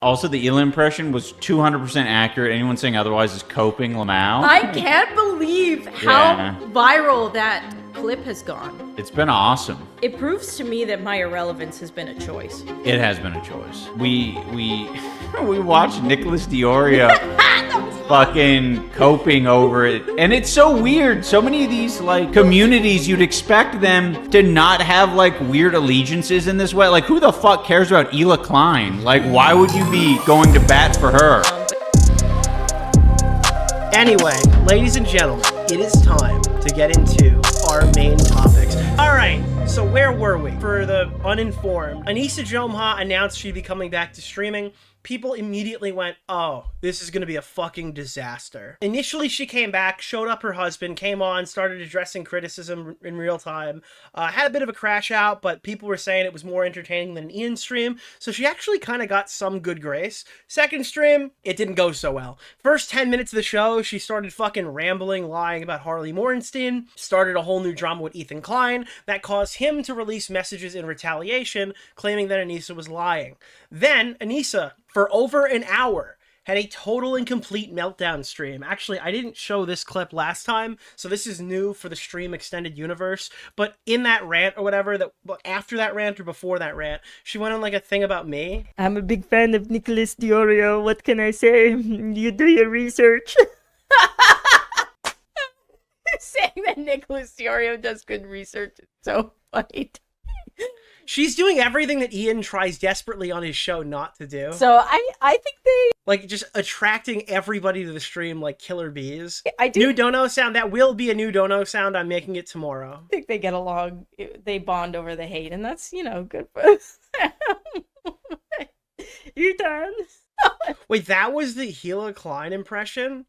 Also, the Hila impression was 200% accurate. Anyone saying otherwise is coping Lamau. I can't believe how viral that clip has gone. It's been awesome. It proves to me that my irrelevance has been a choice. It has been a choice. We watched Nicholas DeOrio fucking coping over it. And it's so weird. So many of these like communities, you'd expect them to not have like weird allegiances in this way. Like who the fuck cares about Hila Klein? Like why would you be going to bat for her? Anyway, ladies and gentlemen, it is time to get into our main topics. All right, so where were we? For the uninformed, Anisa Jomha announced she'd be coming back to streaming. People immediately went, oh, this is going to be a fucking disaster. Initially, she came back, showed up her husband, came on, started addressing criticism in real time, had a bit of a crash out, but people were saying it was more entertaining than an Ian stream, so she actually kind of got some good grace. Second stream, it didn't go so well. First 10 minutes of the show, she started fucking rambling, lying about Harley Morenstein, started a whole new drama with Ethan Klein that caused him to release messages in retaliation, claiming that Anisa was lying. Then, Anisa, for over an hour, had a total and complete meltdown stream. Actually, I didn't show this clip last time, so this is new for the stream extended universe, but in that rant or whatever, after that rant or before that rant, she went on like a thing about me. I'm a big fan of Nicholas DeOrio. What can I say? You do your research. Saying that Nicholas DeOrio does good research is so funny. She's doing everything that Ian tries desperately on his show not to do. So I think they... Like, just attracting everybody to the stream like killer bees. I do New dono sound. That will be a new dono sound. I'm making it tomorrow. think they get along. They bond over the hate, and that's, you know, good for us. You're done. Wait, that was the Hila Klein impression?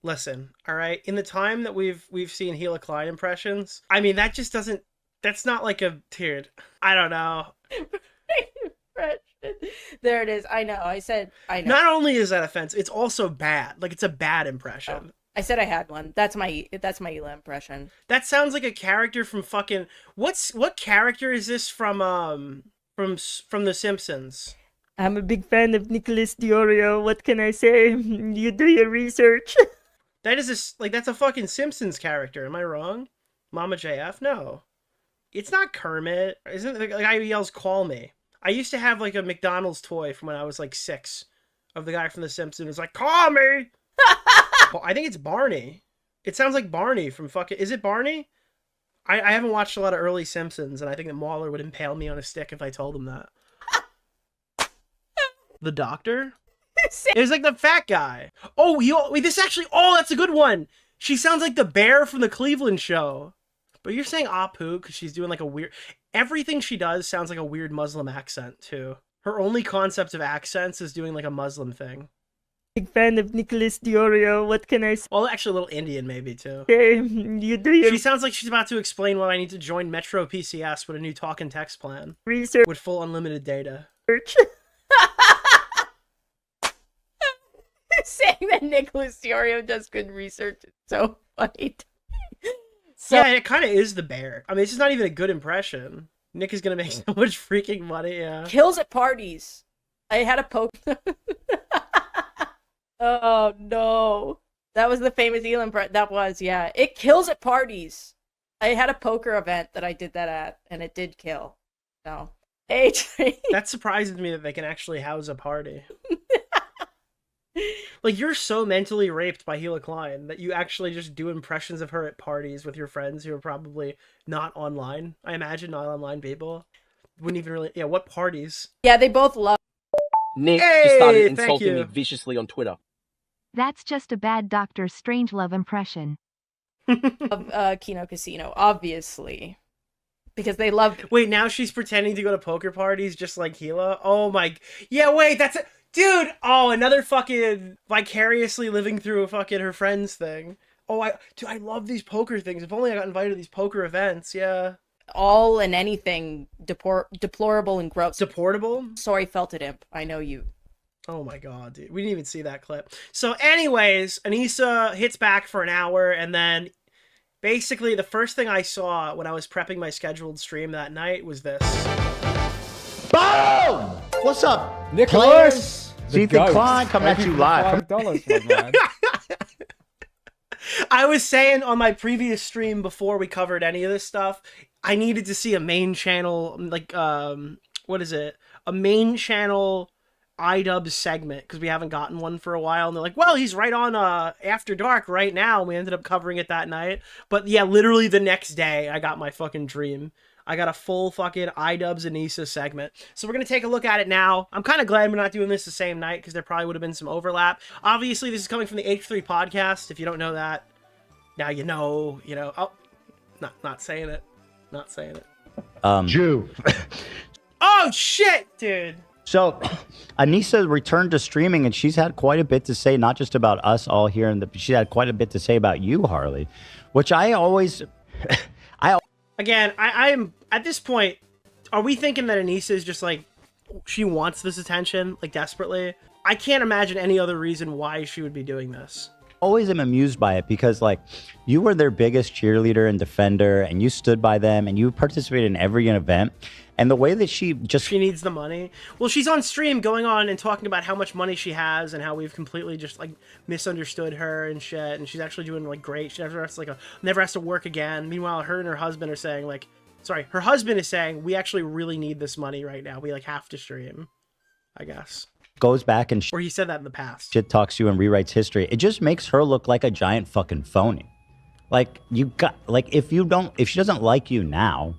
Listen, all right? In the time that we've seen Hila Klein impressions, I mean, that just doesn't... That's not like a tiered. I don't know. There it is. I know. I know. Not only is that offensive, it's also bad. Like it's a bad impression. Oh, I said I had one. That's my Hila impression. That sounds like a character from fucking what character is this from The Simpsons? I'm a big fan of Nicholas DeOrio. What can I say? You do your research. That's a fucking Simpsons character. Am I wrong? Mama JF? No. It's not Kermit. Isn't the guy who yells, call me? I used to have like a McDonald's toy from when I was like 6 of the guy from The Simpsons. It's like, call me! I think it's Barney. It sounds like Barney from fucking... Is it Barney? I haven't watched a lot of early Simpsons, and I think that Mauler would impale me on a stick if I told him that. The doctor? It was like the fat guy. Oh, wait, this actually... Oh, that's a good one! She sounds like the bear from the Cleveland show. But you're saying Apu because she's doing like a weird... Everything she does sounds like a weird Muslim accent, too. Her only concept of accents is doing like a Muslim thing. Big fan of Nicholas DeOrio. What can I say? Well, actually a little Indian maybe, too. Hey, you do your... She sounds like she's about to explain why I need to join Metro PCS with a new talk and text plan. Research. With full unlimited data. Saying that Nicholas DeOrio does good research is so funny. Yeah, it kind of is the bear. I mean, it's just not even a good impression. Nick is going to make so much freaking money, yeah. Kills at parties. I had a poke... Oh, no. That was the famous Hila impression. That was, yeah. It kills at parties. I had a poker event that I did that at, and it did kill. So, hey, that surprises me that they can actually house a party. Like, you're so mentally raped by Hila Klein that you actually just do impressions of her at parties with your friends who are probably not online. I imagine not online people. Wouldn't even really... Yeah, what parties? Yeah, they both love... Nick just started insulting me viciously on Twitter. That's just a bad Dr. Strangelove impression. Of Kino Casino, obviously. Because they love... Wait, now she's pretending to go to poker parties just like Hila? Oh my... Yeah, wait, that's... Dude! Oh, another fucking vicariously living through a fucking her friends thing. Oh, I love these poker things. If only I got invited to these poker events, yeah. All and anything deplorable and gross. Deportable? Sorry, felt it, imp. I know you. Oh my god, dude. We didn't even see that clip. So anyways, Anisa hits back for an hour, and then basically the first thing I saw when I was prepping my scheduled stream that night was this. Boom! What's up, Nicholas? See, the Klein coming at you live. $5, my man. I was saying on my previous stream before we covered any of this stuff, I needed to see a main channel, like, what is it? A main channel iDubbbz segment, because we haven't gotten one for a while. And they're like, well, he's right on After Dark right now. We ended up covering it that night. But yeah, literally the next day, I got my fucking dream. I got a full fucking iDubbbz Anisa segment. So we're going to take a look at it now. I'm kind of glad we're not doing this the same night, because there probably would have been some overlap. Obviously, this is coming from the H3 podcast. If you don't know that, now you know, Oh, not saying it. Not saying it. Jew. Oh, shit, dude. So, Anisa returned to streaming, and she's had quite a bit to say, not just about us all here, she had quite a bit to say about you, Harley, which I always... Again, I'm at this point, are we thinking that Anisa is just like, she wants this attention, like desperately? I can't imagine any other reason why she would be doing this. Always am amused by it because, like, you were their biggest cheerleader and defender, and you stood by them, and you participated in every event. And the way that she needs the money. Well, she's on stream going on and talking about how much money she has and how we've completely just, like, misunderstood her and shit. And she's actually doing, like, great. She never has to work again. Meanwhile, her and her husband are saying, like, sorry, her husband is saying, we actually really need this money right now. We, like, have to stream, I guess. Goes back and or he said that in the past. Shit talks you and rewrites history. It just makes her look like a giant fucking phony. Like, if she doesn't like you now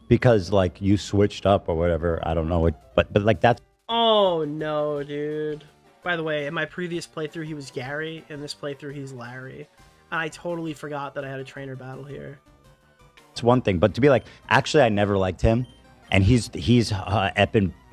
because, like, you switched up or whatever, I don't know, but like that's... Oh no, dude. By the way, in my previous playthrough he was Gary, in this playthrough he's Larry. And I totally forgot that I had a trainer battle here. It's one thing, but to be like, actually I never liked him, and he's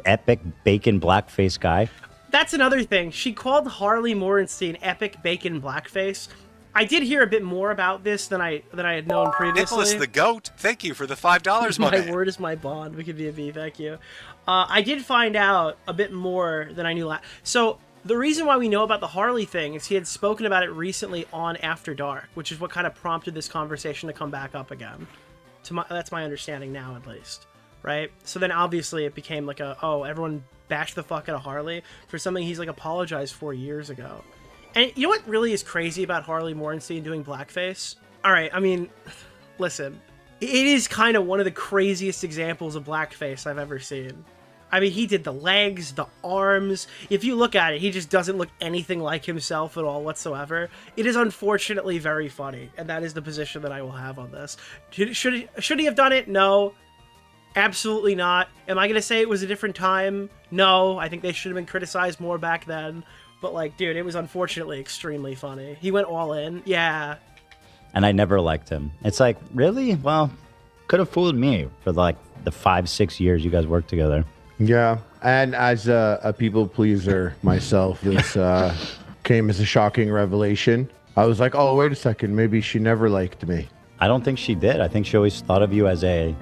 epic bacon blackface guy. That's another thing. She called Harley Morenstein epic bacon blackface. I did hear a bit more about this than I had known previously. Nicholas the Goat, thank you for the $5, my word is my bond. We could be a B, thank you. I did find out a bit more than I knew So the reason why we know about the Harley thing is he had spoken about it recently on After Dark, which is what kind of prompted this conversation to come back up again. That's my understanding now, at least. Right? So then obviously it became like everyone bashed the fuck out of Harley for something he's like apologized for years ago. And you know what really is crazy about Harley Morenstein doing blackface? Alright, I mean, listen. It is kind of one of the craziest examples of blackface I've ever seen. I mean, he did the legs, the arms. If you look at it, he just doesn't look anything like himself at all whatsoever. It is unfortunately very funny, and that is the position that I will have on this. Should he have done it? No. Absolutely not. Am I going to say it was a different time? No. I think they should have been criticized more back then. But, like, dude, it was unfortunately extremely funny. He went all in. Yeah. And I never liked him. It's like, really? Well, could have fooled me for, like, the 5-6 years you guys worked together. Yeah. And as a people pleaser myself, this came as a shocking revelation. I was like, oh, wait a second. Maybe she never liked me. I don't think she did. I think she always thought of you as a...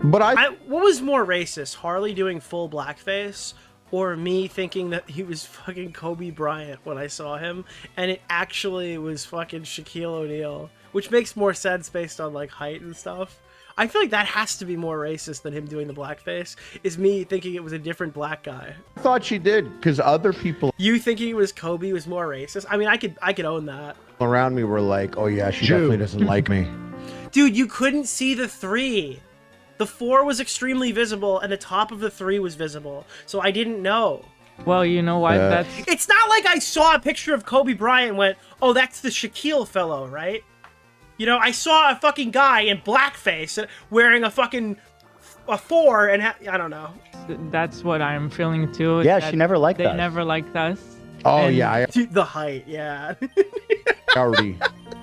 But what was more racist, Harley doing full blackface, or me thinking that he was fucking Kobe Bryant when I saw him, and it actually was fucking Shaquille O'Neal, which makes more sense based on like height and stuff. I feel like that has to be more racist than him doing the blackface, is me thinking it was a different black guy. I thought she did, because other people... You thinking it was Kobe was more racist? I mean, I could own that. Around me were like, oh yeah, she definitely doesn't like me. Dude, you couldn't see the 3. The 4 was extremely visible, and the top of the 3 was visible. So I didn't know. Well, you know what? It's not like I saw a picture of Kobe Bryant and went, oh, that's the Shaquille fellow, right? You know, I saw a fucking guy in blackface wearing a 4, and I don't know. That's what I'm feeling too. Yeah, she never liked us. They never liked us. Oh, yeah. The height, yeah.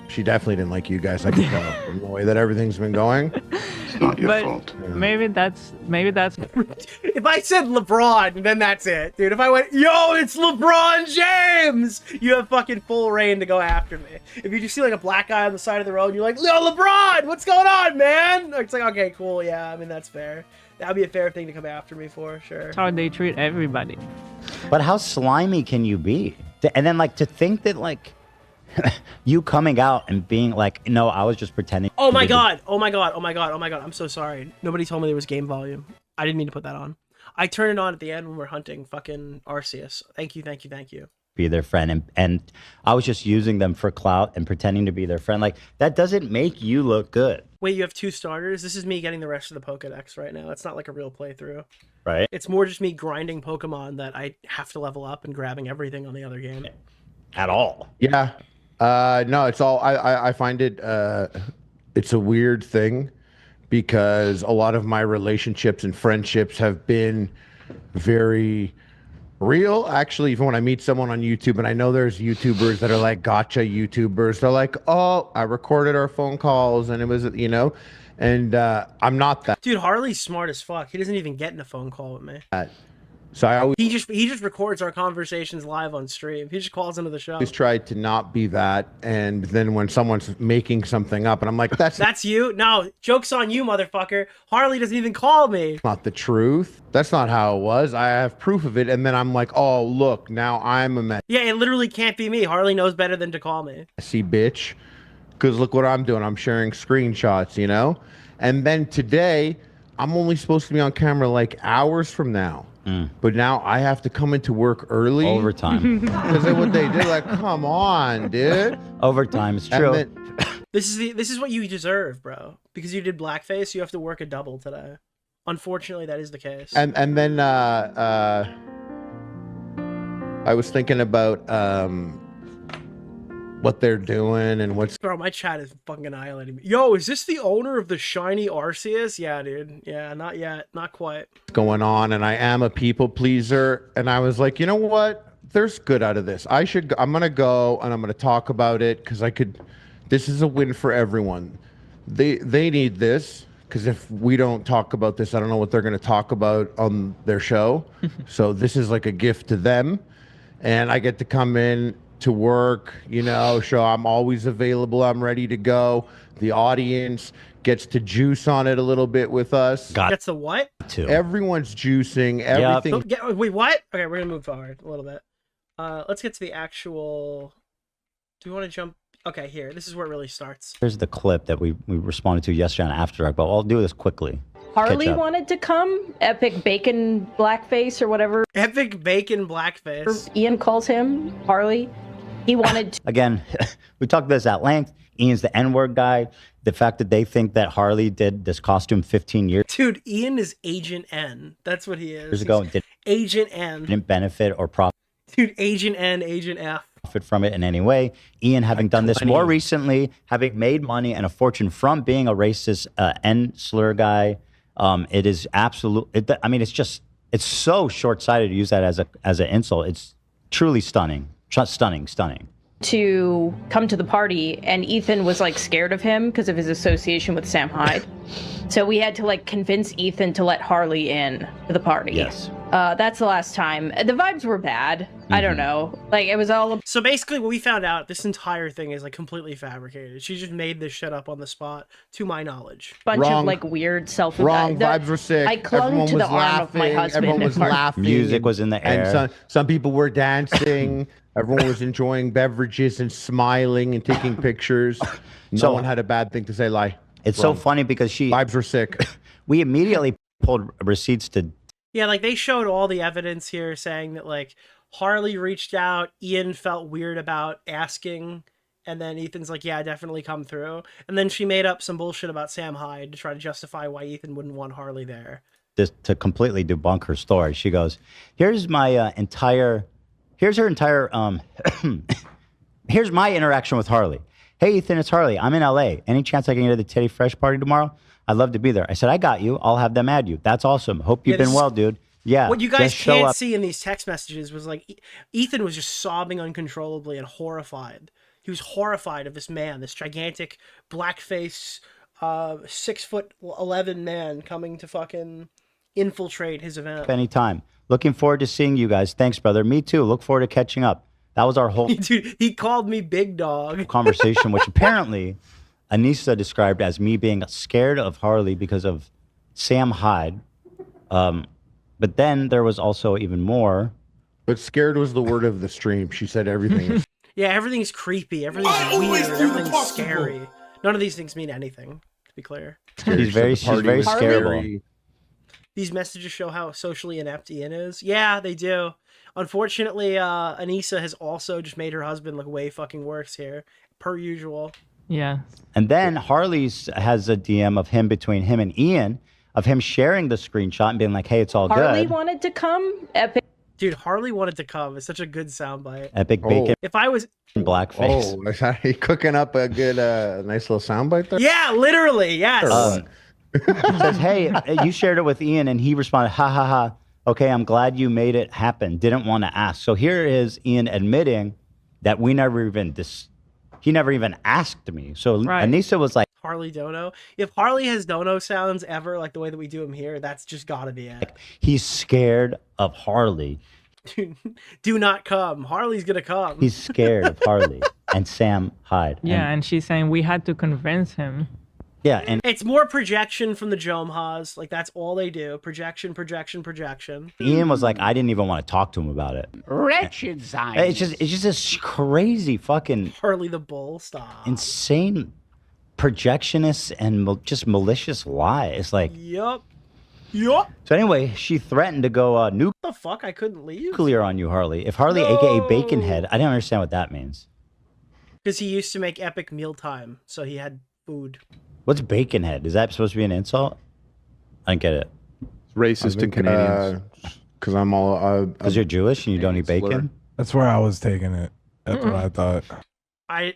She definitely didn't like you guys. I can tell from the way that everything's been going. It's not your fault. Yeah. Maybe that's. If I said LeBron, then that's it, dude. If I went, yo, it's LeBron James, you have fucking full reign to go after me. If you just see like a black guy on the side of the road, and you're like, yo, LeBron, what's going on, man? It's like, okay, cool, yeah. I mean, that's fair. That'd be a fair thing to come after me for, sure. That's how they treat everybody. But how slimy can you be? And then like to think that like. You coming out and being like, no, I was just pretending. Oh my god! Oh my god! Oh my god! Oh my god! I'm so sorry. Nobody told me there was game volume. I didn't mean to put that on. I turn it on at the end when we're hunting fucking Arceus. Thank you, thank you, thank you. Be their friend, and I was just using them for clout and pretending to be their friend. Like, that doesn't make you look good. Wait, you have 2 starters? This is me getting the rest of the Pokedex right now. It's not like a real playthrough. Right. It's more just me grinding Pokemon that I have to level up and grabbing everything on the other game. At all. Yeah. No, it's all, I find it, it's a weird thing because a lot of my relationships and friendships have been very real. Actually, even when I meet someone on YouTube, and I know there's YouTubers that are like gotcha YouTubers, they're like, oh, I recorded our phone calls and it was, you know, and I'm not that. Dude, Harley's smart as fuck. He doesn't even get in a phone call with me. So I always he just records our conversations live on stream. He just calls into the show. tried to not be that, and then when someone's making something up, and I'm like, that's you? No, joke's on you, motherfucker. Harley doesn't even call me. not the truth. That's not how it was. I have proof of it, and then I'm like, oh look, now I'm a Yeah, it literally can't be me. Harley knows better than to call me. messy bitch, because look what I'm doing. I'm sharing screenshots, you know. And then today, I'm only supposed to be on camera like hours from now. But now I have to come into work early. Overtime. Because then what they did, like, come on, dude. Overtime, it's true. This is what you deserve, bro. Because you did blackface, you have to work a double today. Unfortunately, that is the case. And then I was thinking about what they're doing and what's Bro, my chat is fucking annihilating me. Yo, is this the owner of the shiny Arceus? Yeah, dude. Yeah, not yet. Not quite. going on, and I am a people pleaser. And I was like, you know what? There's good out of this. I'm gonna go and I'm gonna talk about it because this is a win for everyone. They need this because if we don't talk about this, I don't know what they're gonna talk about on their show. So this is like a gift to them, and I get to come in to work, you know, show I'm always available. I'm ready to go. The audience gets to juice on it a little bit with us. Gets the what? Everyone's juicing. Everything. Wait, what? Okay, we're gonna move forward a little bit. Let's get to the actual. Do we want to jump? Okay, here. This is where it really starts. Here's the clip that we responded to yesterday on After Dark, but I'll do this quickly. Harley wanted to come. Epic bacon blackface or whatever. Epic bacon blackface. Ian calls him Harley. He wanted to. Again, we talked about this at length. Ian's the N-word guy. The fact that they think that Harley did this costume 15 years Dude, Ian is Agent N. That's what he is. years ago. Agent N. Didn't benefit or profit. Dude, Agent N, Agent F. From it in any way. Ian, having done this more recently, having made money and a fortune from being a racist N slur guy, it is absolute. I mean, it's so short-sighted to use that as an insult. It's truly stunning. Stunning. To come to the party, and Ethan was like scared of him because of his association with Sam Hyde. So we had to like convince Ethan to let Harley in to the party. Yes. That's the last time. The vibes were bad. I don't know. Like it was all. So basically, what we found out, this entire thing is like completely fabricated. She just made this shit up on the spot, to my knowledge. Bunch of like weird self. Wrong. Vibes were sick. I clung Everyone to was the arm of my laughing. husband. Everyone was laughing. Music was in the air. And some people were dancing. Everyone was enjoying beverages and smiling and taking pictures. No one had a bad thing to say. Lie. It's so funny because vibes were sick. We immediately pulled receipts to. Yeah, like they showed all the evidence here saying that like Harley reached out, Ian felt weird about asking, and then Ethan's like, yeah, definitely come through. And then she made up some bullshit about Sam Hyde to try to justify why Ethan wouldn't want Harley there. Just to completely debunk her story. She goes, here's my here's my interaction with Harley. Hey, Ethan, it's Harley. I'm in LA. Any chance I can go to the Teddy Fresh party tomorrow? I'd love to be there. I said, I got you. I'll have them add you. That's awesome. Hope you've been well, dude. Yeah. What you guys can't see in these text messages was like Ethan was just sobbing uncontrollably and horrified. He was horrified of this man, this gigantic blackface, 6'11" man coming to fucking infiltrate his event. Anytime. Looking forward to seeing you guys. Thanks, brother. Me too. Look forward to catching up. That was our whole Dude, he called me big dog conversation, which apparently Anisa described as me being scared of Harley because of Sam Hyde. But then there was also even more. But scared was the word of the stream. She said everything. Yeah, everything's creepy. Everything's weird. Everything's scary. None of these things mean anything, to be clear. She's very scareable. These messages show how socially inept Ian is. Yeah, they do. Unfortunately, Anisa has also just made her husband look way fucking worse here, per usual. Yeah. And then Harley's has a DM of him between him and Ian, of him sharing the screenshot and being like, hey, it's all Harley good. wanted to come. Epic. Dude, Harley wanted to come. It's such a good soundbite. Epic bacon. If I was blackface. Oh, is that he cooking up a good, nice little soundbite there? Yeah, literally, yes. Says, hey, you shared it with Ian, and he responded, ha ha ha. Okay, I'm glad you made it happen. Didn't want to ask. So here is Ian admitting that we never even he never even asked me. So Anisa was like, Harley Dono. If Harley has Dono sounds ever like the way that we do them here, that's just gotta be it. he's scared of Harley. Do not come. Harley's gonna come. He's scared of Harley and Sam Hyde. Yeah, and she's saying we had to convince him. Yeah, and it's more projection from the Jomhas. Like, that's all they do. Projection, projection, projection. Ian was like, I didn't even want to talk to him about it. Wretched Zion. It's just this crazy fucking Harley the Bull, stop. insane projectionist and just malicious lie. It's like, Yup. Yup. so anyway, she threatened to go What the fuck? I couldn't leave? nuclear on you, Harley. If Harley, aka Baconhead, I don't understand what that means. Because he used to make epic mealtime, so he had food. What's Baconhead? Is that supposed to be an insult? I don't get it. It's racist to Canadians. Because I'm all... Because you're Jewish and you don't eat bacon? That's where I was taking it. That's what I thought. I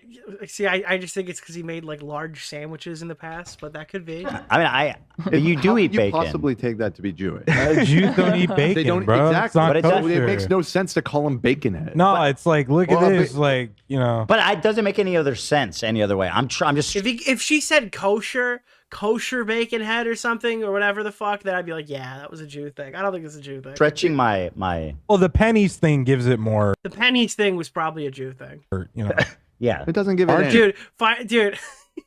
just think it's because he made like large sandwiches in the past, but that could be. I mean, you do eat bacon. How can you possibly take that to be Jewish? Jews don't eat bacon, They don't bro. exactly. It's not It kosher. makes no sense to call him Baconhead. No, it's like, look at this, like, you know. But it doesn't make any other sense any other way. I'm just. If she said kosher bacon head or something or whatever the fuck, then I'd be like, yeah, that was a Jew thing. I don't think it's a Jew thing. Stretching my. Well, the pennies thing gives it more. The pennies thing was probably a Jew thing. You know. Yeah. It doesn't give it. Dude,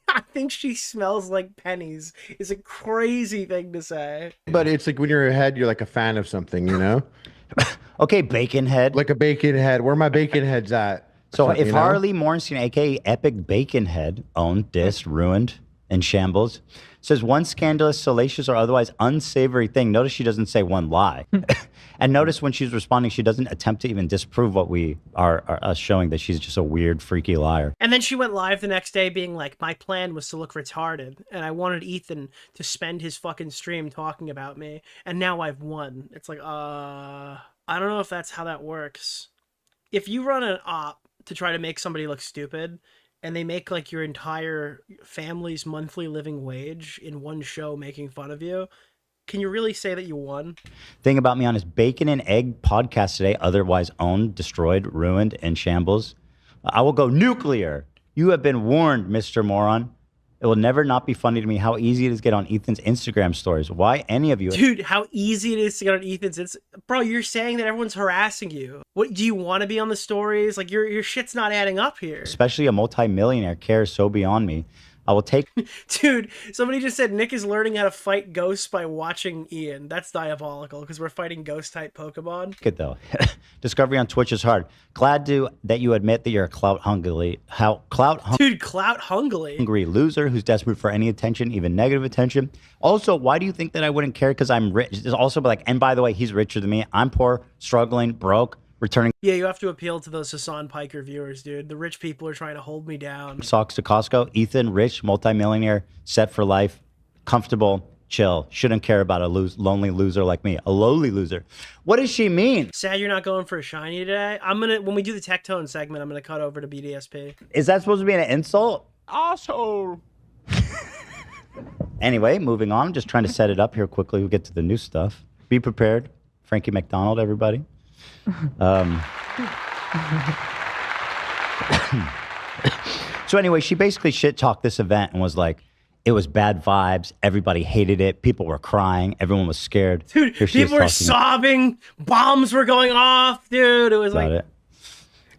I think she smells like pennies. Is a crazy thing to say. But it's like when you're a head, you're like a fan of something, you know? Okay, Baconhead. Like a Baconhead. Where my Baconheads at? So if you know? Harley Morrison, aka Epic Baconhead, owned, dissed, ruined, and shambles, says one scandalous, salacious, or otherwise unsavory thing, notice she doesn't say one lie. And notice when she's responding, she doesn't attempt to even disprove what we are us showing that she's just a weird, freaky liar. And then she went live the next day being like, my plan was to look retarded, and I wanted Ethan to spend his fucking stream talking about me, and now I've won. It's like, I don't know if that's how that works. If you run an op to try to make somebody look stupid, and they make like your entire family's monthly living wage in one show making fun of you, can you really say that you won? Thing about me on his Bacon and Egg podcast today, otherwise owned, destroyed, ruined, and shambles. I will go nuclear. You have been warned, Mr. Moron. It will never not be funny to me how easy it is to get on Ethan's Instagram stories. Why any of you... Dude, how easy it is to get on Ethan's... Bro, you're saying that everyone's harassing you. What, do you want to be on the stories? Like, your shit's not adding up here. Especially a multi-millionaire cares so beyond me. I will take... Dude, somebody just said Nick is learning how to fight ghosts by watching Ian. That's diabolical, because we're fighting ghost-type Pokemon. Good, though. Discovery on Twitch is hard. Glad that you admit that you're a clout-hungry loser who's desperate for any attention, even negative attention. Also, why do you think that I wouldn't care because I'm rich? It's also like, and by the way, he's richer than me. I'm poor, struggling, broke, returning... Yeah, you have to appeal to those Hasan Piker viewers, dude. The rich people are trying to hold me down. Socks to Costco. Ethan, rich, multimillionaire, set for life, comfortable, chill. Shouldn't care about a lonely loser like me. A lowly loser. What does she mean? Sad you're not going for a shiny today. When we do the tech tone segment, I'm gonna cut over to BDSP. Is that supposed to be an insult? Asshole. Anyway, moving on. Just trying to set it up here quickly. We'll get to the new stuff. Be prepared. Frankie McDonald, everybody. So anyway, she basically shit-talked this event and was like, it was bad vibes. Everybody hated it. People were crying. Everyone was scared. Dude, people were sobbing. Bombs were going off, dude. It was like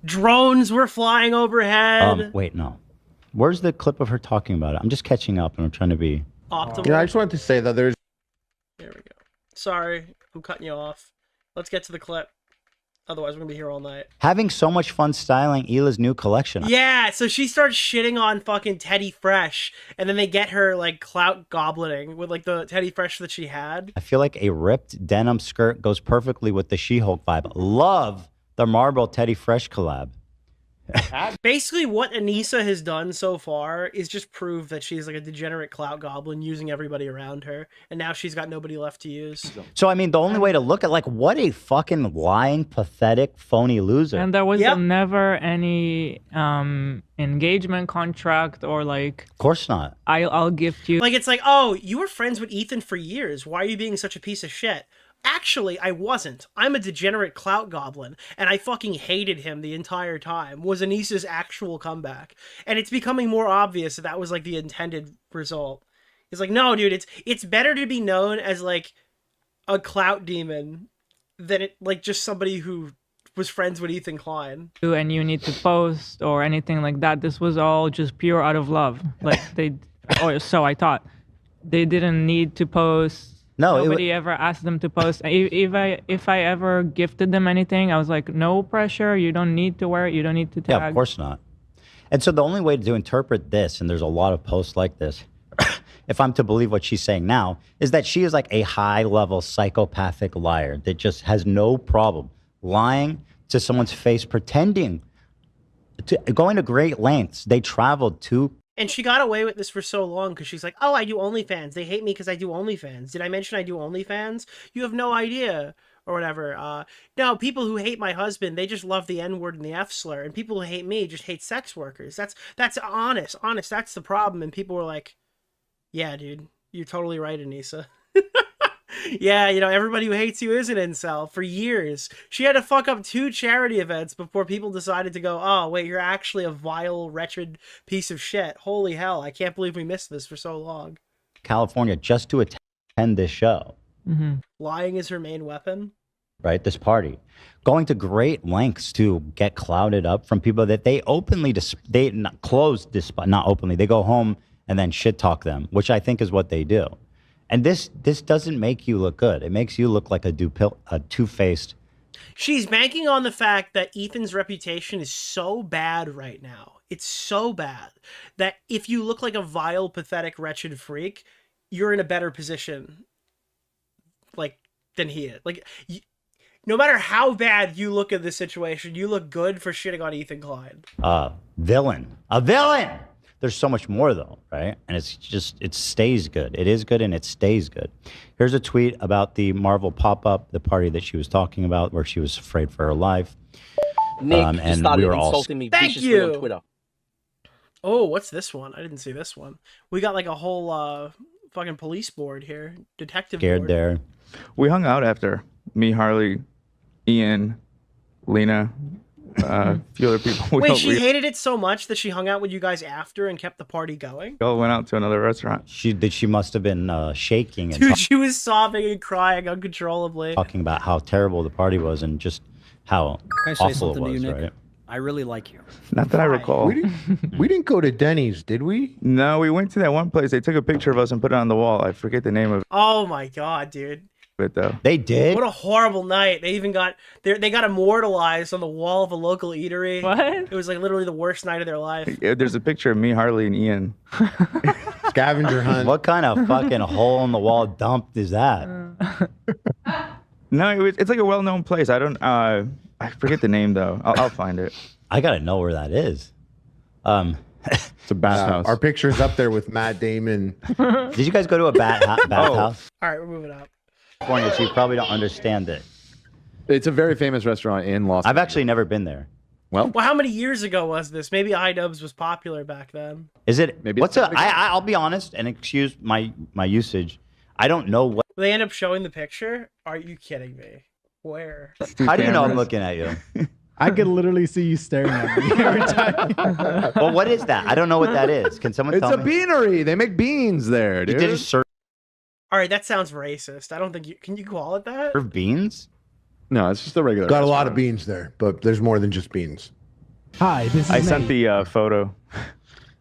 drones were flying overhead. Wait, no. Where's the clip of her talking about it? I'm just catching up and I'm trying to be... Optimal. Yeah, I just wanted to say that there's... There we go. Sorry, I'm cutting you off. Let's get to the clip. Otherwise, we're gonna be here all night. Having so much fun styling Hila's new collection. Yeah, so she starts shitting on fucking Teddy Fresh, and then they get her like clout goblining with like the Teddy Fresh that she had. I feel like a ripped denim skirt goes perfectly with the She-Hulk vibe. Love the Marble Teddy Fresh collab. Basically, what Anisa has done so far is just prove that she's like a degenerate clout goblin using everybody around her, and now she's got nobody left to use. So, I mean, the only way to look at, like, what a fucking lying, pathetic, phony loser. And there was never any engagement contract or like. Of course not. I'll gift you. Like, it's like, oh, you were friends with Ethan for years. Why are you being such a piece of shit? Actually, I wasn't. I'm a degenerate clout goblin, and I fucking hated him the entire time, was Anisa's actual comeback. And it's becoming more obvious that was, like, the intended result. It's like, no, dude, it's better to be known as, like, a clout demon than, like, just somebody who was friends with Ethan Klein. And you need to post or anything like that. This was all just pure out of love. Like, or so I thought. They didn't need to post. No, nobody ever asked them to post. If I ever gifted them anything, I was like, no pressure. You don't need to wear it. You don't need to tag. Yeah, of course not. And so the only way to interpret this, and there's a lot of posts like this, if I'm to believe what she's saying now, is that she is like a high-level psychopathic liar that just has no problem lying to someone's face, pretending to going to great lengths. They traveled to. And she got away with this for so long because she's like, oh, I do OnlyFans. They hate me because I do OnlyFans. Did I mention I do OnlyFans? You have no idea. Or whatever. No, people who hate my husband, they just love the N-word and the F-slur. And people who hate me just hate sex workers. That's honest. Honest, that's the problem. And people were like, yeah, dude, you're totally right, Anisa. Yeah, you know, everybody who hates you is an incel for years. She had to fuck up 2 charity events before people decided to go, oh, wait, you're actually a vile, wretched piece of shit. Holy hell, I can't believe we missed this for so long. California just to attend this show. Mm-hmm. Lying is her main weapon. Right, this party. Going to great lengths to get clouded up from people that they openly, they not openly, they go home and then shit talk them, which I think is what they do. And this doesn't make you look good. It makes you look like a two-faced. She's banking on the fact that Ethan's reputation is so bad right now. It's so bad that if you look like a vile, pathetic, wretched freak, you're in a better position, like, than he is. Like, no matter how bad you look at this situation, you look good for shitting on Ethan Klein. Villain. A villain! There's so much more, though, right? And it's just, it stays good. It is good and it stays good. Here's a tweet about the Marvel pop-up, the party that she was talking about, where she was afraid for her life. Nick and started we were insulting me Thank viciously you. on Twitter. Oh, what's this one? I didn't see this one. We got like a whole fucking police board here. Detective scared board. there. We hung out after. Me, Harley, Ian, Lena, a few other people. Wait, she hated it so much that she hung out with you guys after and kept the party going? We all went out to another restaurant. She must have been shaking and Dude, she was sobbing and crying uncontrollably. talking about how terrible the party was and just how Can I say awful it something to was, you, Nick? right? I really like you. Not that I recall. We didn't go to Denny's, did we? No, we went to that one place. They took a picture of us and put it on the wall. I forget the name of Oh my god, dude. it, though. They did? What a horrible night. They even got they got immortalized on the wall of a local eatery. What? It was like literally the worst night of their life. Yeah, there's a picture of me, Harley, and Ian. Scavenger hunt. What kind of fucking hole in the wall dump is that? No, it's like a well-known place. I don't. I forget the name though. I'll find it. I gotta know where that is. It's a bathhouse. Our picture's up there with Matt Damon. Did you guys go to a bathhouse? All right, we're moving up. California, so you probably don't understand it. It's a very famous restaurant in Los I've actually never been there. Well, how many years ago was this? Maybe iDubbbz was popular back then. Is it? Maybe What's it's a? I'll be honest and excuse my usage. I don't know what. They end up showing the picture? Are you kidding me? Where? How do you know I'm looking at you? I could literally see you staring at me every time. Well, what is that? I don't know what that is. Can someone It's tell a me? beanery. They make beans there, You dude. did just serve All right, that sounds racist. I don't think you can you call it that? beans? No, it's just a regular. Got a lot of restaurant. beans there, but there's more than just beans. Hi, this is I Nate. sent the photo.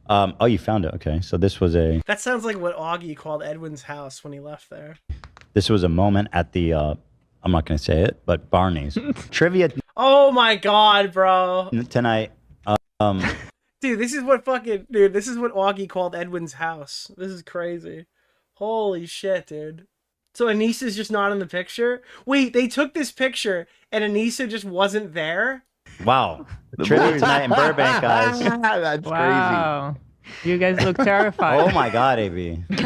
Oh, you found it. Okay, so this was a That sounds like what Augie called Edwin's house when he left there. moment at the. I'm not going to say it, but Barney's trivia. Oh my god, bro. Tonight. Dude, this is what Augie called Edwin's house. This is crazy. Holy shit, dude. So Anisa's just not in the picture? Wait, they took this picture and Anisa just wasn't there? Wow. Trivia tonight in Burbank, guys. That's Wow. You guys look terrified. Oh my god, AB. They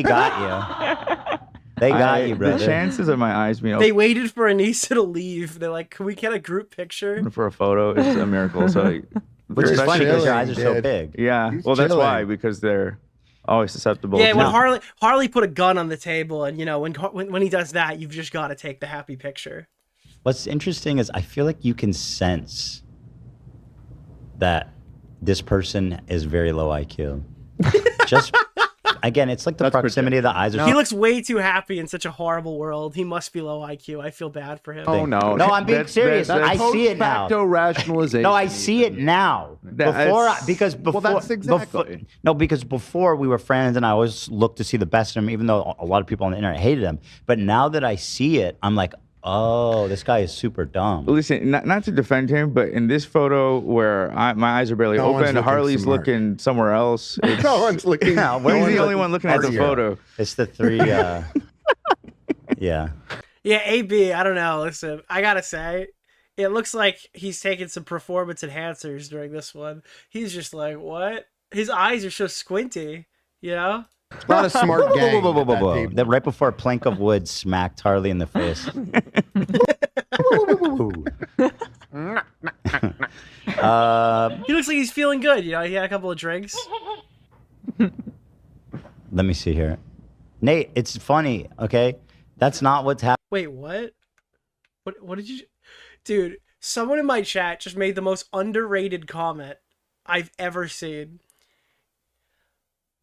got you. They got you, brother. The chances of my eyes being They open waited for Anisa to leave. They're like, can we get a group picture? for a photo is a miracle. So, like, Which is funny because your eyes are so dude. big. yeah. He's Well, that's chilling. why, because they're always susceptible. Yeah, when to- Harley put a gun on the table, and you know when he does that, you've just got to take the happy picture. What's interesting is I feel like you can sense that this person is very low IQ. Just again, it's like the proximity of the eyes. He looks way too happy in such a horrible world. He must be low IQ. I feel bad for him. Oh no! No, I'm being serious. I see it now. Post-facto rationalization. No, I see it now. Because before, that's exactly. because before we were friends, and I always looked to see the best in him, even though a lot of people on the internet hated him. But now that I see it, I'm like, oh, this guy is super dumb. Listen, not to defend him, but in this photo where my eyes are barely No one's open, looking Harley's smart. looking somewhere else. No one's looking. No, He's the only one looking at the That's- photo. It's the three. Yeah. Yeah, AB, I don't know. Listen, I gotta say, it looks like he's taking some performance enhancers during this one. He's just like, what? His eyes are so squinty, you know? It's not a smart gang. That right before a plank of wood smacked Harley in the face. He looks like he's feeling good, you know? He had a couple of drinks. Let me see here. Nate, it's funny, okay? That's not what's happening. Wait, what? What did you... Dude, someone in my chat just made the most underrated comment I've ever seen.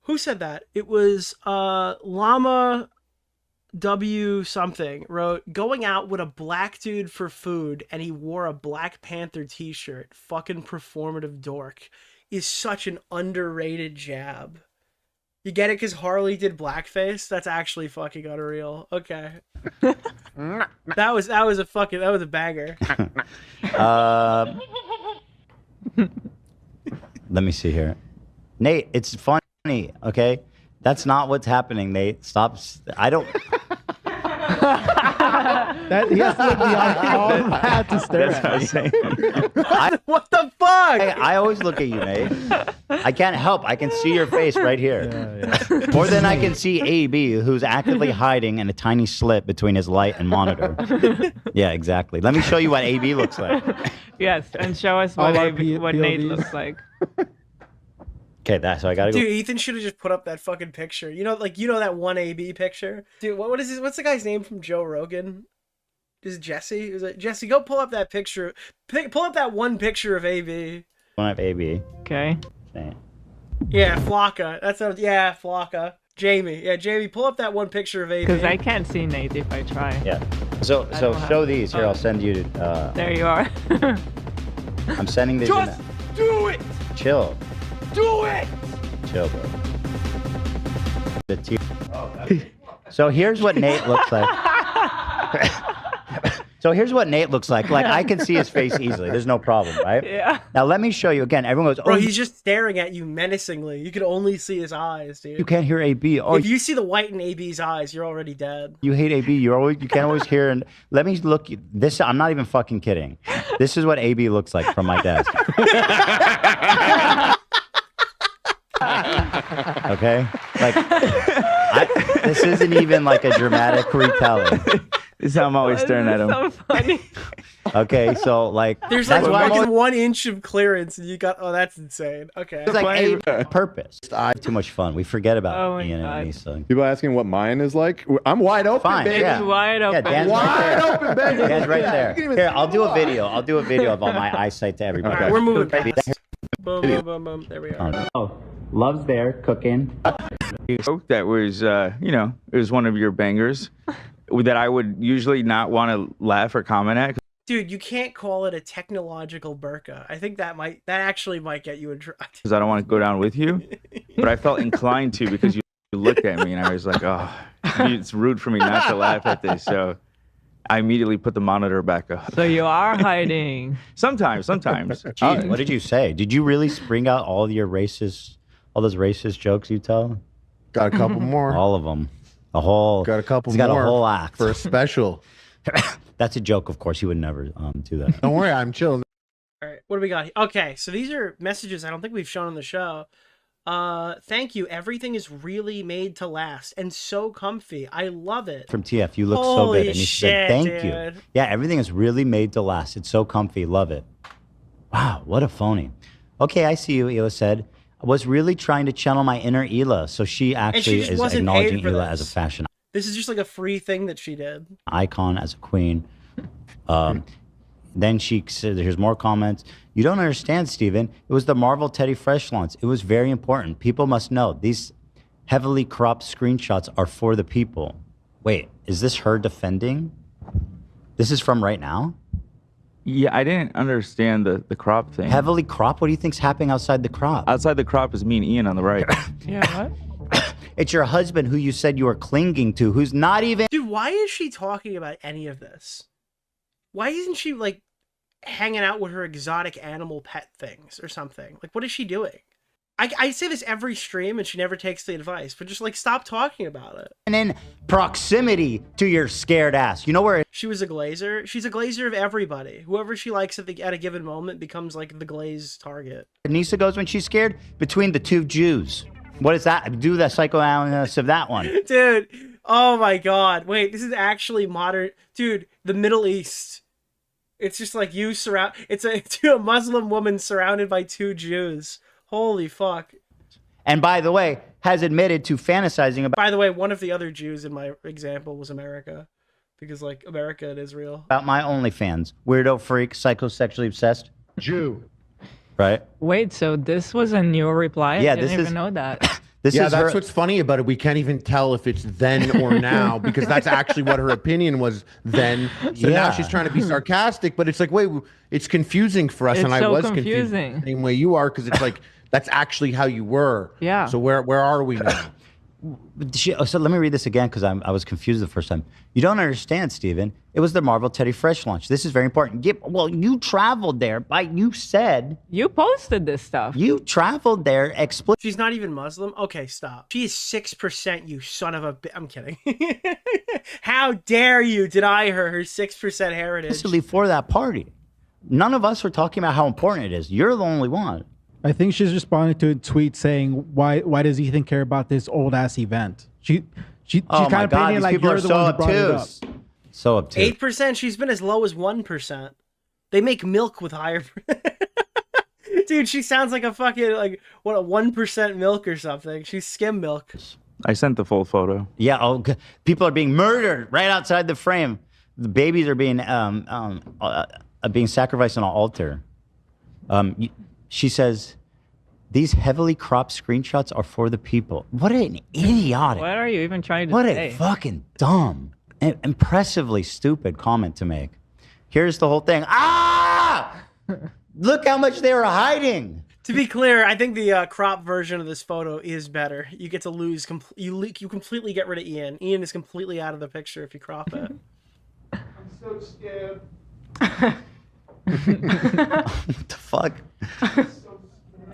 Who said that? It was Llama W something wrote, going out with a black dude for food and he wore a Black Panther t-shirt. Fucking performative dork. Is such an underrated jab. You get it because Harley did blackface? That's actually fucking unreal. Okay. that was a banger. Let me see here. Nate, it's funny, okay? That's not what's happening, Nate. Stop. I don't. That he has to look beyond all that to stare That's at. what I'm saying. What the fuck? I always look at you, Nate. I can't help. I can see your face right here. More than I can see AB, who's actively hiding in a tiny slit between his light and monitor. Yeah, exactly. Let me show you what AB looks like. Yes, and show us what, what Nate looks like. Okay, so I gotta go. Dude, Ethan should have just put up that fucking picture. You know, that one AB picture. Dude, what is this? What's the guy's name from Joe Rogan? Is it Jesse? Is it Jesse? Go pull up that picture. Pull up that one picture of AB. I have AB. Okay. Yeah, Flacka. Yeah, Flacka. Jamie. Yeah, Jamie. Pull up that one picture of AB. Because I can't see Nate if I try. Yeah. So show these here. I'll send you to. There you are. I'm sending these. Just do it. Chill. Do it. Chill, bro. So here's what Nate looks like. So here's what Nate looks like. Like, I can see his face easily. There's no problem, right? Yeah. Now let me show you again. Everyone goes, Bro, oh, he's just staring at you menacingly. You can only see his eyes, dude. you can't hear AB. Oh, If you see the white in AB's eyes, you're already dead. you hate AB. You can't always hear. And let me look. This, I'm not even fucking kidding. This is what AB looks like from my desk. Okay? Like, this isn't even like a dramatic retelling. This is how I'm always staring at him. So funny. Okay, so like, There's that's like why I'm fucking always, 1 inch of clearance, and you got. Oh, that's insane. Okay. it's like a purpose. Too much fun. We forget about Oh my Ian God. and Anisa. People asking what mine is like. I'm wide open, Fine, baby. yeah. Wide open. Yeah, Dan's Wide right there. open, baby. Dan's right Yeah, there. you can even Here, see I'll do a why. video. I'll do a video of all my eyesight to everybody. All right, we're moving past. Boom, boom, boom, boom. There we are. Oh, Love's there cooking. That was, it was one of your bangers that I would usually not want to laugh or comment at. Dude, you can't call it a technological burqa. I think that actually might get you in trouble. Because I don't want to go down with you. But I felt inclined to because you looked at me and I was like, oh, it's rude for me not to laugh at this. So I immediately put the monitor back up. So you are hiding. Sometimes. Gee, what did you say? Did you really spring out all those racist jokes you tell? Got a couple more. All of them. A whole. Got a couple He's more. got a whole act for a special. That's a joke, of course. He would never do that. Don't worry, I'm chilling. All right, what do we got? Okay, so these are messages I don't think we've shown on the show. Thank you. Everything is really made to last and so comfy. I love it. From TF, you look so Holy good. And he said, shit, thank you. dude. Yeah, everything is really made to last. It's so comfy. Love it. Wow, what a phony. Okay, I see you, Hila said. I was really trying to channel my inner Hila, so she actually just is wasn't acknowledging paid for Hila this. as a fashion This is just like a free thing that she did. icon, as a queen. Then she said, here's more comments. You don't understand, Steven. It was the Marvel Teddy Fresh launch. It was very important. People must know these heavily cropped screenshots are for the people. Wait, is this her defending? This is from right now? Yeah, I didn't understand the crop thing. Heavily cropped? What do you think's happening outside the crop? Outside the crop is me and Ian on the right. Yeah, what? It's your husband who you said you were clinging to, who's not even... Dude, why is she talking about any of this? Why isn't she, like, hanging out with her exotic animal pet things or something? Like, what is she doing? I say this every stream and she never takes the advice, but just, like, stop talking about it. And in proximity to your scared ass. You know where... She was a glazer. She's a glazer of everybody. Whoever she likes at a given moment becomes, like, the glaze target. Anisa goes when she's scared? Between the two Jews. What is that? Do the psychoanalysis of that one. Dude, oh my god. Wait, this is actually modern. Dude, the Middle East. It's just like you surround... It's a Muslim woman surrounded by two Jews. Holy fuck. And by the way, has admitted to fantasizing about... By the way, one of the other Jews in my example was America. Because, like, America and Israel. About my OnlyFans. Weirdo freak, psychosexually obsessed. Jew. Right? Wait, so this was a new reply? Yeah, I didn't this even is- know that. That's what's funny about it. We can't even tell if it's then or now because that's actually what her opinion was then. So now she's trying to be sarcastic, but it's like, wait, it's confusing for us, It's and I so was confusing. confused the same way you are because it's like that's actually how you were. Yeah. So where are we now? So let me read this again because I was confused the first time. You don't understand, Steven. It was the Marvel Teddy Fresh launch. This is very important. Well, you traveled there. You said... You posted this stuff. You traveled there explicitly. She's not even Muslim? Okay, stop. She is 6%, you son of a I'm kidding. How dare you deny her 6% heritage? For that party. None of us are talking about how important it is. You're the only one. I think she's responding to a tweet saying, "Why does Ethan care about this old ass event?" She's Oh kind my of God, painting these like people you're are the so one who brought it up. obtuse. So obtuse. 8%. She's been as low as 1%. They make milk with higher. Dude, she sounds like a fucking like a 1% milk or something. She's skim milk. I sent the full photo. Yeah. People are being murdered right outside the frame. The babies are being sacrificed on an altar. She says, "These heavily cropped screenshots are for the people." What an idiotic. What are you even trying to What say? a fucking dumb and impressively stupid comment to make. Here's the whole thing. Ah! Look how much they were hiding. To be clear, I think the crop version of this photo is better. You get to lose. You completely get rid of Ian. Ian is completely out of the picture if you crop it. I'm so scared. What the fuck?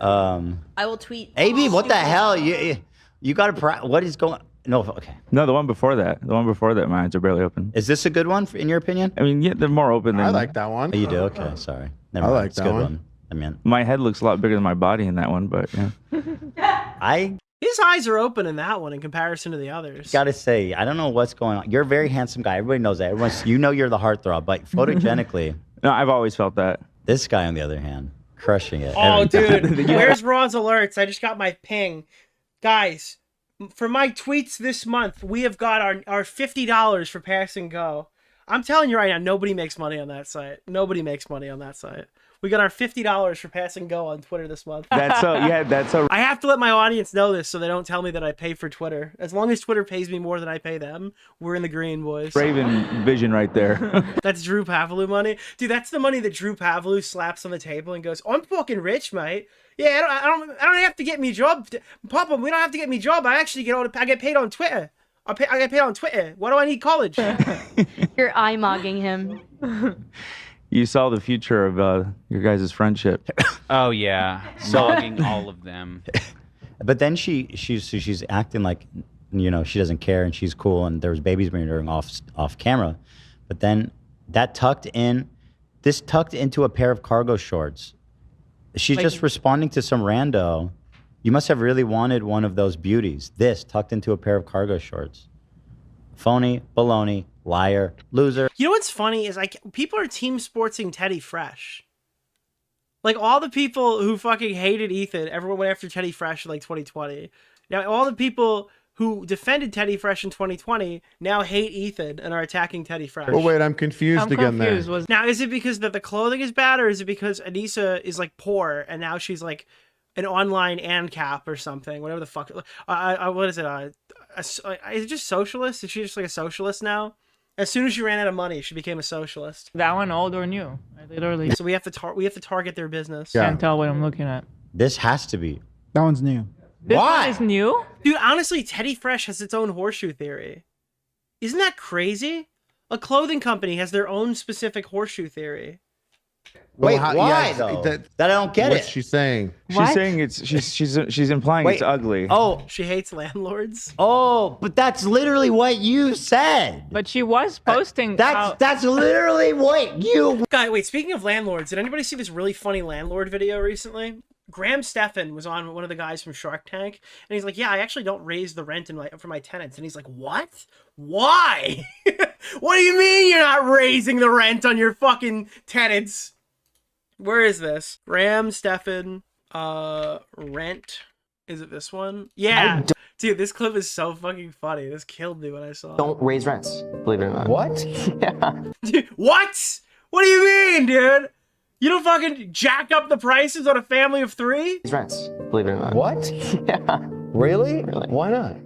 I will tweet. AB, what the hell? You got to. What is going? No, okay. No, the one before that. The one before that, mine are barely open. Is this a good one in your opinion? I mean, yeah, they're more open than. I like that one. Oh, you do? Okay, sorry. Never I mind. like It's a that good one. I mean, my head looks a lot bigger than my body in that one, but yeah. His eyes are open in that one in comparison to the others. Gotta say, I don't know what's going on. You're a very handsome guy. Everybody knows that. You know you're the heartthrob, but photogenically. No, I've always felt that. This guy, on the other hand, crushing it. Oh, every time. dude. Where's Ron's alerts? I just got my ping. Guys, for my tweets this month, we have got our $50 for Pass and Go. I'm telling you right now, nobody makes money on that site. Nobody makes money on that site. We got our $50 for Pass and Go on Twitter this month. That's so, yeah, that's so. I have to let my audience know this so they don't tell me that I pay for Twitter. As long as Twitter pays me more than I pay them, we're in the green, boys. Raven vision right there. That's Drew Pavlou money. Dude, that's the money that Drew Pavlou slaps on the table and goes, "Oh, I'm fucking rich, mate. Yeah, I don't have to get me a job. Papa, we don't have to get me a job. I actually I get paid on Twitter. I get paid on Twitter. Why do I need college? You're eye-mogging him. You saw the future of your guys' friendship. Oh yeah, logging all of them. But then she's acting like, you know, she doesn't care and she's cool and there's babies being off camera. But then that tucked into a pair of cargo shorts. She's just responding to some rando. You must have really wanted one of those beauties. This tucked into a pair of cargo shorts. Phony, baloney, liar, loser. You know what's funny is like people are team sportsing Teddy Fresh. Like all the people who fucking hated Ethan, everyone went after Teddy Fresh in like 2020. Now all the people who defended Teddy Fresh in 2020 now hate Ethan and are attacking Teddy Fresh. Well, wait, I'm confused again there. Now, is it because that the clothing is bad, or is it because Anisa is like poor and now she's like an online ANCAP or something? Whatever the fuck. What is it? Is it just socialist? Is she just like a socialist now? As soon as she ran out of money, she became a socialist. That one old or new? I literally. So we have to target their business. Can't tell what I'm looking at. This has to be. That one's new. This one is new? Dude, honestly, Teddy Fresh has its own horseshoe theory. Isn't that crazy? A clothing company has their own specific horseshoe theory. Wait, why though? That I don't get What's it. she saying? She's saying she's implying it's ugly. Oh, She hates landlords. oh, but that's literally what you said. But she was posting. That's literally what you. Guy, wait, speaking of landlords, did anybody see this really funny landlord video recently? Graham Stephan was on one of the guys from Shark Tank, and he's like, yeah, I actually don't raise the rent for my tenants. And he's like, what? Why? What do you mean you're not raising the rent on your fucking tenants? Where is this? Graham Stephan, rent. Is it this one? Yeah. Dude, this clip is so fucking funny. This killed me when I saw it. Don't raise rents, believe it or not. What? Yeah. Dude, what? What do you mean, dude? You don't fucking jack up the prices on a family of 3? Raise rents, believe it or not. What? Yeah. Really? Why not?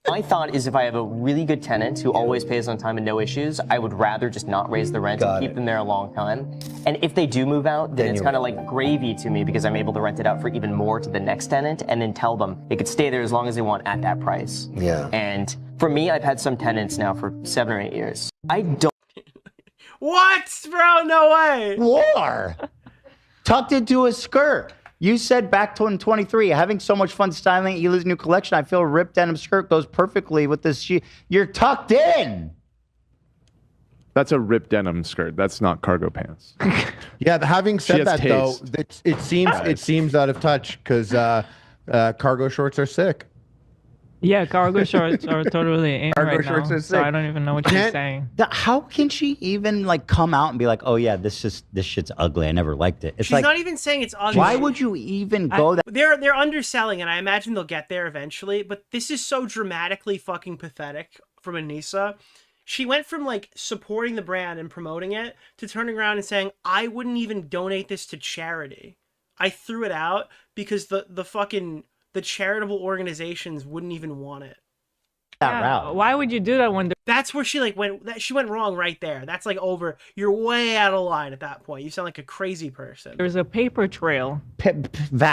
My thought is if I have a really good tenant who always pays on time and no issues, I would rather just not raise the rent and keep them there a long time. And if they do move out, then it's kind of like gravy to me because I'm able to rent it out for even more to the next tenant and then tell them they could stay there as long as they want at that price. Yeah. And for me, I've had some tenants now for 7 or 8 years. I don't. What, bro? No way. War. Tucked into a skirt. You said back to in 23, having so much fun styling Hila's new collection. I feel a ripped denim skirt goes perfectly with this. You're tucked in. That's a ripped denim skirt. That's not cargo pants. Yeah, having She said has that though, taste. it seems out of touch because cargo shorts are sick. Yeah, cargo shorts are totally in Cargo right shorts now. are So sick. I don't even know what she's saying. How can she even like come out and be like, oh yeah, this shit's ugly. I never liked it. It's She's like, not even saying it's ugly. why would you even go that? They're underselling, and I imagine they'll get there eventually. But this is so dramatically fucking pathetic from Anisa. She went from like supporting the brand and promoting it to turning around and saying, I wouldn't even donate this to charity. I threw it out because the charitable organizations wouldn't even want it. Why would you do that when That's where she she went wrong right there. That's like over. You're way out of line at that point. You sound like a crazy person. there's a paper trail?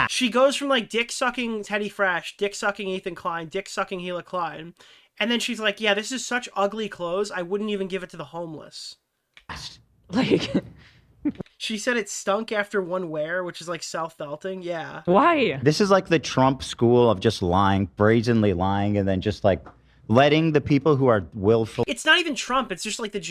She goes from like dick sucking Teddy Fresh, dick sucking Ethan Klein, dick sucking Hila Klein, and then she's like, "Yeah, this is such ugly clothes. I wouldn't even give it to the homeless." Like, she said it stunk after one wear, which is like self-felting. Yeah. Why? This is like the Trump school of just lying, brazenly lying, and then just like letting the people who are willful. It's not even Trump. It's just like the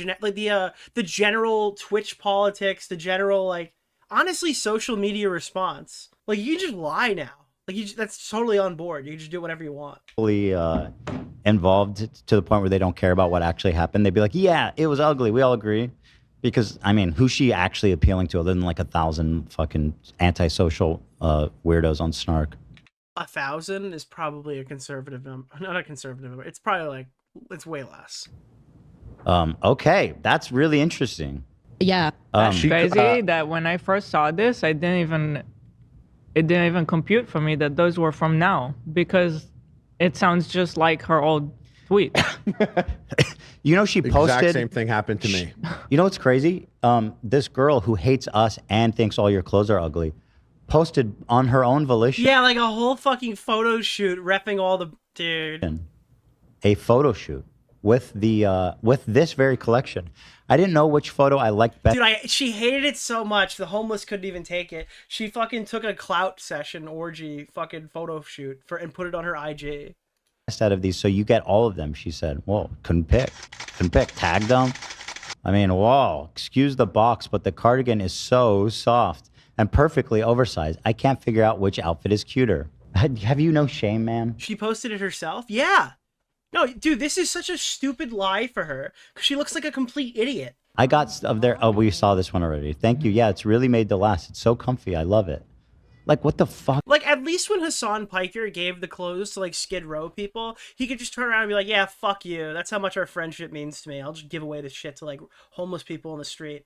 general Twitch politics, the general like honestly social media response. Like you just lie now. Like that's totally on board. You can just do whatever you want. Involved to the point where they don't care about what actually happened. They'd be like, yeah, it was ugly. We all agree. Because, I mean, who's she actually appealing to other than like 1,000 fucking antisocial weirdos on Snark? 1,000 is probably a conservative number. Not a conservative number. It's probably like, it's way less. Okay, that's really interesting. Yeah. That's crazy that when I first saw this, it didn't even compute for me that those were from now because it sounds just like her old tweet. You know, she posted. Exact same thing happened to me. You know what's crazy? This girl who hates us and thinks all your clothes are ugly posted on her own volition. Yeah, like a whole fucking photo shoot repping all the dude. a photo shoot with this very collection. I didn't know which photo I liked best. Dude, she hated it so much, the homeless couldn't even take it. She fucking took a Clout session orgy fucking photo shoot and put it on her IG. Out of these, so you get all of them. She said, "Whoa, couldn't pick, tagged them." I mean, whoa, excuse the box, but the cardigan is so soft and perfectly oversized. I can't figure out which outfit is cuter. Have you no shame, ma'am? She posted it herself? Yeah. No, dude, this is such a stupid lie for her because she looks like a complete idiot. I got of there. Oh, we saw this one already. Thank you. Yeah, it's really made to last. It's so comfy. I love it. Like, what the fuck? Like, at least when Hasan Piker gave the clothes to, like, Skid Row people, he could just turn around and be like, yeah, fuck you. That's how much our friendship means to me. I'll just give away this shit to, like, homeless people in the street.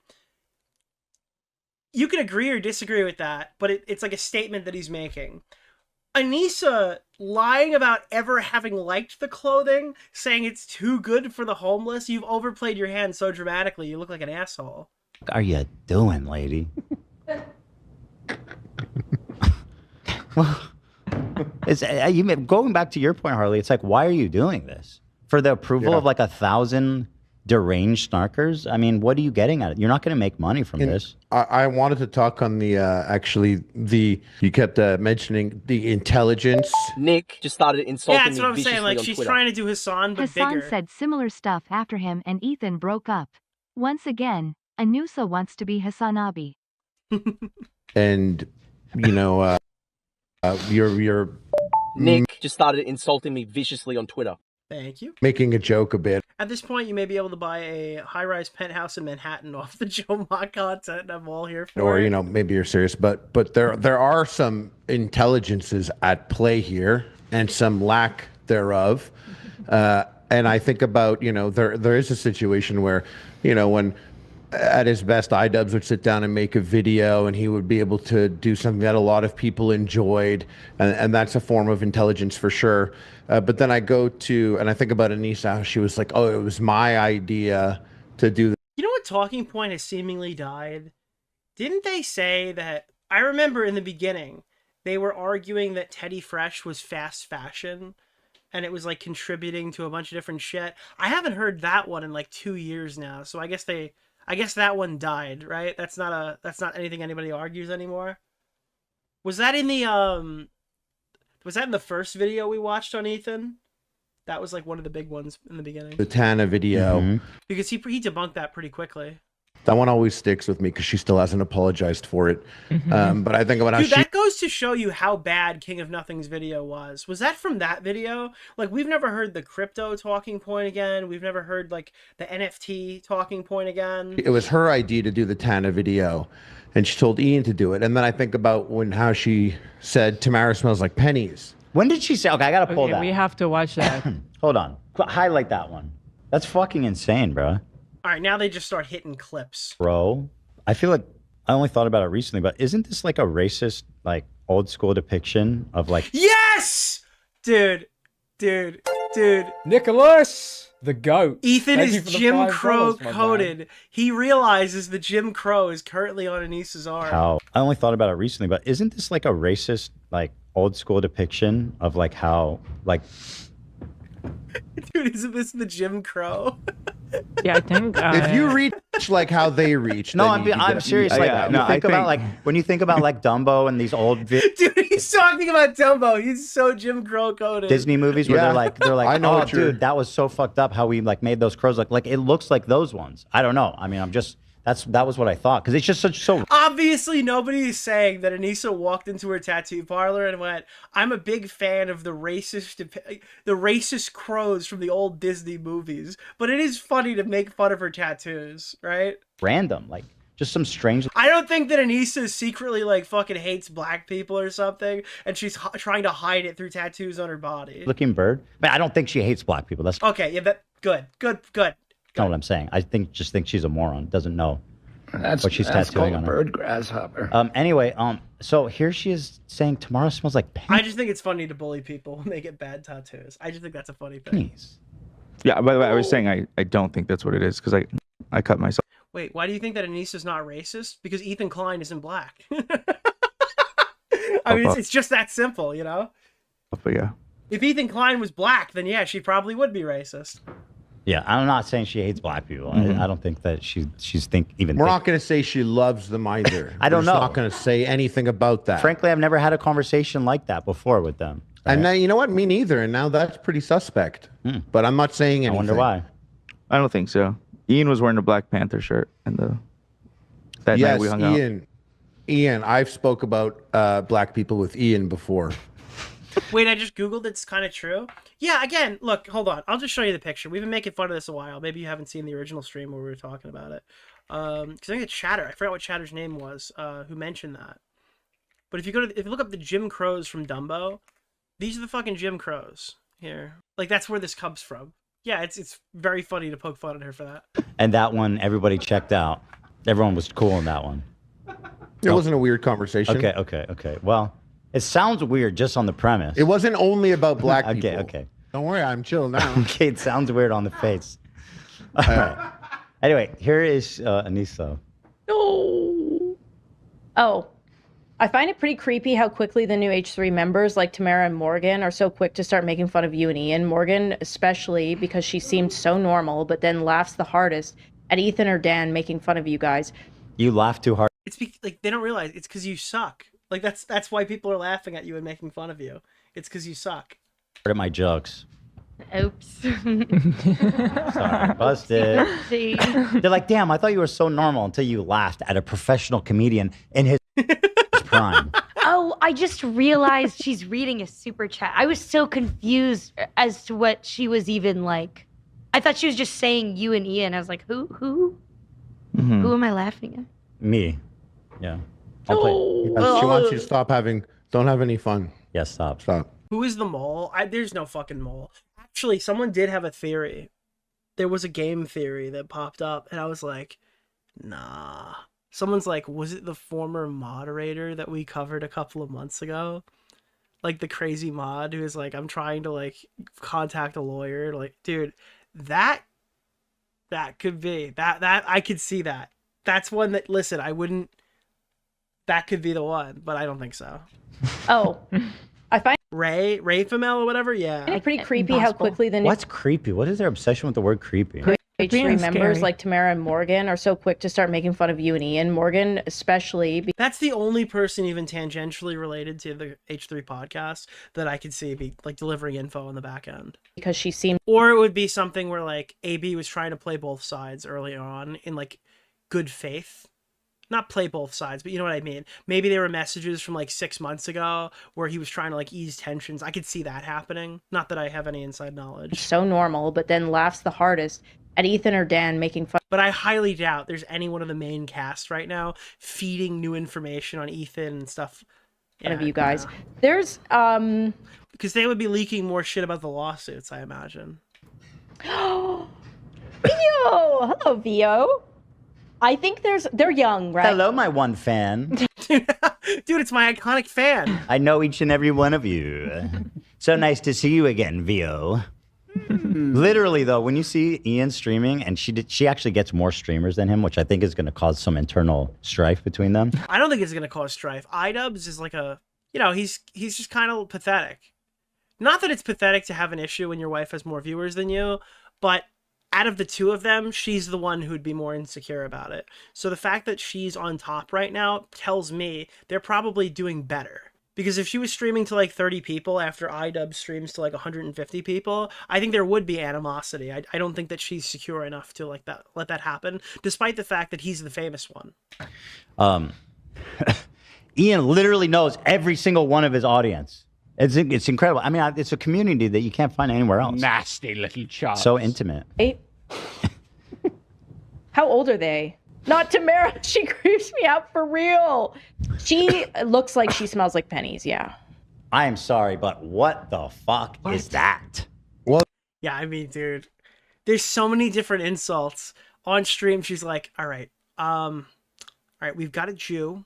You can agree or disagree with that, but it's like a statement that he's making. Anisa lying about ever having liked the clothing, saying it's too good for the homeless. You've overplayed your hand so dramatically, you look like an asshole. What are you doing, lady? Well, it's going back to your point, Harley. It's like, why are you doing this for the approval of like 1,000 deranged snarkers? I mean, what are you getting at it? You're not going to make money from this. I wanted to talk on the you kept mentioning the intelligence. Nick just started insulting me. Yeah, that's what I'm saying. Like, she's trying to do Hassan, but Hassan bigger. said similar stuff after him and Ethan broke up. Once again, Anisa wants to be Hassan Abi. And you know, you're Nick just started insulting me viciously on Twitter. Thank you. making a joke a bit. At this point, you may be able to buy a high-rise penthouse in Manhattan off the Jomha content. I'm all here for Or it. you know, maybe you're serious, but there are some intelligences at play here and some lack thereof. And I think about, you know, there is a situation where, you know, when at his best, iDubbbz would sit down and make a video, and he would be able to do something that a lot of people enjoyed, and that's a form of intelligence for sure. But then I go to, and I think about Anisa, how she was like, oh, it was my idea to do this. You know what talking point has seemingly died? Didn't they say that, I remember in the beginning, they were arguing that Teddy Fresh was fast fashion, and it was like contributing to a bunch of different shit. I haven't heard that one in like 2 years now, so I guess that one died, right? That's not anything anybody argues anymore. Was that in the first video we watched on Ethan? That was like one of the big ones in the beginning. The Tana video. Because he debunked that pretty quickly. That one always sticks with me because she still hasn't apologized for it. But I think about how Dude, that goes to show you how bad King of Nothing's video was. Was that from that video? Like, we've never heard the crypto talking point again. We've never heard, like, the NFT talking point again. it was her idea to do the Tana video, and she told Ian to do it. And then I think about how she said Tamara smells like pennies. When did she say? Okay, I gotta pull that. We have to watch that. Hold on. Highlight that one. That's fucking insane, bro. All right, now they just start hitting clips. Bro, I feel like I only thought about it recently, but isn't this like a racist, like old school depiction of like? Yes, dude. Nicholas, the goat. Ethan Thank you is for the Jim $5, Crow my man. coded. He realizes the Jim Crow is currently on Anisa's arm. How I only thought about it recently, but isn't this like a racist, like old school depiction of like how like? Dude, isn't this the Jim Crow? Yeah, I think. If you reach like how they reach, No, then I'm serious. Like, when you think about like Dumbo and these old Dude, he's talking about Dumbo. He's so Jim Crow coded. Disney movies where they're like, I know oh, what you're- dude, that was so fucked up how we like made those crows like it looks like those ones. I don't know. I mean, that was what I thought because it's just so. Obviously, nobody is saying that Anisa walked into her tattoo parlor and went, "I'm a big fan of the racist crows from the old Disney movies." But it is funny to make fun of her tattoos, right? Random, like just some strange. I don't think that Anisa secretly like fucking hates black people or something, and she's trying to hide it through tattoos on her body. Looking bird, but I don't think she hates black people. That's Okay, yeah, good. not what I'm saying. I just think she's a moron. Doesn't know what she's tattooing on her. bird grasshopper. Anyway, so here she is saying tomorrow smells like I just think it's funny to bully people when they get bad tattoos. I just think that's a funny thing. pennies. Yeah, by the way, I was saying I don't think that's what it is because I cut myself. Wait, why do you think that Anisa's not racist? Because Ethan Klein isn't black. I mean, it's just that simple, you know? But yeah. If Ethan Klein was black, then yeah, she probably would be racist. Yeah, I'm not saying she hates black people. I don't think that she's We're not going to say she loves them either. I don't We're just know. not going to say anything about that. Frankly, I've never had a conversation like that before with them. And now, you know what? Me neither. And now that's pretty suspect. But I'm not saying anything. I wonder why. I don't think so. Ian was wearing a Black Panther shirt and that night we hung out. Ian, I've spoke about black people with Ian before. Wait, I just Googled. It's kind of true. Yeah, again, look, hold on. I'll just show you the picture. We've been making fun of this a while. Maybe you haven't seen the original stream where we were talking about it. Because I think it's Chatter. I forgot what Chatter's name was, who mentioned that. But if you look up the Jim Crows from Dumbo, these are the fucking Jim Crows here. Like, that's where this comes from. Yeah, it's very funny to poke fun at her for that. And that one, everybody checked out. Everyone was cool in that one. It wasn't a weird conversation. Okay. Well, it sounds weird just on the premise. It wasn't only about black people. Okay. Don't worry, I'm chill now. Okay, it sounds weird on the face. All right. Anyway, here is Anisa. No. Oh, I find it pretty creepy how quickly the new H3 members like Tamara and Morgan are so quick to start making fun of you and Ian. Morgan especially because she seemed so normal, but then laughs the hardest at Ethan or Dan making fun of you guys. You laugh too hard. It's like they don't realize it's because you suck. Like that's why people are laughing at you and making fun of you. It's because you suck. At my jokes. Oops. Sorry, busted. They're like, damn, I thought you were so normal until you laughed at a professional comedian in his prime. Oh, I just realized she's reading a super chat. I was so confused as to what she was even like. I thought she was just saying you and Ian. I was like, who? Mm-hmm. Who am I laughing at? Me. Yeah. She wants you to stop don't have any fun. Yes, stop. Who is the mole? There's no fucking mole. Actually, someone did have a theory. There was a game theory that popped up, and I was like, nah. Someone's like, was it the former moderator that we covered a couple of months ago? Like the crazy mod who is like, I'm trying to like contact a lawyer. Like, dude, that could be. That I could see that. That's one that, listen, I wouldn't. That could be the one, but I don't think so. Oh, I find Ray Famel or whatever. Yeah, it's pretty creepy how quickly the new What's creepy? What is their obsession with the word creepy? H3 members like Tamara and Morgan are so quick to start making fun of you and Ian. Morgan especially. That's the only person even tangentially related to the H3 podcast that I could see be like delivering info on the back end. Because she seemed, or it would be something where like AB was trying to play both sides early on in like good faith. Not play both sides, but you know what I mean. Maybe there were messages from like 6 months ago where he was trying to like ease tensions. I could see that happening. Not that I have any inside knowledge. So normal, but then laughs the hardest at Ethan or Dan making fun. But I highly doubt there's any one of the main cast right now feeding new information on Ethan and stuff. Of you guys. There's because they would be leaking more shit about the lawsuits, I imagine. Vio! Hello, Vio. I think they're young, right? Hello, my one fan. Dude, it's my iconic fan. I know each and every one of you. So nice to see you again, Vio. Literally, though, when you see Ian streaming, and she actually gets more streamers than him, which I think is going to cause some internal strife between them. I don't think it's going to cause strife. iDubbbz is like he's just kind of pathetic. Not that it's pathetic to have an issue when your wife has more viewers than you, but out of the two of them, she's the one who'd be more insecure about it. So the fact that she's on top right now tells me they're probably doing better. Because if she was streaming to like 30 people after iDubbbz streams to like 150 people, I think there would be animosity. I don't think that she's secure enough to like let that happen, despite the fact that he's the famous one. Ian literally knows every single one of his audience. It's incredible. I mean, it's a community that you can't find anywhere else. Nasty little child. So intimate. How old are they? Not Tamara. She creeps me out for real. She looks like she smells like pennies. Yeah. I am sorry, but what the fuck is that? Well, yeah, I mean, dude, there's so many different insults on stream. She's like, all right, we've got a Jew.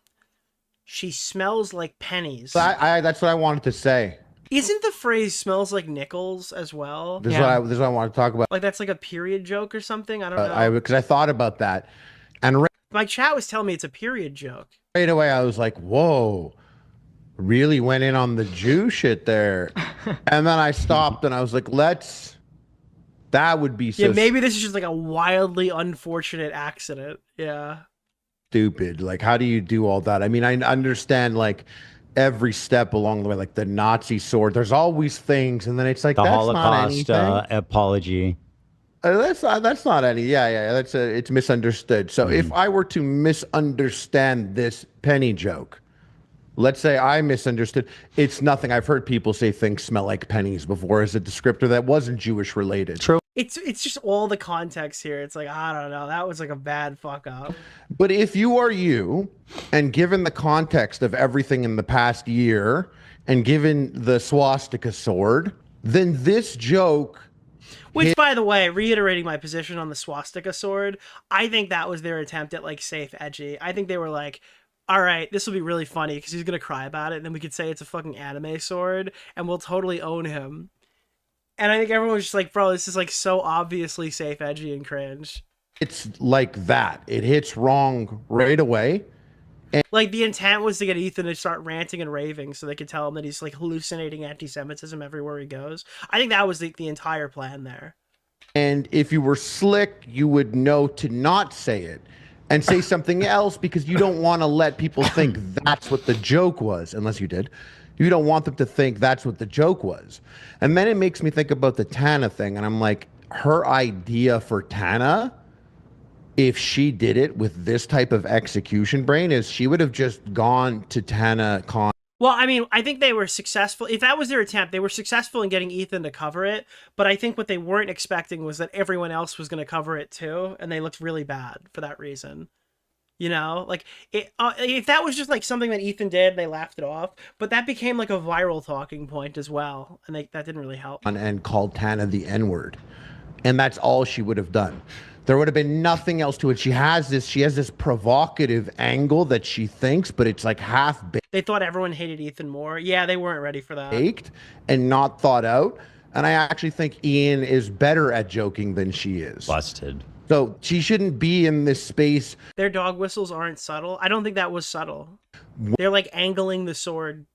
She smells like pennies. That's what I wanted to say. Isn't the phrase "smells like nickels" as well? This is what I want to talk about. Like that's like a period joke or something. I don't know. Because I thought about that, and my chat was telling me it's a period joke. Right away, I was like, "Whoa!" really went in on the Jew shit there. And then I stopped and I was like, that would be so Yeah, maybe this is just like a wildly unfortunate accident. Yeah. stupid. Like, how do you do all that? I mean, I understand like every step along the way, like the Nazi sword. There's always things, and then it's like The that's Holocaust not apology. that's not any. Yeah. It's misunderstood. So if I were to misunderstand this penny joke, let's say I misunderstood. It's nothing. I've heard people say things smell like pennies before as a descriptor that wasn't Jewish related. True. It's just all the context here. It's like, I don't know. That was like a bad fuck up. But if you are you, and given the context of everything in the past year, and given the swastika sword, then this joke. Which, by the way, reiterating my position on the swastika sword, I think that was their attempt at like safe edgy. I think they were like, all right, this will be really funny because he's going to cry about it. And then we could say it's a fucking anime sword and we'll totally own him. And I think everyone was just like, bro, this is like so obviously safe, edgy, and cringe. It's like that. It hits wrong right away. And like the intent was to get Ethan to start ranting and raving so they could tell him that he's like hallucinating anti-Semitism everywhere he goes. I think that was the entire plan there. And if you were slick, you would know to not say it and say something else because you don't want to let people think that's what the joke was, unless you did. You don't want them to think that's what the joke was. And then it makes me think about the Tana thing. And I'm like, her idea for Tana, if she did it with this type of execution brain, is she would have just gone to TanaCon. Well, I mean, I think they were successful. If that was their attempt, they were successful in getting Ethan to cover it. But I think what they weren't expecting was that everyone else was going to cover it too. And they looked really bad for that reason. You know, like if that was just like something that Ethan did, they laughed it off. But that became like a viral talking point as well. And that didn't really help. And called Tana the N-word. And that's all she would have done. There would have been nothing else to it. She has this provocative angle that she thinks, but it's like half baked. They thought everyone hated Ethan more. Yeah, they weren't ready for that. Baked and not thought out. And I actually think Ian is better at joking than she is. Busted. So she shouldn't be in this space. Their dog whistles aren't subtle. I don't think that was subtle. They're like angling the sword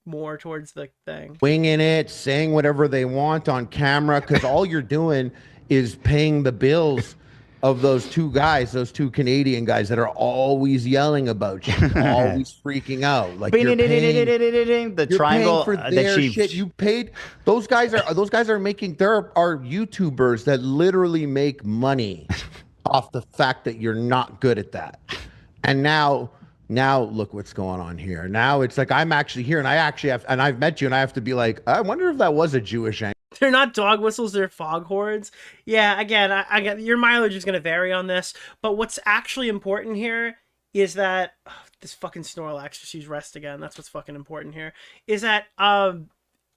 more towards the thing. Winging it, saying whatever they want on camera, because all you're doing is paying the bills of those two guys, those two Canadian guys that are always yelling about you, always freaking out. Like you're paying, the triangle for that their she shit. You paid. Those guys are making. There are YouTubers that literally make money off the fact that you're not good at that. And now look what's going on here. Now it's like I'm actually here, and I've met you, and I have to be like, I wonder if that was a Jewish angle. They're not dog whistles, they're foghorns. Yeah, again, I get your mileage is going to vary on this, but what's actually important here is that this fucking Snorlax, she's rest again. That's what's fucking important here. Is that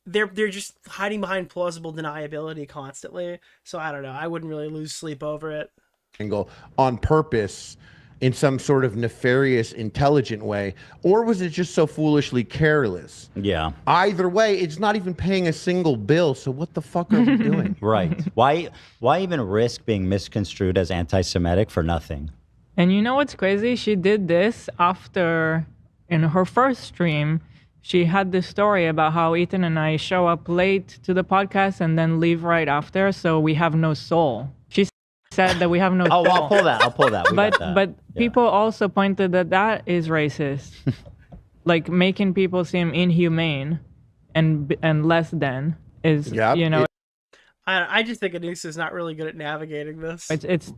they're just hiding behind plausible deniability constantly. So I don't know. I wouldn't really lose sleep over it. Angle on purpose in some sort of nefarious, intelligent way, or was it just so foolishly careless? Yeah. Either way, it's not even paying a single bill, so what the fuck are we doing? Right. Why even risk being misconstrued as anti-Semitic for nothing? And you know what's crazy? She did this after, in her first stream, she had this story about how Ethan and I show up late to the podcast and then leave right after, so we have no soul. She said that we have no soul. Oh, I'll pull that. We got that. But people also pointed that is racist. Like making people seem inhumane and less than is, you know. I just think Anisa's not really good at navigating this.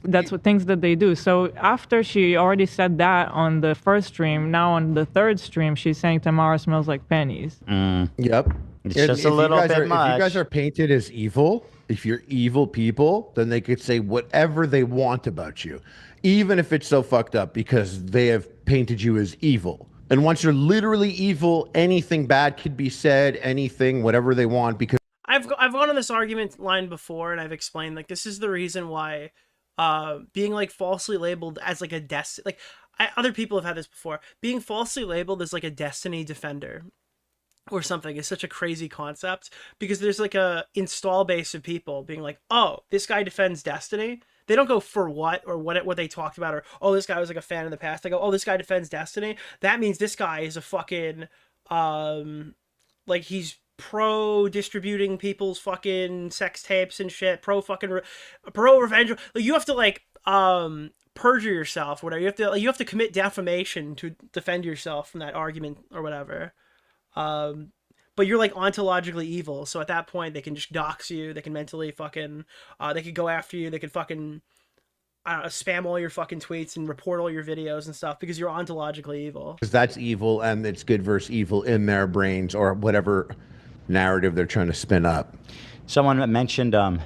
That's what things that they do. So after she already said that on the first stream, now on the third stream, she's saying Tamara smells like pennies. Yep. It's just a little bit much. If you guys are painted as evil, if you're evil people, then they could say whatever they want about you, even if it's so fucked up because they have painted you as evil. And once you're literally evil, anything bad could be said, anything, whatever they want, because I've gone on this argument line before, and I've explained like this is the reason why being like falsely labeled as like a destiny, like other people have had this before, being falsely labeled as like a destiny defender or something is such a crazy concept, because there's like a install base of people being like, oh, this guy defends Destiny. They don't go for what or what they talked about, or oh, this guy was like a fan in the past. They go, oh, this guy defends Destiny. That means this guy is a fucking like he's pro distributing people's fucking sex tapes and shit, pro revenge. Like, you have to like perjure yourself, whatever. You have to commit defamation to defend yourself from that argument or whatever. But you're like ontologically evil, so at that point they can just dox you, they can mentally fucking they could go after you, they could fucking spam all your fucking tweets and report all your videos and stuff because you're ontologically evil. Because that's evil, and it's good versus evil in their brains, or whatever narrative they're trying to spin up. Someone mentioned an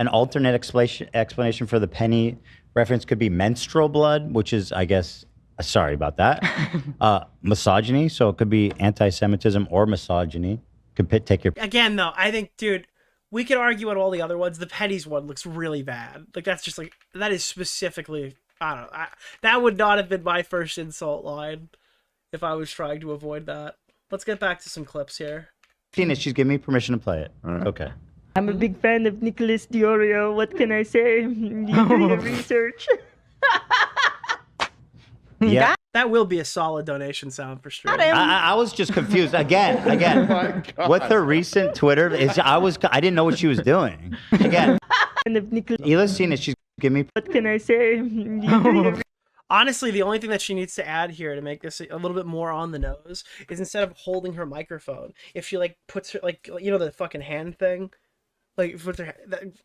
alternate explanation for the penny reference could be menstrual blood, which is, I guess, sorry about that, misogyny. So it could be anti-Semitism or misogyny. Could take your... Again, though, I think, dude, we can argue on all the other ones. The pennies one looks really bad. Like, that's just like, that is specifically, I don't know. That would not have been my first insult line if I was trying to avoid that. Let's get back to some clips here. She's giving me permission to play it. Okay. I'm a big fan of Nicholas DeOrio. What can I say? You do your research. Yeah. That will be a solid donation sound for stream. I was just confused again. With her recent Twitter, I didn't know what she was doing. Again, Hila's seen it. She's giving me. What can I say? You do your Honestly, the only thing that she needs to add here to make this a little bit more on the nose is instead of holding her microphone, if she like puts her, like, you know, the fucking hand thing, like puts her,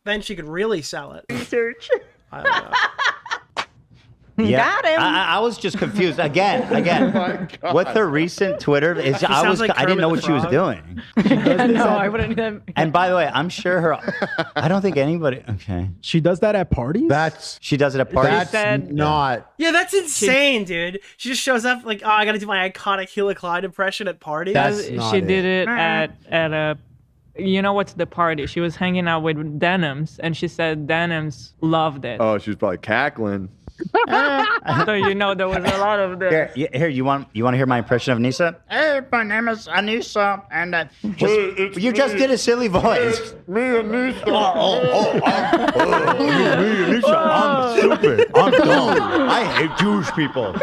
then she could really sell it. Research. I don't know. Yeah. Got him. I was just confused again. With her recent Twitter, I didn't know what she was doing. No, I wouldn't have. And by the way, I'm sure I don't think anybody. Okay. She does that at parties? She does it at parties. That's not. Yeah, that's insane, dude. She just shows up like, oh, I gotta do my iconic Hila Klein impression at parties. She did it at a. You know what's the party? She was hanging out with Denims, and she said Denims loved it. Oh, she was probably cackling. So you know there was a lot of this. Here, you want to hear my impression of Anisa? Hey, my name is Anisa, and you just did a silly voice. Me, Anisa. Me, Anisa. I'm stupid. I'm dumb. I hate Jewish people.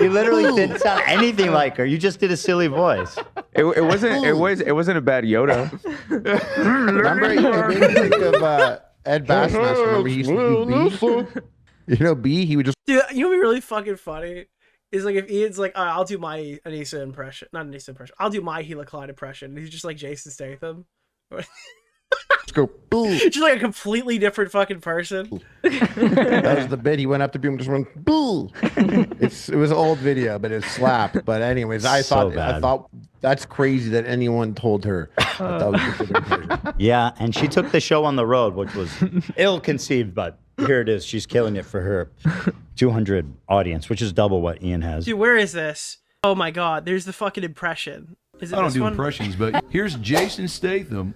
You literally didn't sound anything like her. You just did a silly voice. It wasn't a bad Yoda. Remember, it made me think of Ed Bassmaster. Remember, he used to do B? You know, B, he would just... Dude, you know what'd be really fucking funny? Is like if Ian's like, I'll do my Anisa impression. Not Anisa impression. I'll do my Hila Klein impression. And he's just like Jason Statham. Let's go, boo. Just like a completely different fucking person. That was the bit. He went up to people and just went, boo. It was an old video, but it slapped. But anyways, I thought that's crazy that anyone told her that was a different version. Yeah, and she took the show on the road, which was ill-conceived, but here it is. She's killing it for her 200 audience, which is double what Ian has. Dude, where is this? Oh my god, there's the fucking impression. Is it I don't this do one? impressions, but here's Jason Statham.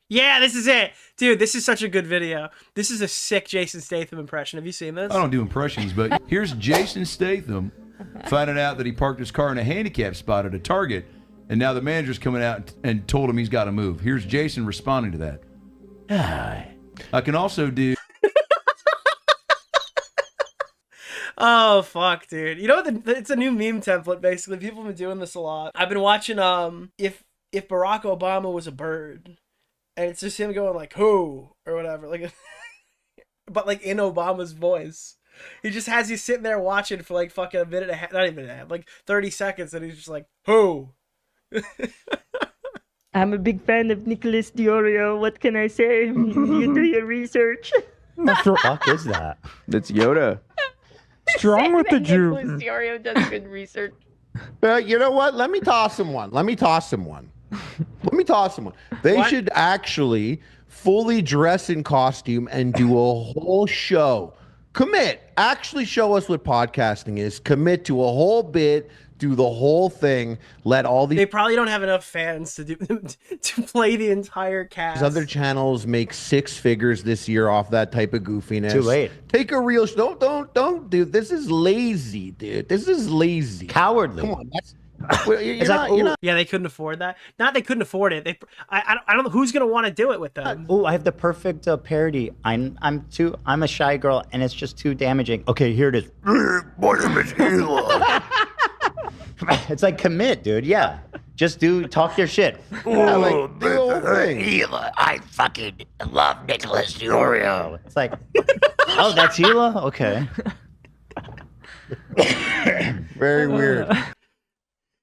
Yeah, this is it. Dude, this is such a good video. This is a sick Jason Statham impression. Have you seen this? I don't do impressions, but here's Jason Statham finding out that he parked his car in a handicap spot at a Target, and now the manager's coming out and told him he's got to move. Here's Jason responding to that. I can also do... Oh, fuck, dude. You know what? It's a new meme template, basically. People have been doing this a lot. I've been watching, if Barack Obama was a bird, and it's just him going like, who, or whatever, like, but like in Obama's voice. He just has you sitting there watching for like fucking a minute and a half, not even a half, like 30 seconds, and he's just like, who? I'm a big fan of Nicholas DeOrio. What can I say? You do your research. What the fuck is that? That's Yoda. Strong with the Jew. Nicholas DeOrio does good research. You know what? Let me toss him one. They should actually fully dress in costume and do a whole show. Commit. Actually show us what podcasting is. Commit to a whole bit. Do the whole thing. Let all these... They probably don't have enough fans to play the entire cast. Other channels make 6 figures this year off that type of goofiness. Too late. Take a real... Don't, dude. This is lazy, dude. This is lazy. Cowardly. Come on. You're not... Yeah, they couldn't afford that. Not they couldn't afford it. I don't know who's gonna want to do it with them. Oh, I have the perfect parody. I'm a shy girl, and it's just too damaging. Okay, here it is. My name is Hila. It's like commit, dude. Yeah. Just talk your shit. Yeah, like, the whole thing. Hila, I fucking love Nicholas DeOrio. It's like, oh, that's Hila? Okay. Very weird. Hey,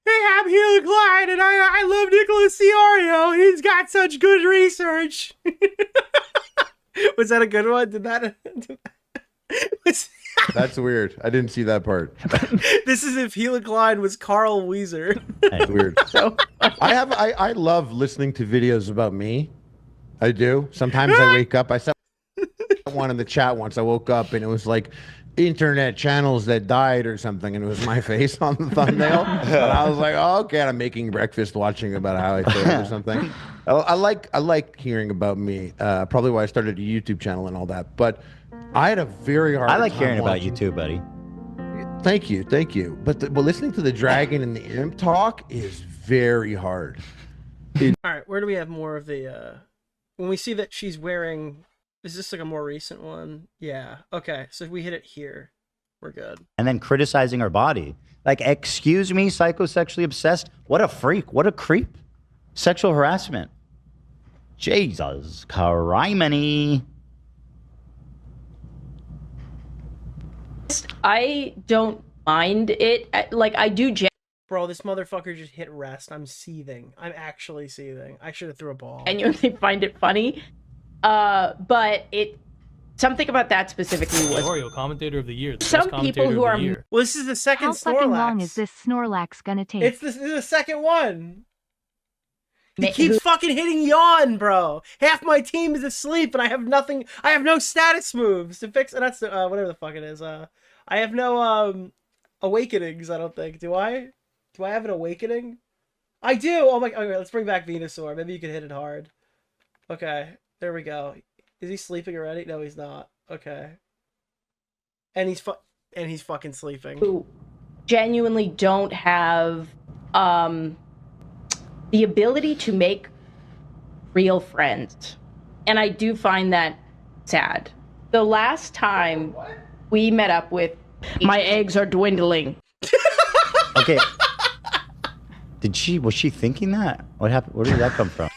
I'm Hila Klein, and I love Nicholas DeOrio. He's got such good research. Was that a good one? Did that? That's weird. I didn't see that part. This is if Hila Klein was Carl Weezer. That's weird. I love listening to videos about me. I do. Sometimes I wake up. I saw one in the chat once. I woke up and it was like internet channels that died or something, and it was my face on the thumbnail. And I was like, oh, okay, I'm making breakfast, watching about how I feel or something. I like hearing about me. Probably why I started a YouTube channel and all that. But I had a very hard. I like time hearing about watching. you too, buddy. Thank you. But listening to the dragon and the imp talk is very hard. All right, where do we have more of the? When we see that she's wearing, is this like a more recent one? Yeah. Okay, so if we hit it here, we're good. And then criticizing her body. Like, excuse me, psychosexually obsessed? What a freak. What a creep. Sexual harassment. Jesus, criminy. I don't mind it. Like, I do. Bro, this motherfucker just hit rest. I'm seething. I'm actually seething. I should have threw a ball. Genuinely find it funny. But something about that specifically was DeOrio, commentator of the year. Some people who are. Well, this is the second How Snorlax. fucking long is this Snorlax gonna take? This is the second one. He keeps fucking hitting yawn, bro. Half my team is asleep, and I have nothing. I have no status moves to fix. That's whatever the fuck it is. I have no awakenings. I don't think. Do I? Do I have an awakening? I do. Oh my. Okay, let's bring back Venusaur. Maybe you can hit it hard. Okay, there we go. Is he sleeping already? No, he's not. Okay. And he's fucking sleeping. Who genuinely don't have the ability to make real friends. And I do find that sad. The last time we met up with my eggs are dwindling. Okay. Was she thinking that? What happened? Where did that come from?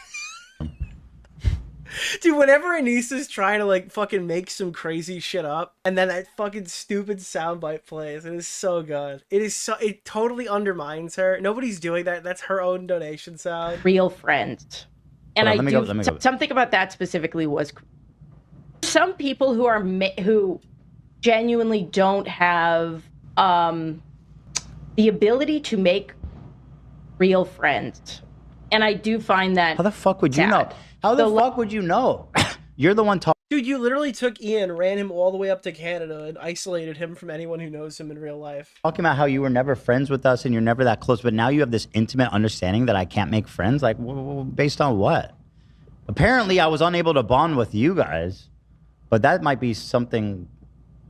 Dude, whenever Anisa's trying to like fucking make some crazy shit up, and then that fucking stupid soundbite plays, it is so good. It totally undermines her. Nobody's doing that. That's her own donation sound. Real friends. And let me go. Something about that specifically was some people who genuinely don't have the ability to make real friends. And I do find that. How the fuck would you know? How the fuck would you know? You're the one talking. Dude, you literally took Ian, ran him all the way up to Canada, and isolated him from anyone who knows him in real life. Talking about how you were never friends with us and you're never that close, but now you have this intimate understanding that I can't make friends? Like, based on what? Apparently, I was unable to bond with you guys, but that might be something.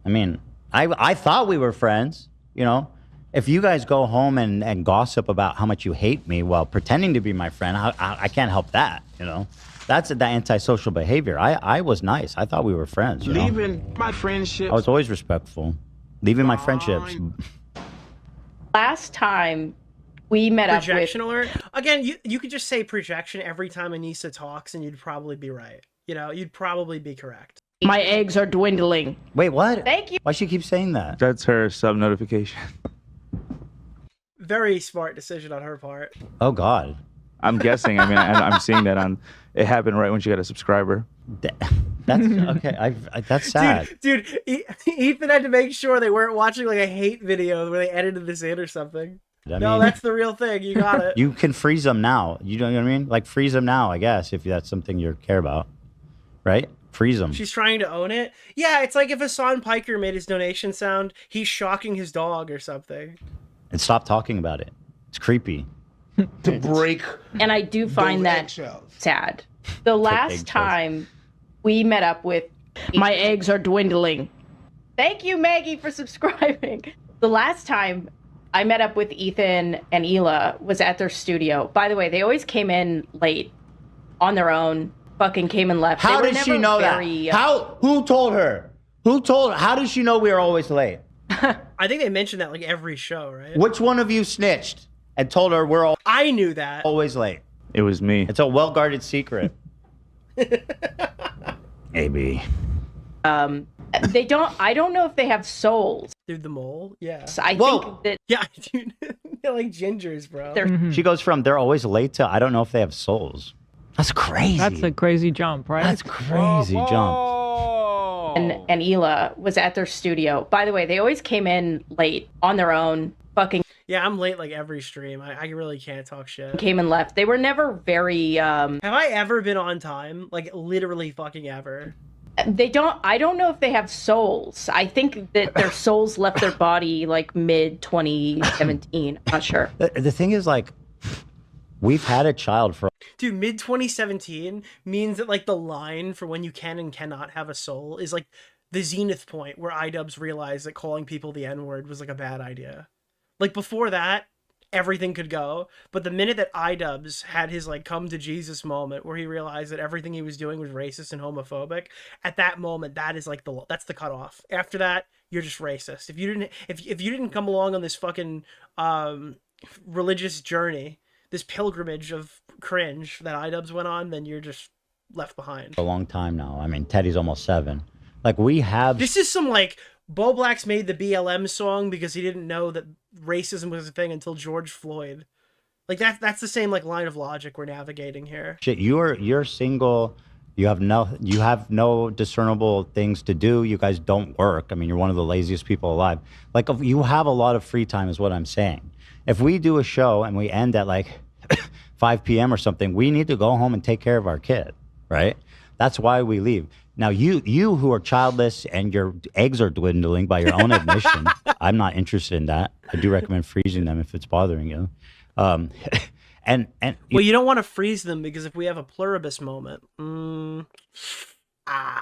I mean, I thought we were friends, you know? If you guys go home and gossip about how much you hate me while pretending to be my friend, I can't help that, you know? That's the antisocial behavior. I was nice. I thought we were friends. You know? Leaving my friendships. I was always respectful. Leaving my friendships. Last time we met up with... Projection alert? Again, you could just say projection every time Anisa talks and you'd probably be right. You know, you'd probably be correct. My eggs are dwindling. Wait, what? Thank you. Why she keep saying that? That's her sub notification. Very smart decision on her part. Oh, God. I'm guessing. I mean, I'm seeing that on. It happened right when she got a subscriber. That's okay. That's sad. Dude, Ethan had to make sure they weren't watching like a hate video where they edited this in or something. I No, mean, that's the real thing. You got it. You can freeze them now. You know what I mean? Like freeze them now, I guess, if that's something you care about, right? Freeze them. She's trying to own it. Yeah, it's like if Hasan Piker made his donation sound, he's shocking his dog or something. And stop talking about it. It's creepy. To break. And I do find that sad. The last time we met up with my eggs are dwindling. Thank you, Maggie, for subscribing. The last time I met up with Ethan and Hila was at their studio. By the way, they always came in late on their own. Fucking came and left. How did she know that? Who told her? Who told her? How did she know we were always late? I think they mentioned that like every show, right? Which one of you snitched and told her we're all... I knew that. Always late. It was me. It's a well-guarded secret. AB. They don't. I don't know if they have souls. Dude, the mole? Yeah. So I think that. Yeah, dude. They're like gingers, bro. She goes from they're always late to I don't know if they have souls. That's crazy. That's a crazy jump, right? That's crazy jump. And Hila was at their studio. By the way, they always came in late on their own. Fucking Yeah, I'm late like every stream. I really can't talk shit. came and left. They were never very. Have I ever been on time? Like literally fucking ever. They don't. I don't know if they have souls. I think that their souls left their body like mid 2017. I'm not sure. The thing is, like, we've had a child for. Dude, mid 2017 means that like the line for when you can and cannot have a soul is like the zenith point where iDubbbz realized that calling people the N-word was like a bad idea. Like before that, everything could go, but the minute that iDubbbz had his like come to Jesus moment where he realized that everything he was doing was racist and homophobic, at that moment that is like that's the cutoff. After that, you're just racist. If you didn't come along on this fucking religious journey, this pilgrimage of cringe that iDubbbz went on, then you're just left behind. A long time now. I mean, Teddy's almost 7. Like we have. This is some like Bo Black's made the BLM song because he didn't know that racism was a thing until George Floyd. Like that's the same like line of logic we're navigating here. Shit, you're single. You have no discernible things to do. You guys don't work. I mean, you're one of the laziest people alive. Like you have a lot of free time, is what I'm saying. If we do a show and we end at like 5 p.m. or something, we need to go home and take care of our kid, right? That's why we leave. Now, you who are childless and your eggs are dwindling by your own admission, I'm not interested in that. I do recommend freezing them if it's bothering you. Well, you don't want to freeze them because if we have a pluribus moment,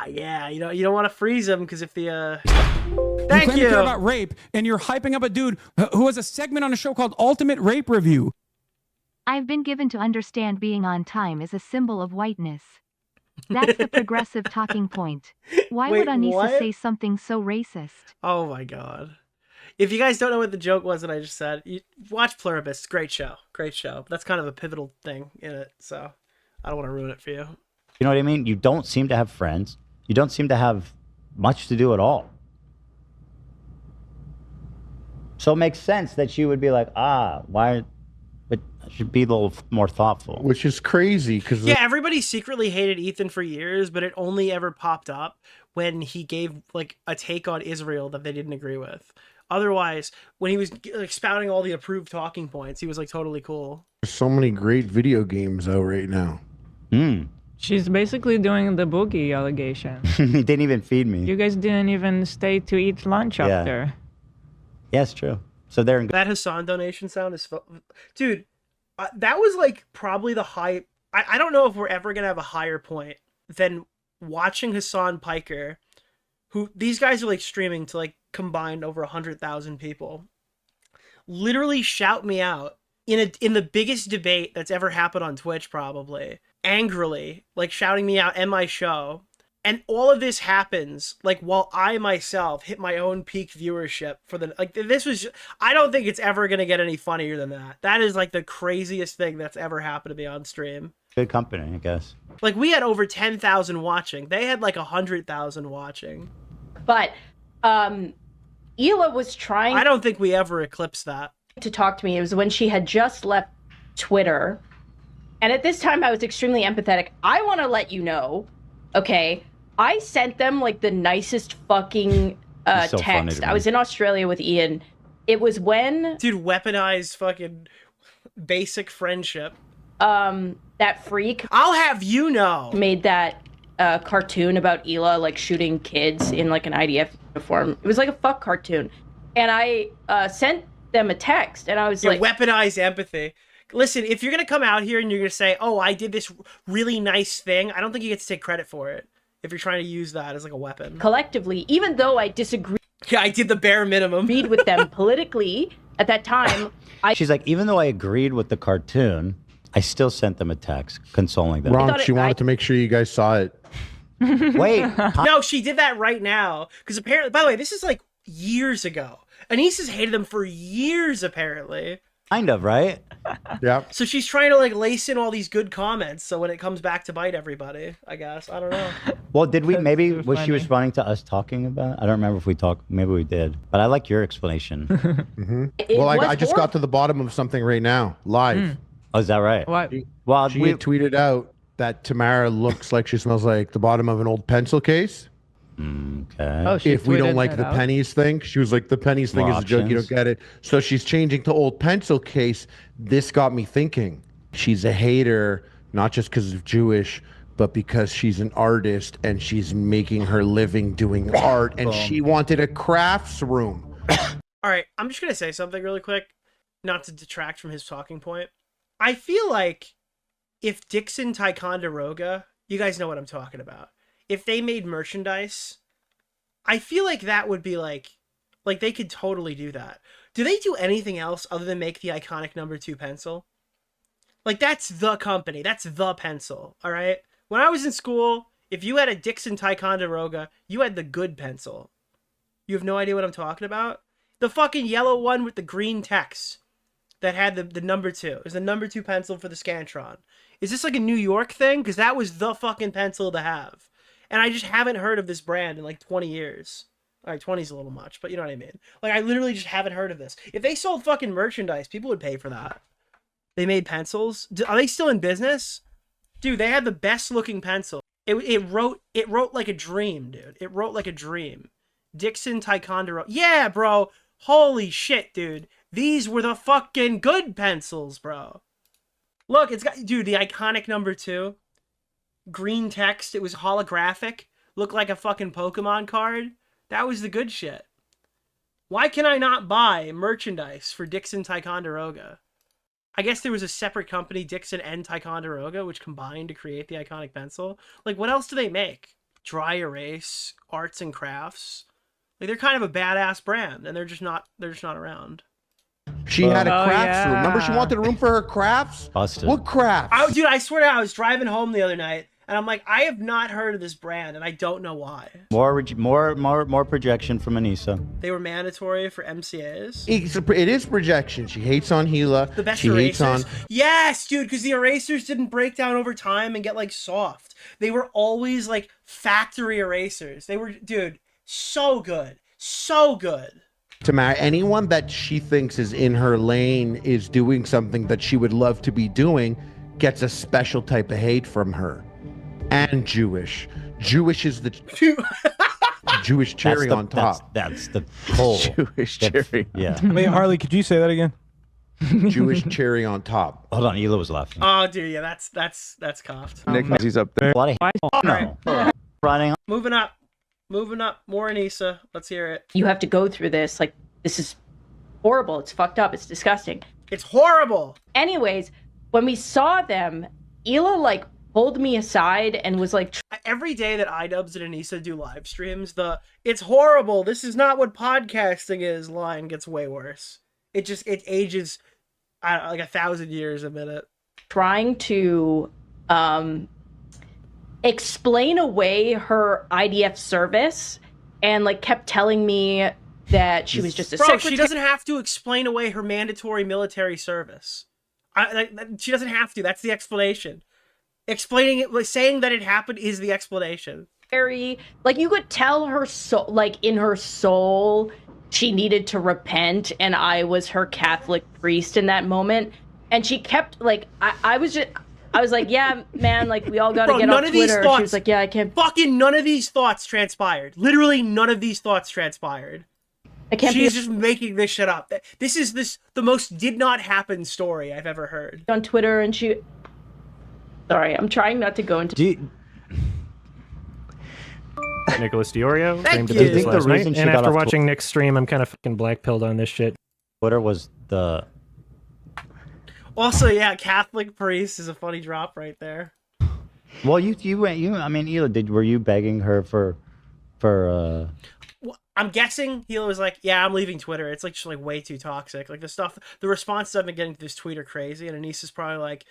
yeah, you don't want to freeze them because if the Thank you. Care about rape, and you're hyping up a dude who has a segment on a show called Ultimate Rape Review. I've been given to understand being on time is a symbol of whiteness. That's the progressive talking point. Why would Anisa say something so racist? Oh my god. If you guys don't know what the joke was that I just said, watch Pluribus. Great show. Great show. That's kind of a pivotal thing in it, so I don't want to ruin it for you. You know what I mean? You don't seem to have friends. You don't seem to have much to do at all. So it makes sense that you would be like, why? But I should be a little more thoughtful. Which is crazy because yeah, everybody secretly hated Ethan for years, but it only ever popped up when he gave like a take on Israel that they didn't agree with. Otherwise, when he was like spouting all the approved talking points, he was like totally cool. There's so many great video games out right now. She's basically doing the boogie allegation. He didn't even feed me. You guys didn't even stay to eat lunch after. Yeah, it's true. So they're in. That Hassan donation sound is, dude. That was like probably the high. I don't know if we're ever gonna have a higher point than watching Hasan Piker, who these guys are like streaming to like combined over 100,000 people, literally shout me out in the biggest debate that's ever happened on Twitch, probably angrily, like shouting me out and my show. And all of this happens like while I myself hit my own peak viewership for the like. This was I don't think it's ever gonna get any funnier than that. That is like the craziest thing that's ever happened to me on stream. Good company, I guess. Like we had over 10,000 watching. They had like 100,000 watching. But Hila was trying. I don't think we ever eclipsed that. To talk to me. It was when she had just left Twitter, and at this time I was extremely empathetic. I want to let you know, okay. I sent them like the nicest fucking so text. I was in Australia with Ian. It was when dude weaponized fucking basic friendship. That freak. I'll have you know. Made that cartoon about Hila like shooting kids in like an IDF uniform. It was like a fuck cartoon, and I sent them a text, and I was like, weaponized empathy. Listen, if you're gonna come out here and you're gonna say, "Oh, I did this really nice thing," I don't think you get to take credit for it. If you're trying to use that as like a weapon. Collectively, even though I disagree. Yeah, I did the bare minimum. Agreed with them politically at that time. She's like, even though I agreed with the cartoon, I still sent them a text consoling them. Wrong. She wanted to make sure you guys saw it. Wait. No, she did that right now. Because apparently, by the way, this is like years ago. Anisa's hated them for years, apparently. Kind of, right? Yeah. So she's trying to like lace in all these good comments, so when it comes back to bite everybody, I guess. I don't know. Well, did we? Maybe so was she funny. responding to us talking about? I don't remember if we talked. Maybe we did. But I like your explanation. Well, I just got to the bottom of something right now, live. Oh, is that right? What? Well, She had tweeted out that Tamara looks like she smells like the bottom of an old pencil case. Okay. Oh, she If we don't tweeted like that the out? pennies thing, she was like, the pennies thing More is a joke. You don't options. get it. So she's changing to old pencil case. This got me thinking. She's a hater, not just because of Jewish, but because she's an artist and she's making her living doing art, and she wanted a crafts room. All right, I'm just gonna say something really quick, not to detract from his talking point. I feel like if Dixon Ticonderoga, you guys know what I'm talking about. If they made merchandise, I feel like that would be like they could totally do that. Do they do anything else other than make the iconic number 2 pencil? Like, that's the company. That's the pencil, all right? When I was in school, if you had a Dixon Ticonderoga, you had the good pencil. You have no idea what I'm talking about? The fucking yellow one with the green text that had the number 2. It was the number 2 pencil for the Scantron. Is this like a New York thing? Because that was the fucking pencil to have. And I just haven't heard of this brand in like 20 years. All right, 20 is a little much, but you know what I mean. Like, I literally just haven't heard of this. If they sold fucking merchandise, people would pay for that. They made pencils. Are they still in business? Dude, they had the best looking pencil. It wrote like a dream, dude. It wrote like a dream. Dixon Ticonderoga. Yeah, bro. Holy shit, dude. These were the fucking good pencils, bro. Look, it's got, dude, the iconic number 2. Green text. It was holographic. Looked like a fucking Pokemon card. That was the good shit. Why can I not buy merchandise for Dixon Ticonderoga? I guess there was a separate company, Dixon and Ticonderoga, which combined to create the iconic pencil. Like, what else do they make? Dry erase, arts and crafts. Like, they're kind of a badass brand, and they're just not around. She had a crafts room. Remember, she wanted a room for her crafts? Busted. What crafts? Dude, I swear to God, I was driving home the other night, and I'm like, I have not heard of this brand, and I don't know why. More projection from Anisa. They were mandatory for MCAs. It is projection. She hates on Hila. The best she erasers. hates on. Yes, dude, because the erasers didn't break down over time and get like soft. They were always like factory erasers. They were, dude, so good. So good. Tamara, anyone that she thinks is in her lane is doing something that she would love to be doing gets a special type of hate from her. And Jewish. Jewish is the Jewish cherry on top. That's the whole Jewish cherry. Yeah. Wait, Harley, could you say that again? Jewish cherry on top. Hold on, Hila was laughing. Oh, dude, yeah, that's coughed. Nick, he's up there. A lot of running. Moving up. More Anisa. Let's hear it. You have to go through this. Like, this is horrible. It's fucked up. It's disgusting. It's horrible. Anyways, when we saw them, Hila, like, pulled me aside and was like... Every day that iDubbbz and Anisa do live streams, it's horrible, this is not what podcasting is line gets way worse. It ages like 1,000 years a minute. Trying to explain away her IDF service and like kept telling me that she was just a secretary. She doesn't have to explain away her mandatory military service. She doesn't have to. That's the explanation. Explaining it, saying that it happened is the explanation. Like, you could tell her soul, like, in her soul, she needed to repent, and I was her Catholic priest in that moment. And she kept, like, I was like, yeah, man, like, we all gotta get off Twitter. She was like, yeah, I can't. Fucking none of these thoughts transpired. Literally none of these thoughts transpired. She's just making this shit up. This is the most did not happen story I've ever heard. On Twitter, and she... Sorry, I'm trying not to go into... Nicholas DeOrio. Thank streamed you. this last night, and after watching Nick's stream, I'm kind of fucking black-pilled on this shit. Twitter was the... Also, yeah, Catholic priest is a funny drop right there. Well, I mean, Hila, were you begging her for Well, I'm guessing Hila was like, yeah, I'm leaving Twitter. It's like just like way too toxic. Like the responses I've been getting to this tweet are crazy, and Anisa's probably like,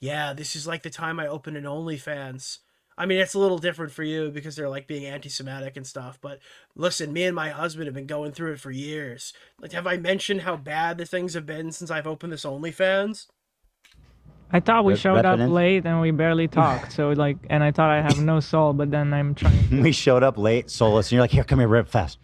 yeah, this is like the time I opened an OnlyFans. I mean, it's a little different for you because they're like being anti-Semitic and stuff, but listen, me and my husband have been going through it for years. Like, have I mentioned how bad the things have been since I've opened this OnlyFans? I thought we showed up Repping in? late and we barely talked. So like, and I thought I have no soul, but then I'm trying. We showed up late, soulless, and you're like, here, come here, rip fast.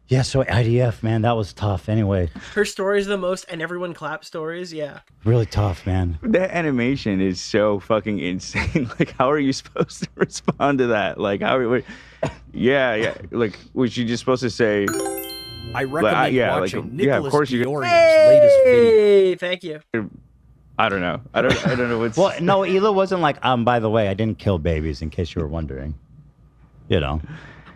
Yeah, so IDF, man, that was tough. Anyway, Her stories the most, and everyone claps stories. Yeah. really tough, man. That animation is so fucking insane. Like, how are you supposed to respond to that? Like, yeah. Like, was she just supposed to say? I recommend watching of Nicholas course you. DeOrio's latest video. Hey, thank you. I don't know. I don't know what's. Well, no, Hila wasn't like, by the way, I didn't kill babies, in case you were wondering. You know.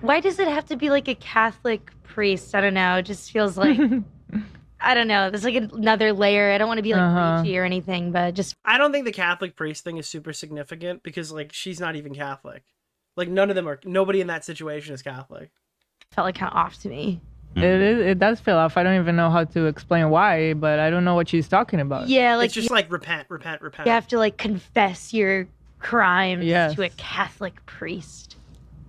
Why does it have to be like a Catholic priest? I don't know. It just feels like I don't know. There's like another layer. I don't want to be like preachy or anything, but just I don't think the Catholic priest thing is super significant because like she's not even Catholic. Like none of them are. Nobody in that situation is Catholic. felt like kind of off to me. It does feel off. I don't even know how to explain why, but I don't know what she's talking about. Yeah, like it's just like repent. You have to like confess your crimes to a Catholic priest.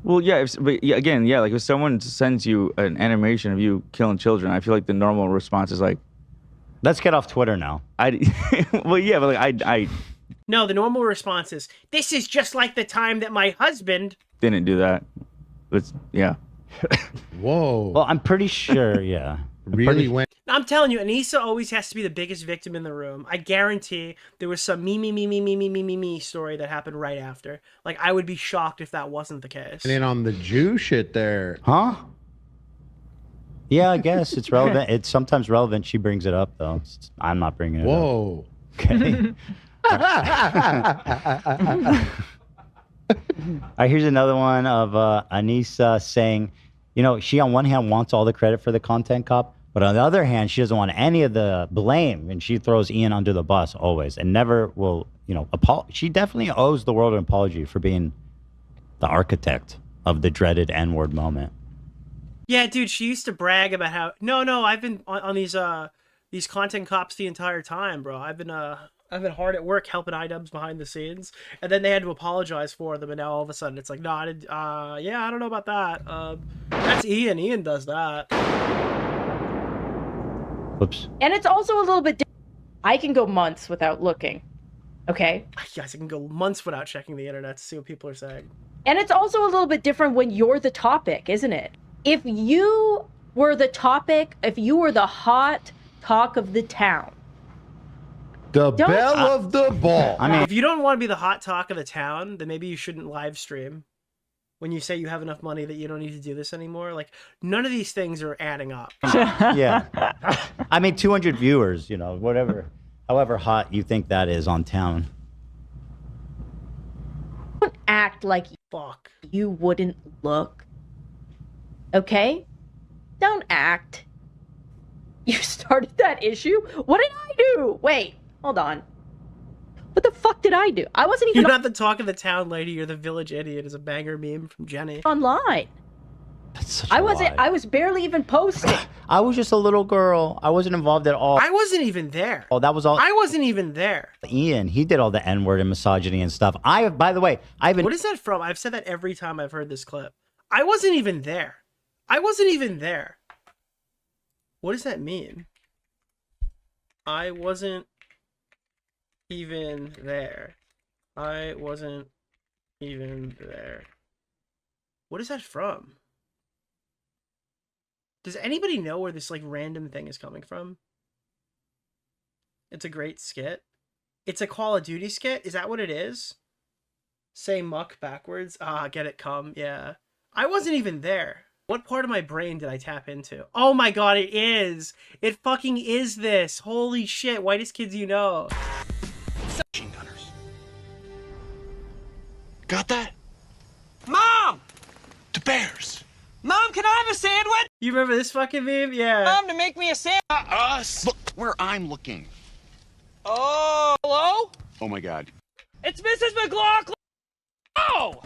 Well, yeah, but yeah, again, yeah, like if someone sends you an animation of you killing children, I feel like the normal response is like, "Let's get off Twitter now." Well, yeah, but like I No, the normal response is, "This is just like the time that my husband didn't do that." Yeah. Whoa. Well, I'm pretty sure, yeah. Really went. I'm telling you, Anisa always has to be the biggest victim in the room. I guarantee there was some me story that happened right after. Like, I would be shocked if that wasn't the case. And then on the Jew shit there. Huh? Yeah, I guess it's relevant. It's sometimes relevant. She brings it up, though. I'm not bringing it Whoa. up. Okay. All right, here's another one of Anisa saying, you know, she on one hand wants all the credit for the content cop, but on the other hand, she doesn't want any of the blame, and she throws Ian under the bus always, and never will, you know, she definitely owes the world an apology for being the architect of the dreaded N-word moment. Yeah, dude, she used to brag about how, no, I've been on these content cops the entire time, bro. I've been hard at work helping iDubbbz behind the scenes, and then they had to apologize for them, and now all of a sudden it's like, no, I don't know about that. That's Ian. Ian does that. Whoops. And it's also a little bit I can go months without looking. Okay? Yes, I can go months without checking the internet to see what people are saying. And it's also a little bit different when you're the topic, isn't it? If you were the topic, if you were the hot talk of the town, the belle of the ball. I mean, if you don't want to be the hot talk of the town, then maybe you shouldn't live stream. When you say you have enough money that you don't need to do this anymore, like none of these things are adding up. Yeah. I mean, 200 viewers, you know, whatever, however hot you think that is on town. Don't act like you wouldn't look. Okay? Don't act. You started that issue? What did I do? Wait, hold on. What the fuck did I do? I wasn't even You're not the talk of the town lady, you're the village idiot is a banger meme from Jenny. online. That's such I was barely even posting. I was just a little girl. I wasn't involved at all. I wasn't even there. Oh, that was all. I wasn't even there. Ian, he did all the N-word and misogyny and stuff. By the way, What is that from? I've said that every time I've heard this clip. I wasn't even there. I wasn't even there. What does that mean? I wasn't even there. I wasn't even there. What is that from? Does anybody know where this like random thing is coming from? It's a great skit. It's a Call of Duty skit? Is that what it is? Say muck backwards? Ah, get it, come. Yeah. I wasn't even there. What part of my brain did I tap into? Oh my god, it is! It fucking is this! Holy shit, whitest kids you know. Machine gunners. Got that? Mom! The bears. Mom, can I have a sandwich? You remember this fucking meme? Yeah. Mom, to make me a sandwich. Us. Look where I'm looking. Oh, hello? Oh my god. It's Mrs. McLaughlin. Oh!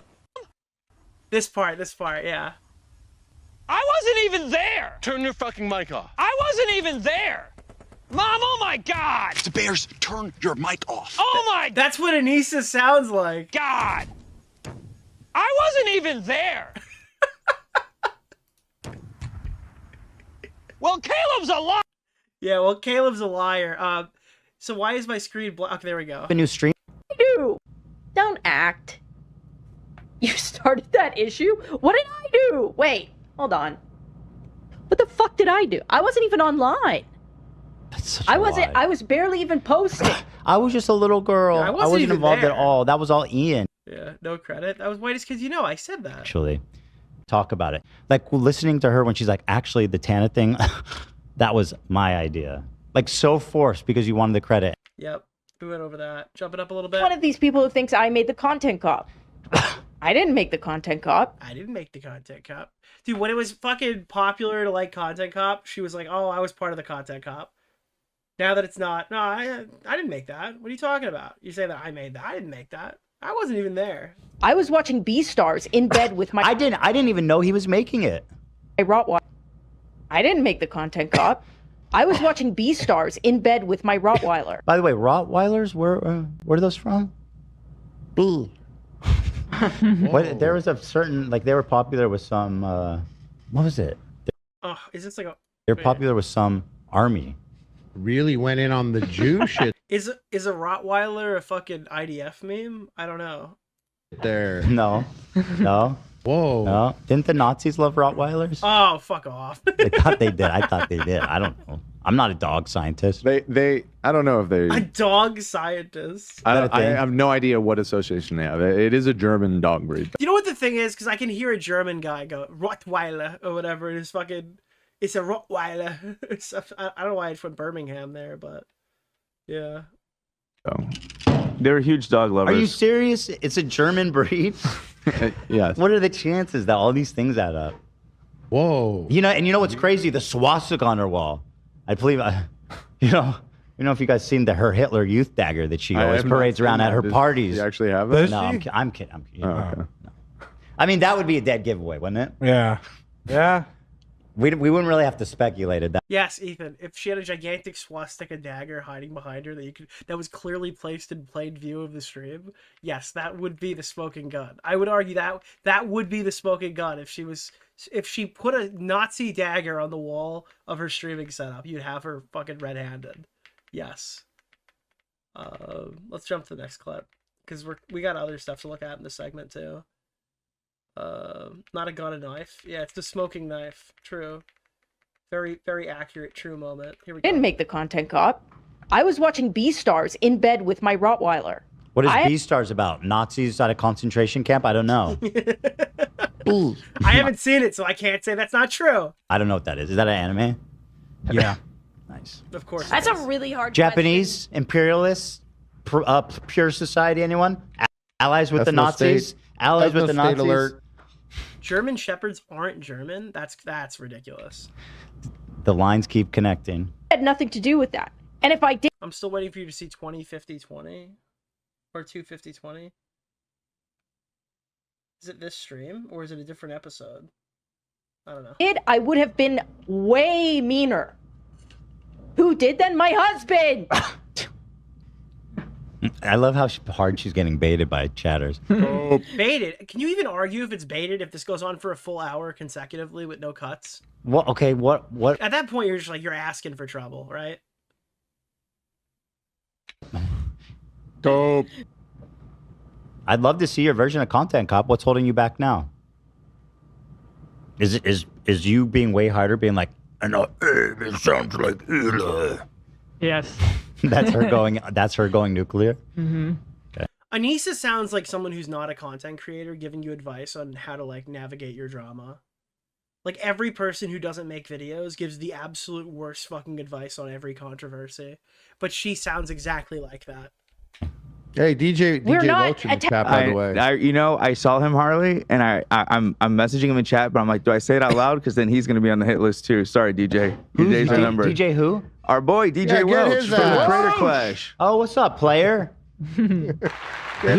This part, yeah. I wasn't even there. Turn your fucking mic off. I wasn't even there. Mom, oh my god. The bears, turn your mic off. Oh my. That's what Anisa sounds like. God. I wasn't even there. Well, Caleb's a liar. Yeah, well, Caleb's a liar. So why is my screen black? Okay, there we go. A new stream. fact you started that issue? What did I do? Wait, hold on. What the fuck did I do? I wasn't even online. I was barely even posting. I was just a little girl. Yeah, I I wasn't wasn't even involved there. at all. That was all Ian. Yeah, no credit. That was whitest kids you know. I said that. Actually, talk about it. Like listening to her when she's like, actually, the Tana thing, that was my idea. Like so forced because you wanted the credit. Yep. We went over that. Jump it up a little bit. One of these people who thinks I made the content cop. I didn't make the content cop. I didn't make the content cop. Dude, when it was fucking popular to like content cop, she was like, oh, I was part of the content cop. Now that it's not, no, I didn't make that. What are you talking about? You say that I made that. I didn't make that. I wasn't even there. I was watching Beastars in bed with my... I didn't even know he was making it. I didn't make the content cop. I was watching Beastars in bed with my Rottweiler. By the way, Rottweilers, where are those from? B. What, there was a certain, like they were popular with some, what was it? Oh, is this like a... They're popular with some army. Really went in on the Jew shit Is a Rottweiler a fucking IDF meme? I don't know. there. No. Whoa. No. Didn't the Nazis love Rottweilers? Oh, fuck off. I thought they did. I don't know. I'm not a dog scientist. They I don't know if they... A dog scientist. I have no idea what association they have. It is a German dog breed. You know what the thing is? Because I can hear a German guy go, Rottweiler, or whatever. And it's fucking... It's a Rottweiler. I don't know why it's from Birmingham there, but... Yeah. Oh. They're huge dog lovers. Are you serious? It's a German breed? Yes. What are the chances that all these things add up? Whoa. You know what's crazy? The swastika on her wall. I believe, you know if you guys seen her Hitler Youth dagger that she always parades around at her parties. You actually have it? No, I'm kidding. Oh, okay. No. I mean, that would be a dead giveaway, wouldn't it? Yeah. Yeah. We wouldn't really have to speculate at that. Yes, Ethan. If she had a gigantic swastika dagger hiding behind her that was clearly placed in plain view of the stream, yes, that would be the smoking gun. I would argue that would be the smoking gun if she put a Nazi dagger on the wall of her streaming setup. You'd have her fucking red-handed. Yes. Let's jump to the next clip because we got other stuff to look at in this segment too. Not a gun, a knife. Yeah, it's the smoking knife. True. Very, very accurate, true moment. Here we go. I didn't make the content cop. I was watching Beastars in bed with my Rottweiler. What is Beastars about? Nazis at a concentration camp? I don't know. I haven't seen it, so I can't say that's not true. I don't know what that is. Is that an anime? Yeah. Nice. Of course. That's a really hard Japanese, imperialists, pure society, anyone? Allies with the Nazis? Allies with the Nazis? Alert. German Shepherds aren't German? That's ridiculous. The lines keep connecting. I had nothing to do with that. And if I did... I'm still waiting for you to see 20/50/20 or 2/50/20. Is it this stream or is it a different episode? I don't know. I would have been way meaner. Who did then? My husband! I love how hard she's getting baited by chatters. Baited? Can you even argue if it's baited if this goes on for a full hour consecutively with no cuts? What? Okay, what? At that point, you're just like, you're asking for trouble, right? Dope. I'd love to see your version of Content Cop. What's holding you back now? Is you being way harder, being like, it sounds like Hila. Yes. That's her going nuclear. Mm-hmm. Okay. Anisa sounds like someone who's not a content creator giving you advice on how to like navigate your drama. Like every person who doesn't make videos gives the absolute worst fucking advice on every controversy. But she sounds exactly like that. Hey, DJ Welch in the chat, by the way. I saw him, Harley, and I'm messaging him in chat, but I'm like, do I say it out loud? Because then he's going to be on the hit list too. Sorry, DJ. DJ's your number. DJ who? Our boy, DJ Welch from the Creator Clash. Oh, what's up, player? He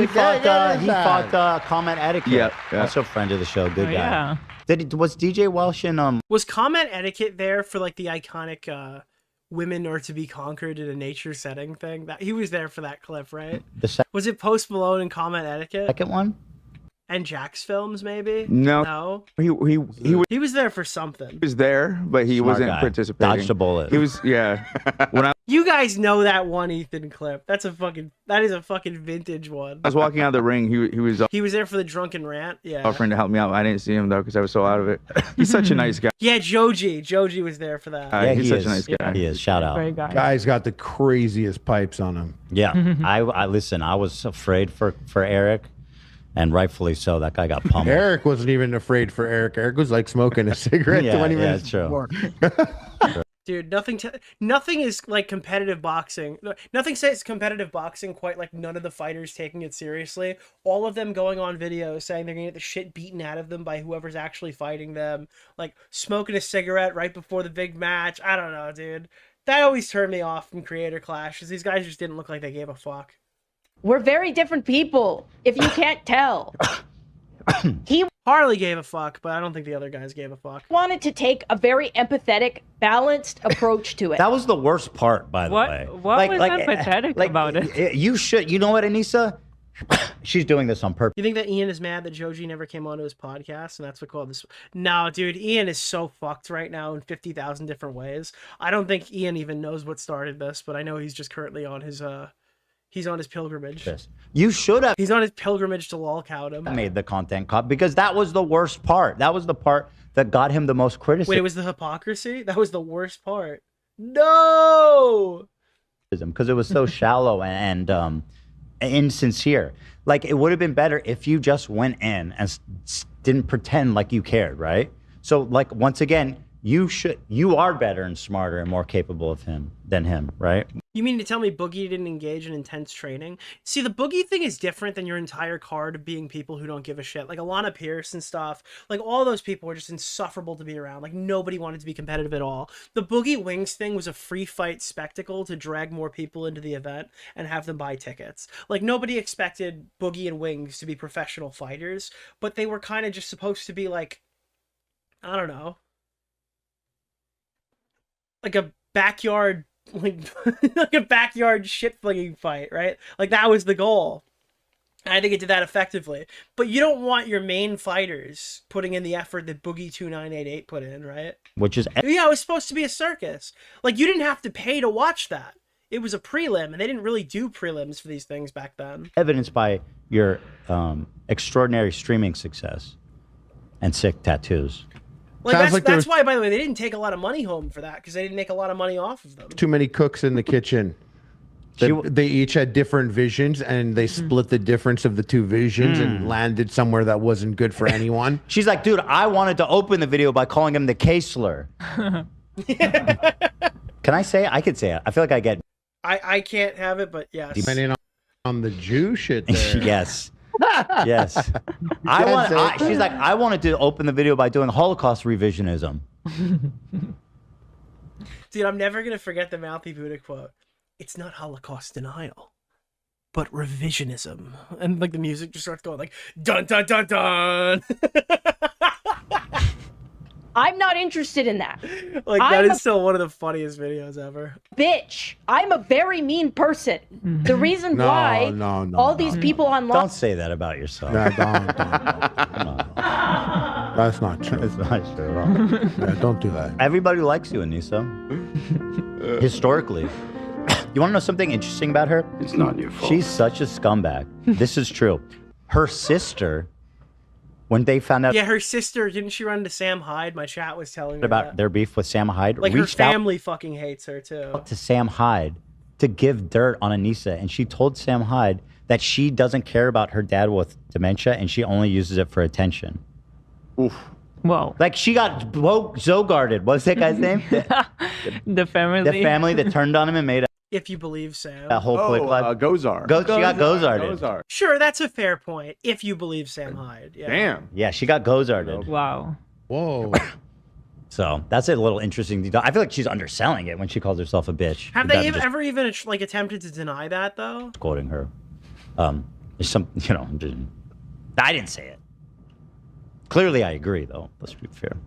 fought comment etiquette. Yep. Also friend of the show. Good guy. Yeah. Was DJ Welsh in Was comment etiquette there for like the iconic women are to be conquered in a nature setting thing? That he was there for that clip, right? Was it Post Malone and comment etiquette? Second one? And Jack's films, maybe? No. He was there for something. He was there, but he Smart wasn't guy. participating. Dodged a bullet. He was, yeah. When I You guys know that one Ethan clip. That is a fucking vintage one. was walking out of the ring, He was there for the drunken rant. Yeah. offering to help me out. I didn't see him though because I was so out of it. He's such a nice guy. Yeah, Joji was there for that. Yeah, he's he such is. a nice guy. He is. Shout out. Great guy. Guy's got the craziest pipes on him. Yeah. I listen. I was afraid for Eric, and rightfully so. That guy got pummeled. Eric wasn't even afraid for Eric. Eric was like smoking a cigarette 20 minutes true. before. Dude, nothing is like competitive boxing. Nothing says competitive boxing quite like none of the fighters taking it seriously. All of them going on video saying they're gonna get the shit beaten out of them by whoever's actually fighting them. Like smoking a cigarette right before the big match. I don't know, dude. That always turned me off from creator clashes. These guys just didn't look like they gave a fuck. We're very different people, if you can't tell. Harley gave a fuck, but I don't think the other guys gave a fuck. Wanted to take a very empathetic, balanced approach to it. That was the worst part, by the way. What was empathetic about it? You should. You know what, Anisa? She's doing this on purpose. You think that Ian is mad that Joji never came onto his podcast, and that's what called this? No, dude, Ian is so fucked right now in 50,000 different ways. I don't think Ian even knows what started this, but I know he's just currently on his he's on his pilgrimage. You should have. He's on his pilgrimage to lolcout him. Made the content cut because that was the worst part. That was the part that got him the most criticism. Wait, it was the hypocrisy? That was the worst part. No. Because it was so shallow and insincere. Like, it would have been better if you just went in and didn't pretend like you cared, right? So, like, once again, you are better and smarter and more capable of him than him, right? You mean to tell me Boogie didn't engage in intense training? See, the Boogie thing is different than your entire card of being people who don't give a shit. Like Alana Pierce and stuff. Like, all those people were just insufferable to be around. Like, nobody wanted to be competitive at all. The Boogie Wings thing was a free fight spectacle to drag more people into the event and have them buy tickets. Like, nobody expected Boogie and Wings to be professional fighters, but they were kind of just supposed to be like, I don't know, like a backyard, like a backyard shit flinging fight, right? Like, that was the goal. And I think it did that effectively. But you don't want your main fighters putting in the effort that Boogie 2988 put in, right? Which is yeah, it was supposed to be a circus. Like, you didn't have to pay to watch that. It was a prelim, and they didn't really do prelims for these things back then. Evidenced by your extraordinary streaming success and sick tattoos. Like, that's why, by the way, they didn't take a lot of money home for that, because they didn't make a lot of money off of them. Too many cooks in the kitchen. They each had different visions, and they split the difference of the two visions and landed somewhere that wasn't good for anyone. She's like, dude, I wanted to open the video by calling him the K-slur. Can I say it? I could say it. I feel like I get... I can't have it, but yes. Depending on the Jew shit there. Yes. Yes. She's like, I wanted to open the video by doing Holocaust revisionism. Dude, I'm never going to forget the Mouthy Buddha quote. It's not Holocaust denial, but revisionism. And like the music just starts going like, dun dun dun dun. I'm not interested in that. Like, that is still one of the funniest videos ever. Bitch, I'm a very mean person. The reason why all these people online... Don't say that about yourself. No, don't. That's not true. It's not true at all. Yeah, don't do that. Everybody likes you, Anisa. Historically. You want to know something interesting about her? It's not your fault. She's such a scumbag. This is true. Her sister, when they found out Yeah, her sister, didn't she run into Sam Hyde? My chat was telling me about that. their beef with Sam Hyde, Like, her reached out family fucking hates her, too. to Sam Hyde to give dirt on Anisa, and she told Sam Hyde that she doesn't care about her dad with dementia, and she only uses it for attention. Oof. Whoa. Like, she got Zogarted. What's that guy's name? The family. The family that turned on him and made a If you believe Sam. that whole quick live. Gozar. She got Gozarded. Gozar. Sure, that's a fair point. If you believe Sam Hyde. Yeah. Damn. Yeah, she got Gozarded. Wow. Whoa. So that's a little interesting detail. I feel like she's underselling it when she calls herself a bitch. Have Rather they just ever even like attempted to deny that though? quoting her? There's some, I didn't say it. Clearly, I agree, though. Let's be fair.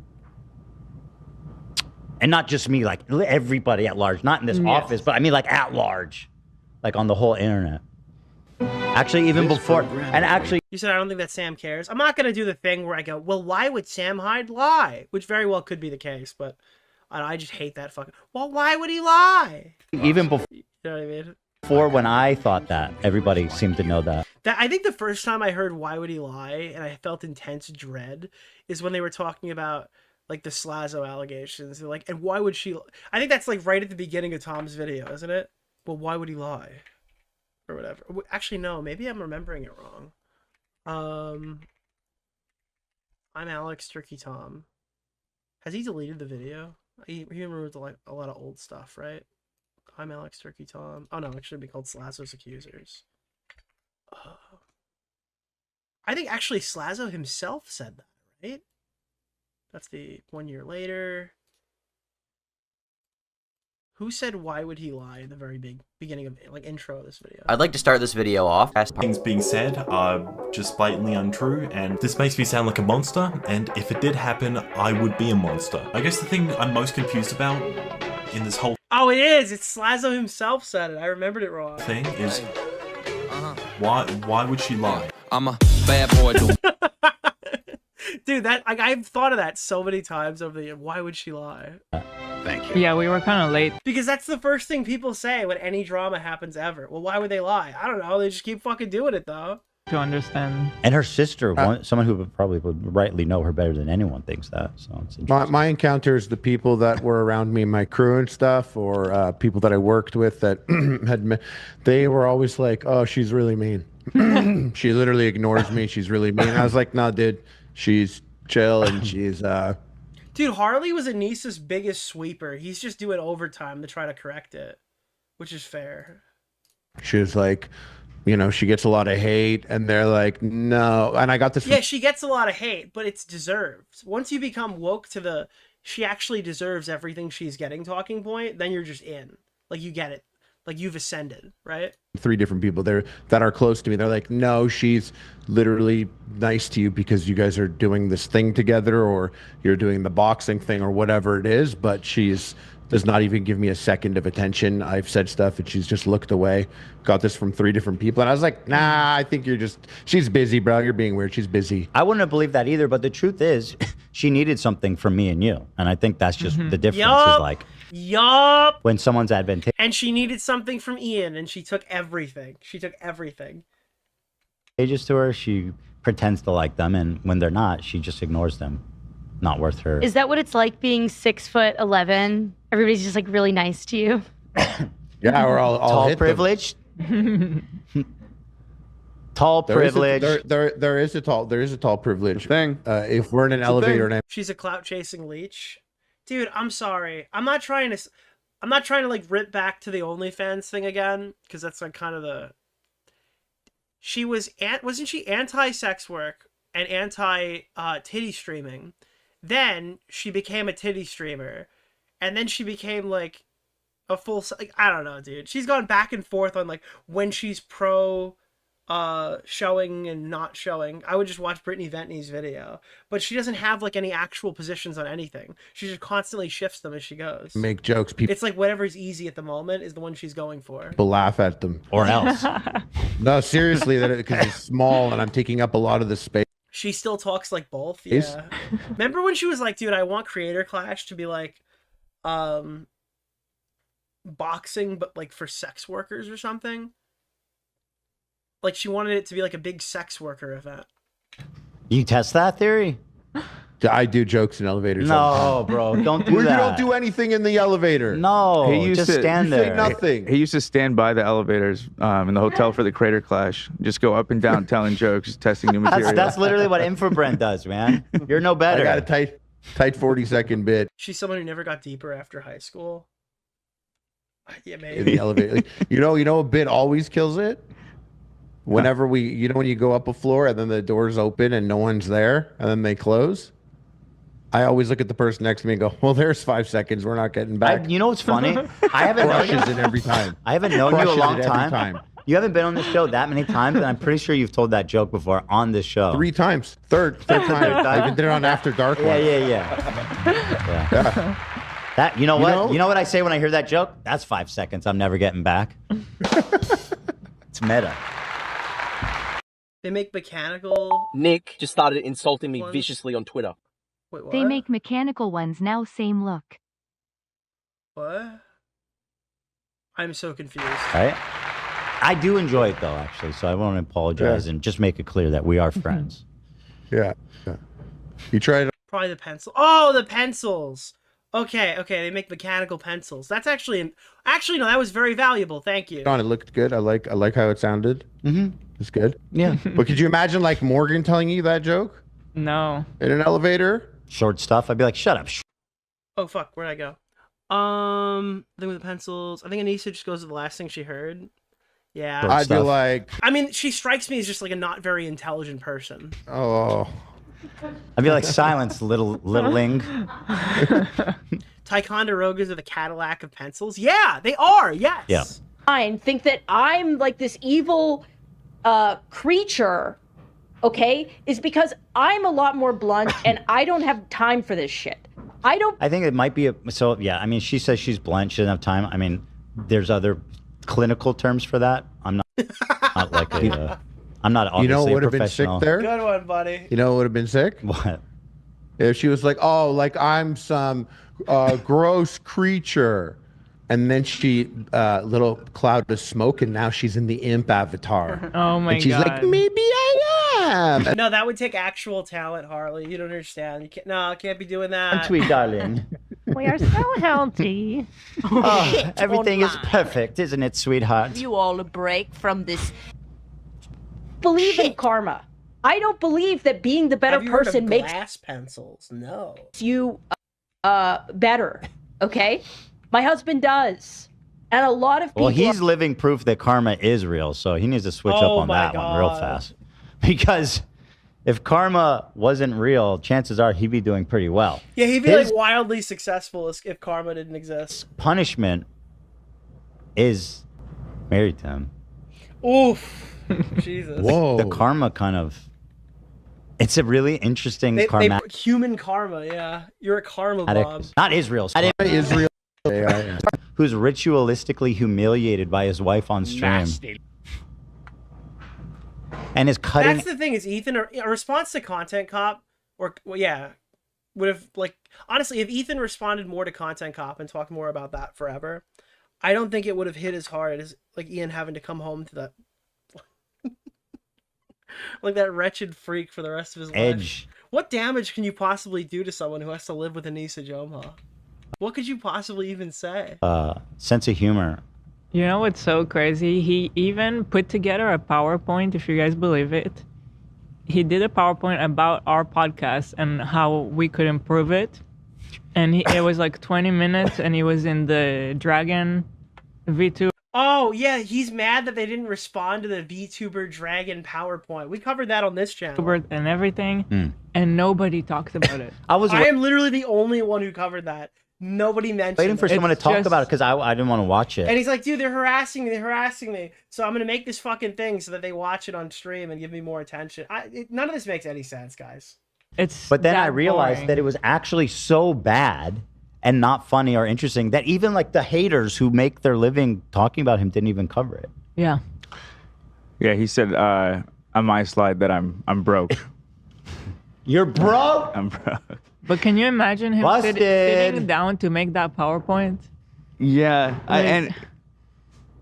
And not just me, like everybody at large. Not in this office, but I mean like at large. Like on the whole internet. Actually, even before, and actually, You said I don't think that Sam cares. I'm not gonna do the thing where I go, well, why would Sam Hyde lie? Which very well could be the case, but I just hate that fucking. Well, why would he lie? even before. You know what I mean? Before, when I thought that, everybody seemed to know that. I think the first time I heard "Why would he lie" and I felt intense dread is when they were talking about like the Slazo allegations. They're like, and why would she? I think that's like right at the beginning of Tom's video, isn't it? Well, why would he lie? Or whatever. Actually, no. Maybe I'm remembering it wrong. I'm Alex Turkey Tom. Has he deleted the video? He removed like a lot of old stuff, right? I'm Alex Turkey Tom. Oh no, it should be called Slazo's Accusers. I think actually Slazo himself said that, right? That's the 1 year later. Who said why would he lie in the very beginning of like intro of this video? I'd like to start this video off. Things being said are just blatantly untrue, and this makes me sound like a monster, and if it did happen, I would be a monster. I guess the thing I'm most confused about in this whole Oh, it is! It's Slazo himself said it. I remembered it wrong. thing is why would she lie? I'm a bad boy. Dude, that I've thought of that so many times over the year. Why would she lie? Thank Yeah, we were kind of late. Because that's the first thing people say when any drama happens ever. Well, why would they lie? I don't know. They just keep fucking doing it, though. To understand. And her sister, someone who probably would rightly know her better than anyone, thinks that. So it's My encounters, the people that were around me, my crew and stuff, or people that I worked with that they were always like, "Oh, she's really mean. She literally ignores me. She's really mean." I was like, "No, dude, she's chill and she's." Dude, Harley was Anisa's biggest sweeper. He's just doing overtime to try to correct it, which is fair. She was like, you know, she gets a lot of hate, and they're like, no. And I got this. Yeah, she gets a lot of hate, but it's deserved. Once you become woke to the, she actually deserves everything she's getting talking point, then you're just in. Like, you get it. Like, you've ascended, right? 3 different people there that are close to me. They're like, no, she's literally nice to you because you guys are doing this thing together, or you're doing the boxing thing, or whatever it is. But does not even give me a second of attention. I've said stuff and she's just looked away. Got this from 3 different people. And I was like, nah, I think she's busy, bro. You're being weird. She's busy. I wouldn't have believed that either. But the truth is, she needed something from me and you. And I think that's just the difference is like. Yup. When someone's advantageous. And she needed something from Ian, and she took everything. She took everything. To her, she pretends to like them, and when they're not, she just ignores them. Not worth her. Is that what it's like being 6'11"? Everybody's just like really nice to you. Yeah, we're all tall privileged. Tall privilege. There is a tall privilege thing. If we're in an elevator and She's a clout chasing leech. Dude, I'm sorry. I'm not trying to like rip back to the OnlyFans thing again, because that's like kind of the. Wasn't she anti-sex work and anti titty streaming? Then she became a titty streamer, and then she became like a full. Like, I don't know, dude. She's gone back and forth on like when she's pro showing and not showing. I would just watch Brittany Ventney's video, but she doesn't have like any actual positions on anything. She just constantly shifts them as she goes. make jokes, It's like whatever's easy at the moment is the one she's going for. people laugh at them. Or else. No, seriously, because it's small and I'm taking up a lot of the space. She still talks like both. Yeah. Remember when she was like, dude, I want Creator Clash to be like boxing, but like for sex workers or something? Like she wanted it to be like a big sex worker event. You test that theory? I do jokes in elevators. No, bro, don't do that. You don't do anything in the elevator. No, He used just to- stand you say there. Nothing. He used to stand by the elevators in the hotel for the Crater Clash. Just go up and down telling jokes, testing new material. That's literally what Infrabrand does, man. You're no better. I got a tight 40-second bit She's someone who never got deeper after high school. Yeah, in maybe. the elevator. You know, a bit always kills it. Whenever when you go up a floor and then the doors open and no one's there and then they close, I always look at the person next to me and go, well, there's 5 seconds. We're not getting back. You know what's funny? I haven't Crushes it every time. I haven't known you a Crushes it long every time. You haven't been on this show that many times, and I'm pretty sure you've told that joke before on this show. 3 times. Third time. I even did it on After Dark. Yeah. That you know what? You know what I say when I hear that joke? That's 5 seconds. I'm never getting back. It's meta. They make mechanical. Nick just started insulting me Ones. viciously on Twitter. Wait, what? They make mechanical ones now, same look. What? I'm so confused. Right? I do enjoy it though, actually. So I want to apologize and just make it clear that we are friends. Yeah. You tried. Probably the pencil. Oh, the pencils. Okay. They make mechanical pencils. That's actually no. That was very valuable. Thank you. It looked good. I like how it sounded. Mm-hmm. It's good. Yeah. But could you imagine like Morgan telling you that joke No. in an elevator? Short stuff. I'd be like, shut up. Oh fuck, where'd I go? Thing with the pencils. I think Anisa just goes to the last thing she heard. Yeah. I'd be like, I mean, she strikes me as just like a not very intelligent person. oh. I'd be like, silence, littling. Ticonderogas are the Cadillac of pencils. Yeah, they are. Yes. Yeah. I think that I'm like this evil creature, okay, is because I'm a lot more blunt and I don't have time for this shit. I think it might be yeah, I mean, she says she's blunt, she doesn't have time. I mean, there's other clinical terms for that. I'm not like I'm not obviously You know what would a have been sick professional. there? Good one, buddy. You know what would have been sick? What? If she was like, oh, like I'm some gross creature. And then she, little cloud of smoke, and now she's in the imp avatar. Oh my and she's god. like, maybe I am. No, that would take actual talent, Harley. You don't understand. You can't. No, I can't be doing that. Sweet darling. We are so healthy. Oh, everything is perfect, isn't it, sweetheart? You all a break from this. Believe in karma. I don't believe that being the better Have you heard of person makes glass pencils? No. you better. Okay, my husband does, and a lot of people. Well, he's living proof that karma is real, so he needs to switch up on that one real fast. Because if karma wasn't real, chances are he'd be doing pretty well. Yeah, he'd be like wildly successful if karma didn't exist. Punishment is married to him. Oof. Jesus. The karma kind of. It's a really interesting karma. Human karma, yeah. You're a karma bomb. Not Israel's. Israel. Who's ritualistically humiliated by his wife on stream. Nasty. And is cutting. That's the thing, is Ethan, a response to Content Cop, or, well, yeah, would have, like, honestly, if Ethan responded more to Content Cop and talked more about that forever, I don't think it would have hit as hard as, like, Ian having to come home to that. Like that wretched freak for the rest of his life. What damage can you possibly do to someone who has to live with Anisa Jomha? What could you possibly even say? Sense of humor. You know what's so crazy? He even put together a PowerPoint, if you guys believe it. He did a PowerPoint about our podcast and how we could improve it. And it was like 20 minutes and he was in the Dragon V2. Oh, yeah, he's mad that they didn't respond to the VTuber Dragon PowerPoint. We covered that on this channel. And everything, and nobody talks about it. I am literally the only one who covered that. Nobody mentioned Waiting for it. someone to talk about it because I didn't want to watch it. And he's like, dude, they're harassing me. So I'm going to make this fucking thing so that they watch it on stream and give me more attention. None of this makes any sense, guys. But then I realized that it was actually so bad and not funny or interesting that even like the haters who make their living talking about him didn't even cover it. Yeah. Yeah, he said on my slide that I'm broke. You're broke? I'm broke. But can you imagine him sitting down to make that PowerPoint? Yeah, Like- and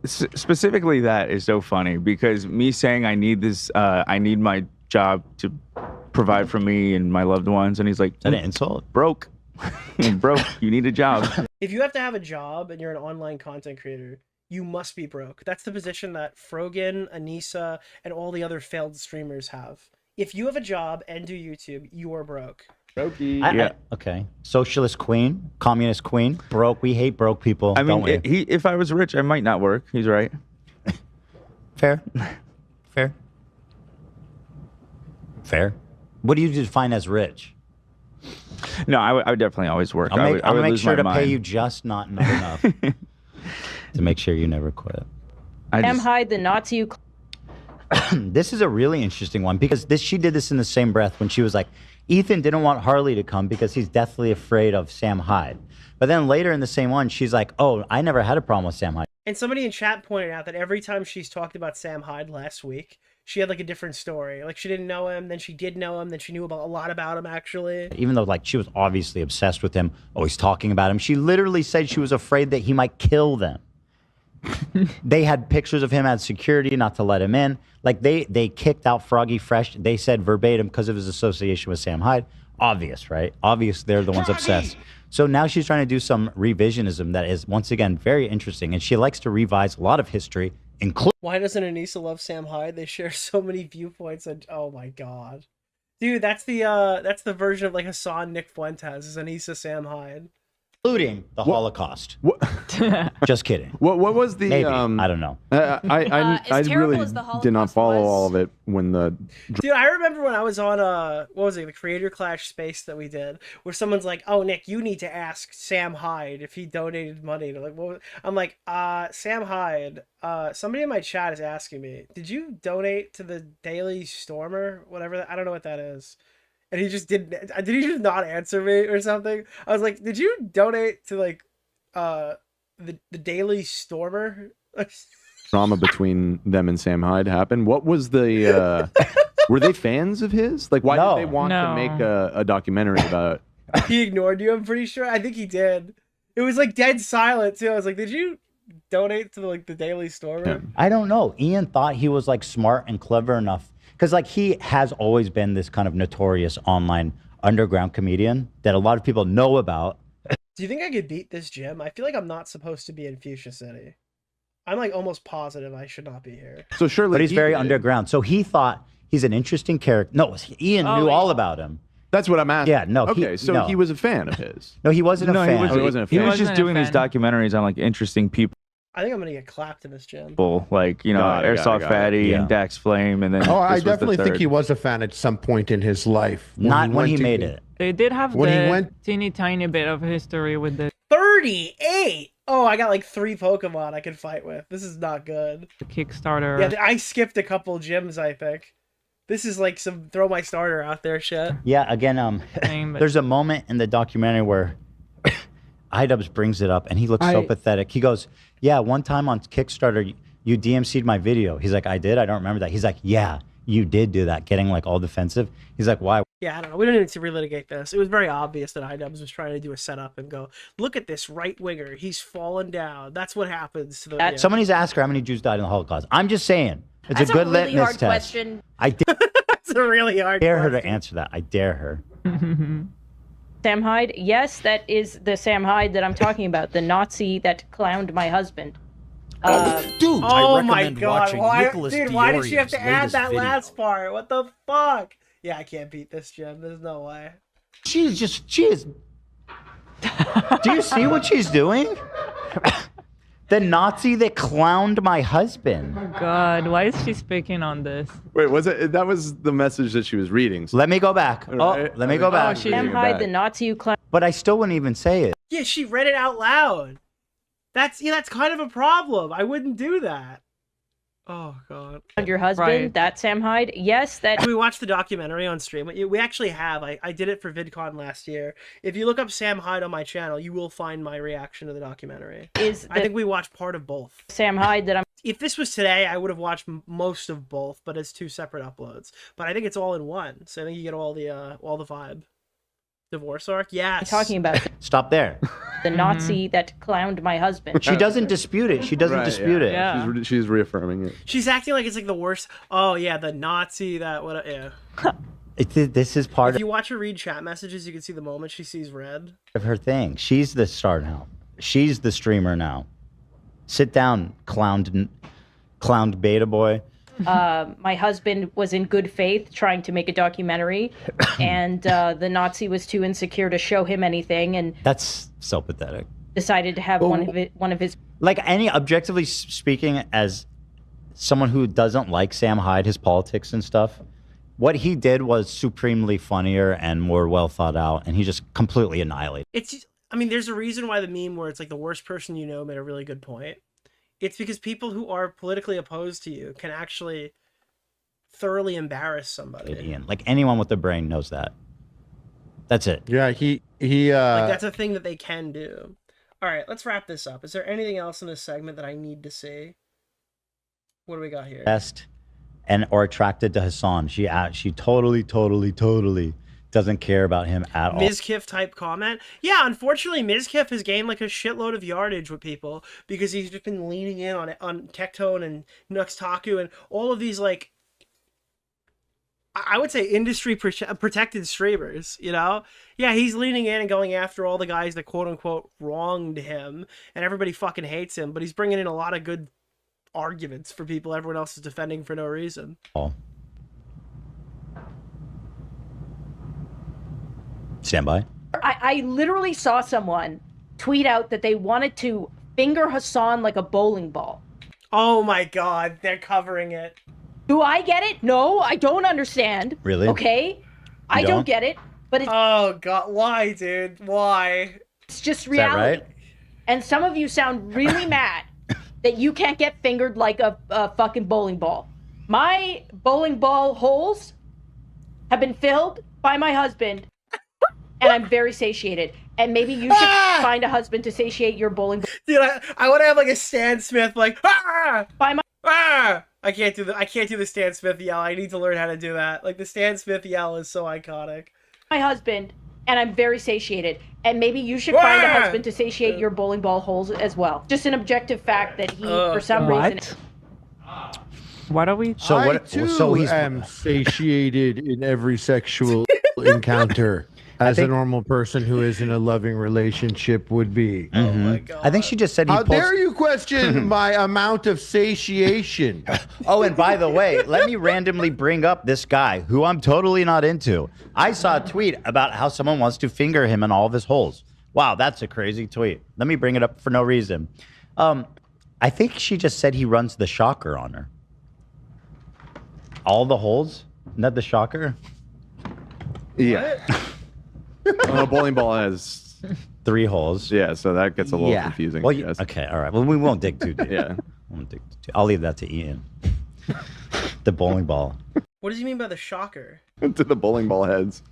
specifically that is so funny because me saying I need this, I need my job to provide for me and my loved ones, and he's like, "Is that an insult? Broke, broke. You need a job." If you have to have a job and you're an online content creator, you must be broke. That's the position that Frogan, Anisa, and all the other failed streamers have. If you have a job and do YouTube, you are broke. Brokey. Okay. Socialist queen, communist queen, broke. We hate broke people. I don't mean, we? if I was rich, I might not work. He's right. Fair. What do you define as rich? No, I would definitely always work. I'll I would make lose sure my to pay mind. you just not enough to make sure you never quit. Hyde, the Nazi who. This is a really interesting one because she did this in the same breath when she was like, Ethan didn't want Harley to come because he's deathly afraid of Sam Hyde. But then later in the same one, she's like, oh, I never had a problem with Sam Hyde. And somebody in chat pointed out that every time she's talked about Sam Hyde last week, she had like a different story. Like she didn't know him, then she did know him, then she knew about a lot about him actually. Even though like she was obviously obsessed with him, always talking about him, she literally said she was afraid that he might kill them. They had pictures of him as security not to let him in. Like they kicked out Froggy Fresh. They said verbatim because of his association with Sam Hyde. Obvious, right? Obvious they're the ones obsessed. So now she's trying to do some revisionism that is, once again, very interesting. And she likes to revise a lot of history, including... Why doesn't Anisa love Sam Hyde? They share so many viewpoints and oh my god. Dude, that's the version of like Hassan Nick Fuentes is Anisa Sam Hyde. Including the Holocaust. Just kidding. What was the... Maybe. I don't know. I really did not follow all of it when the... Dude, I remember when I was on what was it, the Creator Clash space that we did, where someone's like, "Oh, Nick, you need to ask Sam Hyde if he donated money." And I'm like, Sam Hyde, somebody in my chat is asking me, did you donate to the Daily Stormer? Whatever, I don't know what that is. And he just did he just not answer me or something? I was like, did you donate to like the Daily Stormer? Drama between them and Sam Hyde happened. What was the were they fans of his? Like why did they want to make a documentary about it? He ignored you, I'm pretty sure. I think he did. It was like dead silent too. I was like, did you donate to like the Daily Stormer? Yeah. I don't know. Ian thought he was like smart and clever enough. Because like he has always been this kind of notorious online underground comedian that a lot of people know about. Do you think I could beat this gym? I feel like I'm not supposed to be in Fuchsia City. I'm like almost positive I should not be here. So surely, but he's very underground. So he thought he's an interesting character. No, Ian knew all about him. That's what I'm asking. Yeah, no. Okay, so he was a fan of his. No, he wasn't a fan. He wasn't a fan. He was just doing these documentaries on like interesting people. I think I'm gonna get clapped in this gym. Like, you know, Airsoft Fatty and Dax Flame, and then. Oh, I definitely think he was a fan at some point in his life. Not when he made it. They did have the teeny tiny bit of history with the 38. Oh, I got like 3 Pokemon I can fight with. This is not good. Kickstarter. Yeah, I skipped a couple gyms, I think. This is like some throw my starter out there shit. Yeah, again, there's a moment in the documentary where iDubbbz brings it up and he looks so pathetic. He goes, yeah, one time on Kickstarter, you DMC'd my video. He's like, I did? I don't remember that. He's like, yeah, you did do that, getting like all defensive. He's like, why? Yeah, I don't know. We don't need to relitigate this. It was very obvious that iDubbbz was trying to do a setup and go, look at this right winger. He's fallen down. That's what happens to the. Someone needs to ask her how many Jews died in the Holocaust. I'm just saying. It's a good really litmus hard test. Question. I dare That's a really hard her question. to answer that. I dare her. Sam Hyde? Yes, that is the Sam Hyde that I'm talking about. The Nazi that clowned my husband. Dude, oh I my recommend god! watching Nicholas Why did she have to DeOrio's add latest that video. last part? What the fuck? Yeah, I can't beat this gym. There's no way. She is. Do you see what she's doing? The Nazi that clowned my husband. Oh God, why is she speaking on this? Wait, was it? That was the message that she was reading. So. Let me go back. Right? Oh, let me go back. Sam Hyde, the Nazi who clowned. But I still wouldn't even say it. Yeah, she read it out loud. That's kind of a problem. I wouldn't do that. Oh god. Your husband, Right. that Sam Hyde? Yes, that. We watched the documentary on stream. We actually have. I did it for VidCon last year. If you look up Sam Hyde on my channel, you will find my reaction to the documentary. I think we watched part of both. Sam Hyde that I'm. If this was today, I would have watched most of both, but it's 2 separate uploads. But I think it's all in one, so I think you get all the vibe. Divorce arc, yes. Talking about Stop there. the Nazi that clowned my husband. She doesn't dispute it. She doesn't dispute it. Yeah. She's reaffirming it. She's acting like it's like the worst. Oh yeah, the Nazi that what? Yeah. This is part If you watch her read chat messages, you can see the moment she sees red. of her thing. She's the star now. She's the streamer now. Sit down, clowned beta boy. My husband was in good faith trying to make a documentary, and the Nazi was too insecure to show him anything, and That's so pathetic. decided to have one of his. Like any objectively speaking, as someone who doesn't like Sam Hyde, his politics and stuff, what he did was supremely funnier and more well thought out, and he just completely annihilated. I mean, there's a reason why the meme where it's like the worst person you know made a really good point. It's because people who are politically opposed to you can actually thoroughly embarrass somebody. Ian, like anyone with a brain knows that. That's it. Yeah, he like that's a thing that they can do. All right, let's wrap this up. Is there anything else in this segment that I need to see? What do we got here? Best and or attracted to Hassan. She totally doesn't care about him at all. Ms. Kiff type comment. Yeah, unfortunately, Ms. Kiff has gained like a shitload of yardage with people because he's just been leaning in on Tectone and Nuxtaku and all of these like, I would say industry protected streamers, you know? Yeah, he's leaning in and going after all the guys that quote unquote wronged him and everybody fucking hates him, but he's bringing in a lot of good arguments for people everyone else is defending for no reason. Stand by. I literally saw someone tweet out that they wanted to finger Hassan like a bowling ball. Oh my god, they're covering it. Do I get it? No, I don't understand. Really? Okay? I don't get it, but it's... Oh god, why, dude? Why? It's just reality. Right? And some of you sound really mad that you can't get fingered like a fucking bowling ball. My bowling ball holes have been filled by my husband, and I'm very satiated. And maybe you should find a husband to satiate your bowling ball. Dude, I want to have like a Stan Smith like by my I can't do the Stan Smith yell. I need to learn how to do that. Like the Stan Smith yell is so iconic. My husband, and I'm very satiated. And maybe you should find a husband to satiate your bowling ball holes as well. Just an objective fact that he, for some reason... What are we... I too am satiated in every sexual encounter. As a normal person who is in a loving relationship would be. Oh my god. I think she just said he How dare you question my amount of satiation? Oh, and by the way, let me randomly bring up this guy who I'm totally not into. I saw a tweet about how someone wants to finger him in all of his holes. Wow, that's a crazy tweet. Let me bring it up for no reason. I think she just said he runs the shocker on her. All the holes? Isn't that the shocker? Yeah. Bowling ball has 3 holes. Yeah, so that gets a little confusing. Well, okay, all right. Well, we won't dig too deep. Yeah. I'll leave that to Ian. The bowling ball. What does he mean by the shocker? To the bowling ball heads.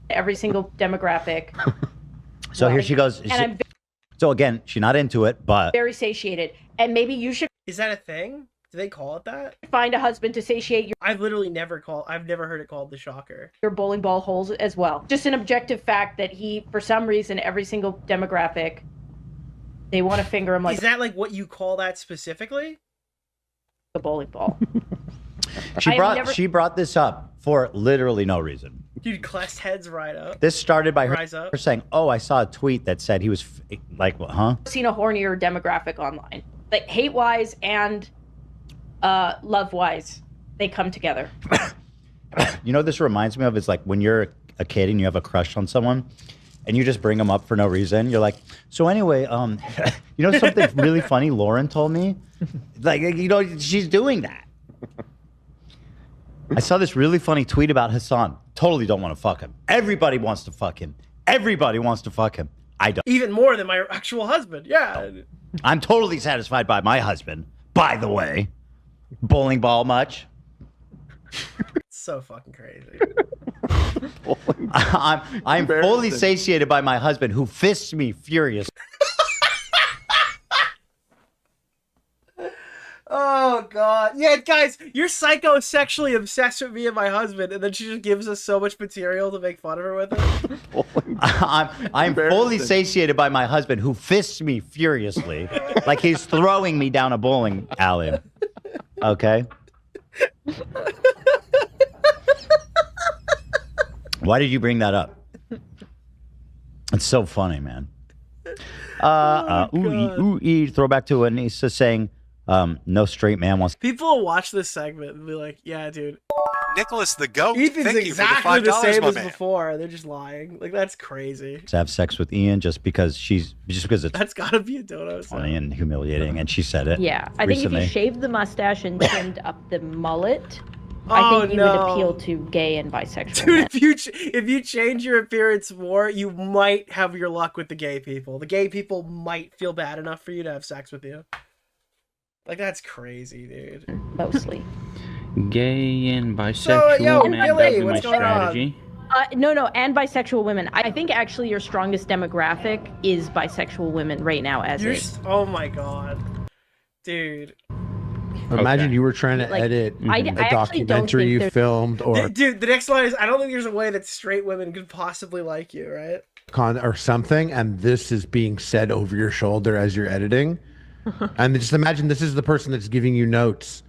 Every single demographic. So here she goes. And I'm So again, she's not into it, but very satiated. And maybe you should... Is that a thing? Do they call it that? Find a husband to satiate your... I've never heard it called the shocker. Your bowling ball holes as well. Just an objective fact that he, for some reason, every single demographic, they want to finger him like... Is that like what you call that specifically? A bowling ball. She brought this up for literally no reason. Dude, Clest heads right up. This started by Rise her up. saying, "Oh, I saw a tweet that said he was like, huh?" Seen a hornier demographic online, like hate-wise and love-wise, they come together. You know, this reminds me of is like when you're a kid and you have a crush on someone, and you just bring them up for no reason. You're like, so anyway, you know something really funny Lauren told me? Like, you know, she's doing that. I saw this really funny tweet about Hassan. Totally don't want to fuck him. Everybody wants to fuck him. Everybody wants to fuck him. I don't. Even more than my actual husband. Yeah. I'm totally satisfied by my husband, by the way. Bowling ball much? It's so fucking crazy. I'm fully satiated by my husband who fists me furious. Oh god. Yeah, guys, you're psychosexually obsessed with me and my husband, and then she just gives us so much material to make fun of her with it. I'm fully satiated by my husband who fists me furiously. Like he's throwing me down a bowling alley. Okay? Why did you bring that up? It's so funny, man. Throwback to Anisa saying, no straight man wants... People will watch this segment and be like, yeah, dude. Nicholas the GOAT, Ethan's thank exactly you for the $5, the same my as man. before. They're just lying. Like, that's crazy. to have sex with Ian just because it's That's gotta be a dodo. funny and humiliating, and she said it. Yeah, I think recently. if you shaved the mustache and trimmed up the mullet, I think you would appeal to gay and bisexual men. Dude, if you change your appearance more, you might have your luck with the gay people. The gay people might feel bad enough for you to have sex with you. Like, that's crazy, dude. Mostly. Gay and bisexual yo, men, Billy, that'd be my what's going on? strategy. No, and bisexual women. I think actually your strongest demographic is bisexual women right now as is. Oh my god. Dude. Imagine you were trying to Like, edit I a actually don't documentary think you there's- filmed or Dude, the next line is, I don't think there's a way that straight women could possibly like you, right? or something, and this is being said over your shoulder as you're editing. And just imagine this is the person that's giving you notes.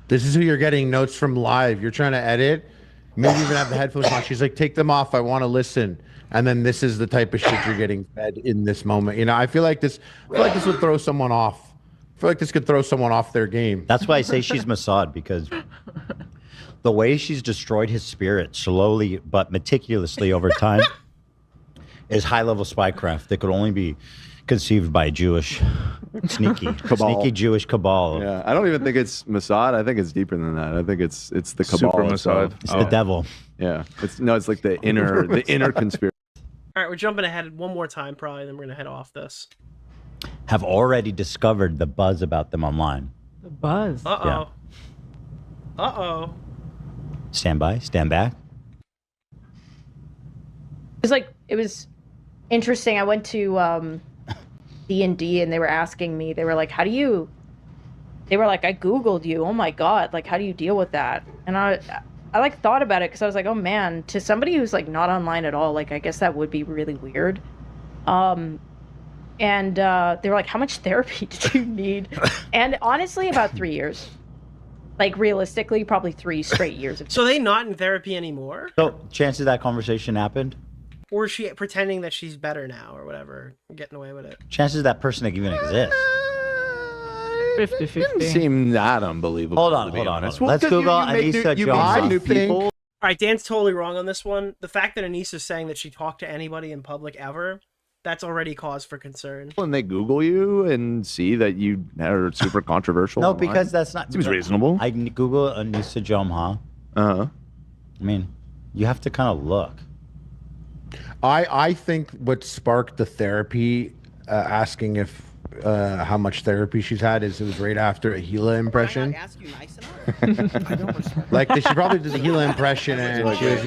This is who you're getting notes from live. You're trying to edit. Maybe even have the headphones on. She's like, take them off. I want to listen. And then this is the type of shit you're getting fed in this moment. You know, I feel like this would throw someone off. I feel like this could throw someone off their game. That's why I say she's Mossad, because the way she's destroyed his spirit slowly but meticulously over time is high-level spycraft that could only be conceived by a Jewish sneaky Jewish cabal. Yeah, I don't even think it's Mossad. I think it's deeper than that. I think it's the cabal. Super itself. Mossad. It's the devil. Yeah, it's like the inner conspiracy. All right, we're jumping ahead one more time, probably, then we're gonna head off this. Have already discovered the buzz about them online. The buzz. Uh-oh. Uh-oh. Stand by, stand back. It was interesting. I went to D&D and they were asking me, they were like, they were like, I Googled you. Oh my God. Like, how do you deal with that? And I like thought about it because I was like, oh man, to somebody who's like not online at all, like, I guess that would be really weird. And they were like, how much therapy did you need? And honestly, about 3 years. Like, realistically, probably 3 straight years. So are they not in therapy anymore? So, chances that conversation happened? Or is she pretending that she's better now or whatever, getting away with it? Chances that person even exists? 50-50. Seem that unbelievable. Hold on. Let's Google Anisa Jomha. All right, Dan's totally wrong on this one. The fact that Anisa's saying that she talked to anybody in public ever, that's already cause for concern. When they Google you and see that you are super controversial. No, online, because that's not... seems reasonable. I Google Anisa Jomha. Uh-huh. I mean, you have to kind of look. I think what sparked the therapy, asking if how much therapy she's had, is it was right after a Hila impression. Like she probably did the Hila impression and she was...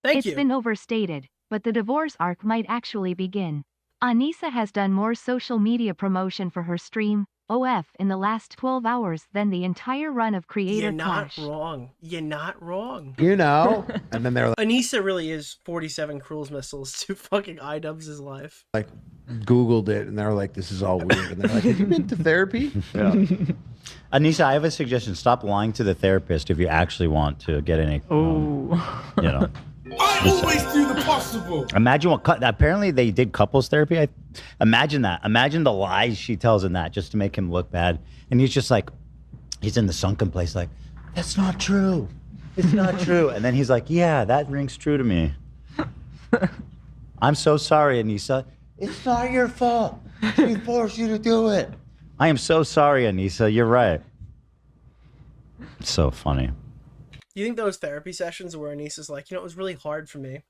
Thank It's been overstated, but the divorce arc might actually begin. Anisa has done more social media promotion for her stream, OF, in the last 12 hours than the entire run of Creator You're not Clash. wrong. You're not wrong. You know? And then they're like... Anisa really is 47 cruise missiles to fucking iDubbbz' life. like Googled it and they're like, this is all weird. And they're like, have you been to therapy? Yeah. Anisa, I have a suggestion. Stop lying to the therapist if you actually want to get any, you know. I always do the possible. Imagine what, apparently they did couples therapy. Imagine that. Imagine the lies she tells in that just to make him look bad. And he's just like, he's in the sunken place like, that's not true. It's not true. And then he's like, yeah, that rings true to me. I'm so sorry, Anisa. It's not your fault. She forced you to do it. I am so sorry, Anisa. You're right. It's so funny. Do you think those therapy sessions where Anisa's like, you know, it was really hard for me to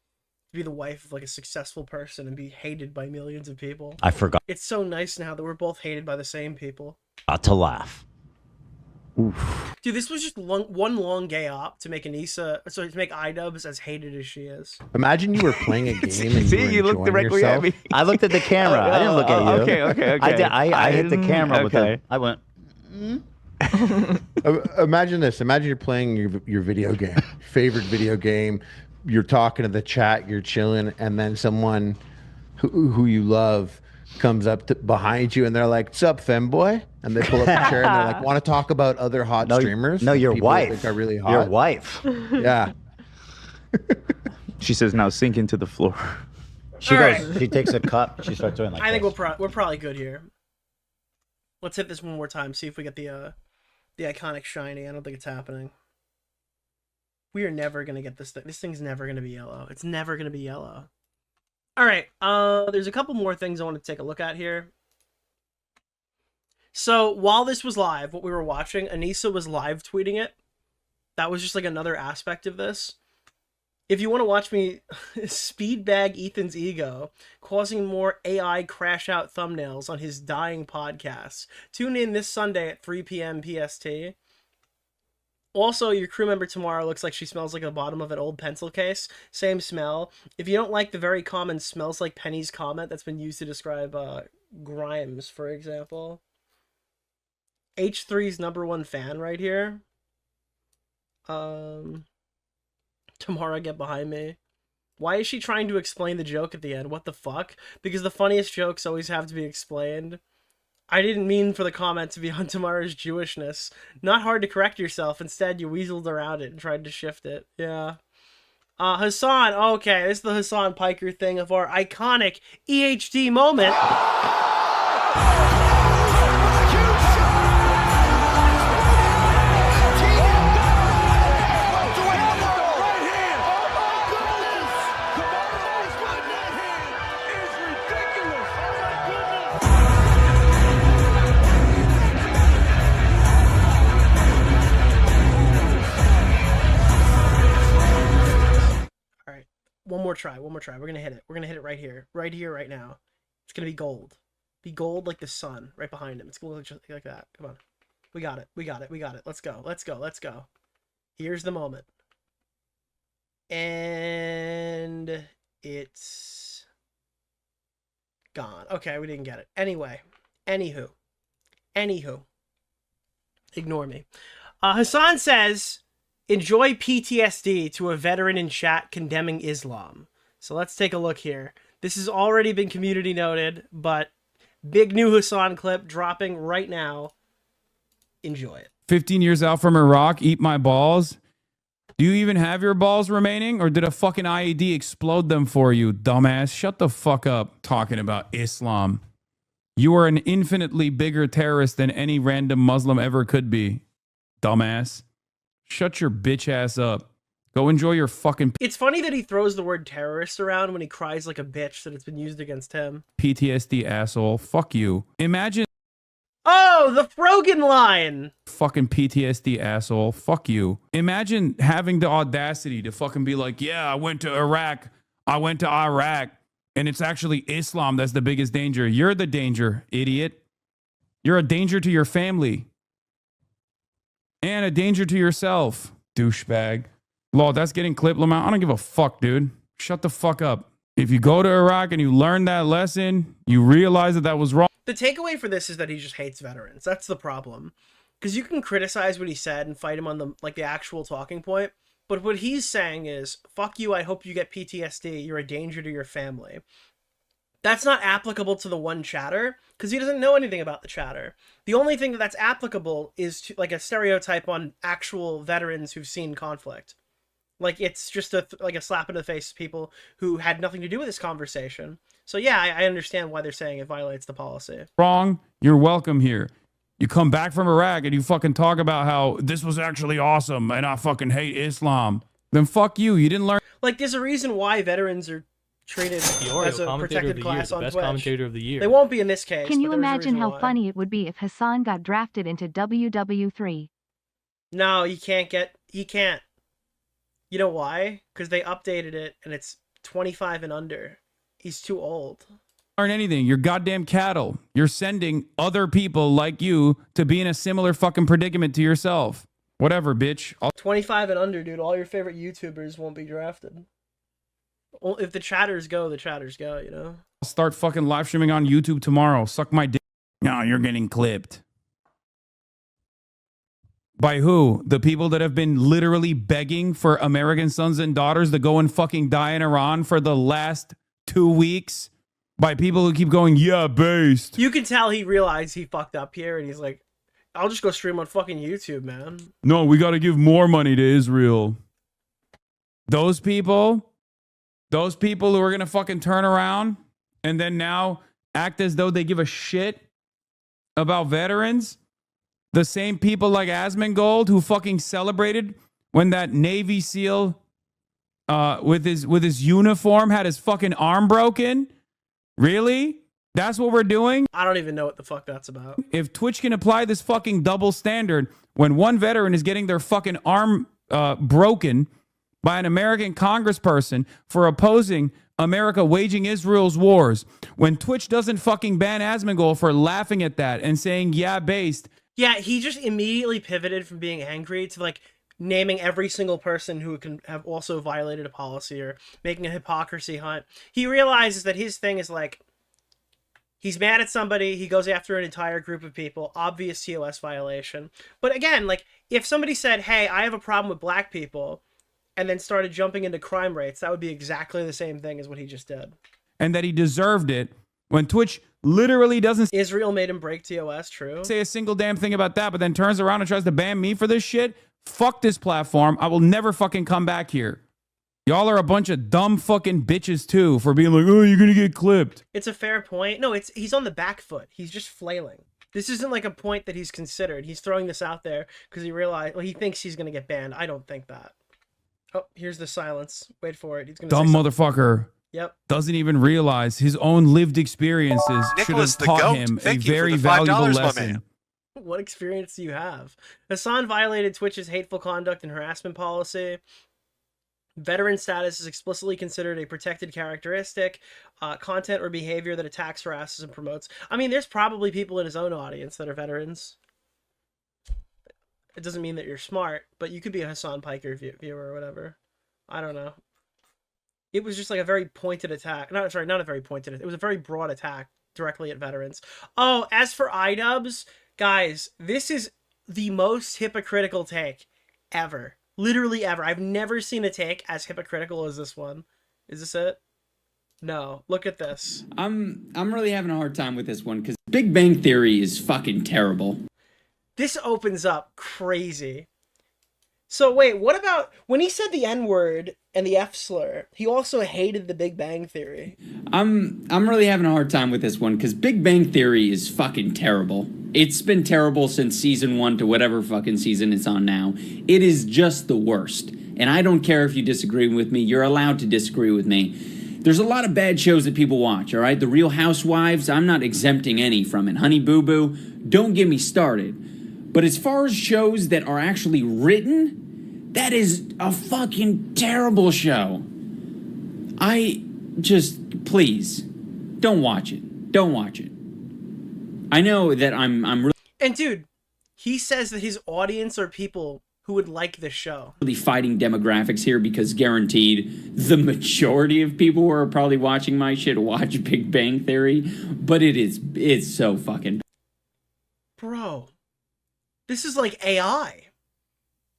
be the wife of like a successful person and be hated by millions of people? I forgot. It's so nice now that we're both hated by the same people. Not to laugh. Oof. Dude, this was just one long gay op to make Anisa, sorry, to make iDubbbz as hated as she is. Imagine you were playing a game and See, you looked directly at me. I looked at the camera. I didn't look at you. Okay. I did. I hit the camera with the. I went. Imagine this. Imagine you're playing your video game, favorite video game. You're talking to the chat. You're chilling, and then someone who you love comes up behind you, and they're like, "Sup, femboy?" And they pull up a chair, and they're like, "Want to talk about other hot streamers?" No, your People wife. That think are really hot. Your wife. Yeah. She says, "Now sink into the floor." She All goes. She takes a cup. She starts doing like. I think this. we're probably good here. Let's hit this one more time. See if we get the iconic shiny. I don't think it's happening. We are never gonna get this thing. This thing's never gonna be yellow. It's never gonna be yellow. All right. There's a couple more things I want to take a look at here. So while this was live, what we were watching, Anisa was live tweeting it. That was just like another aspect of this. If you want to watch me speedbag Ethan's ego, causing more AI crash out thumbnails on his dying podcast, tune in this Sunday at 3 p.m. PST. Also, your crew member tomorrow looks like she smells like the bottom of an old pencil case. Same smell. If you don't like the very common smells like pennies comment that's been used to describe Grimes, for example. H3's #1 fan right here. Tamara, get behind me. Why is she trying to explain the joke at the end? What the fuck? Because the funniest jokes always have to be explained. I didn't mean for the comment to be on Tamara's Jewishness. Not hard to correct yourself. Instead, you weaseled around it and tried to shift it. Yeah. Hassan. Okay, this is the Hasan Piker thing of our iconic EHD moment. One more try. We're gonna hit it. We're gonna hit it right here, right now. It's gonna be gold. Be gold like the sun right behind him. It's gonna look just like that. Come on. We got it. Let's go. Here's the moment. And it's gone. Okay, we didn't get it. Anyway. Anywho. Ignore me. Hassan says, enjoy PTSD to a veteran in chat condemning Islam. So let's take a look here. This has already been community noted, but big new Hassan clip dropping right now. Enjoy it. 15 years out from Iraq, eat my balls. Do you even have your balls remaining, or did a fucking IED explode them for you, dumbass? Shut the fuck up talking about Islam. You are an infinitely bigger terrorist than any random Muslim ever could be, dumbass. Shut your bitch ass up. Go enjoy your fucking It's funny that he throws the word terrorist around when he cries like a bitch that it's been used against him. PTSD asshole. Fuck you. Imagine. Oh, the Frogan line. Fucking PTSD asshole. Fuck you. Imagine having the audacity to fucking be like, yeah, I went to Iraq. And it's actually Islam that's the biggest danger. You're the danger, idiot. You're a danger to your family. And a danger to yourself, douchebag. Lol, that's getting clipped, Lamont. I don't give a fuck, dude. Shut the fuck up. If you go to Iraq and you learn that lesson, you realize that was wrong. The takeaway for this is that he just hates veterans. That's the problem. Because you can criticize what he said and fight him on the actual talking point. But what he's saying is, fuck you, I hope you get PTSD. You're a danger to your family. That's not applicable to the one chatter, because he doesn't know anything about the chatter. The only thing that's applicable is to, like, a stereotype on actual veterans who've seen conflict. Like, it's just a slap in the face to people who had nothing to do with this conversation. So yeah, I understand why they're saying it violates the policy. Wrong. You're welcome here. You come back from Iraq and you fucking talk about how this was actually awesome and I fucking hate Islam. Then fuck you. You didn't learn. Like, there's a reason why veterans are treated as a protected class on best Twitch. commentator of the year. They won't be in this case. Can you but there's a imagine reason how why. funny it would be if Hassan got drafted into WW3? No, he can't. You know why? Because they updated it and it's 25 and under. He's too old. Learn anything. You're goddamn cattle. You're sending other people like you to be in a similar fucking predicament to yourself. Whatever, bitch. 25 and under, dude. All your favorite YouTubers won't be drafted. If the chatters go, the chatters go, you know? I'll start fucking live streaming on YouTube tomorrow. Suck my dick. No, you're getting clipped. By who? The people that have been literally begging for American sons and daughters to go and fucking die in Iran for the last 2 weeks? By people who keep going, yeah, based. You can tell he realized he fucked up here and he's like, I'll just go stream on fucking YouTube, man. No, we got to give more money to Israel. Those people who are going to fucking turn around and then now act as though they give a shit about veterans. The same people like Asmongold who fucking celebrated when that Navy SEAL with his uniform had his fucking arm broken. Really? That's what we're doing? I don't even know what the fuck that's about. If Twitch can apply this fucking double standard when one veteran is getting their fucking arm broken by an American congressperson for opposing America waging Israel's wars, when Twitch doesn't fucking ban Asmongold for laughing at that and saying, yeah, based. Yeah, he just immediately pivoted from being angry to like naming every single person who can have also violated a policy or making a hypocrisy hunt. He realizes that his thing is like, he's mad at somebody, he goes after an entire group of people, obvious TOS violation. But again, like, if somebody said, hey, I have a problem with black people, and then started jumping into crime rates, that would be exactly the same thing as what he just did. And that he deserved it when Twitch literally doesn't... Israel made him break TOS, true. ...say a single damn thing about that, but then turns around and tries to ban me for this shit. Fuck this platform. I will never fucking come back here. Y'all are a bunch of dumb fucking bitches too for being like, oh, you're gonna get clipped. It's a fair point. No, he's on the back foot. He's just flailing. This isn't like a point that he's considered. He's throwing this out there because he thinks he's gonna get banned. I don't think that. Oh, here's the silence. Wait for it. He's gonna dumb say motherfucker. Yep. Doesn't even realize his own lived experiences should have taught him a very valuable lesson. What experience do you have? Hassan violated Twitch's hateful conduct and harassment policy. Veteran status is explicitly considered a protected characteristic. Content or behavior that attacks, harasses, and promotes. I mean, there's probably people in his own audience that are veterans. It doesn't mean that you're smart, but you could be a Hasan Piker viewer or whatever. I don't know. It was just like a very pointed attack. Not a very pointed. It was a very broad attack directly at veterans. Oh, as for iDubbbz, guys, this is the most hypocritical take ever. Literally ever. I've never seen a take as hypocritical as this one. Is this it? No. Look at this. I'm really having a hard time with this one because Big Bang Theory is fucking terrible. This opens up crazy. So wait, what about when he said the N-word and the F slur? He also hated the Big Bang Theory. I'm really having a hard time with this one because Big Bang Theory is fucking terrible. It's been terrible since season 1 to whatever fucking season it's on now. It is just the worst. And I don't care if you disagree with me. You're allowed to disagree with me. There's a lot of bad shows that people watch, all right? The Real Housewives, I'm not exempting any from it. Honey Boo Boo, don't get me started. But as far as shows that are actually written, that is a fucking terrible show. Please, don't watch it. Don't watch it. I know that I'm really... And dude, he says that his audience are people who would like this show. Really fighting demographics here because guaranteed the majority of people who are probably watching my shit watch Big Bang Theory, but it's so fucking... Bro, this is like AI.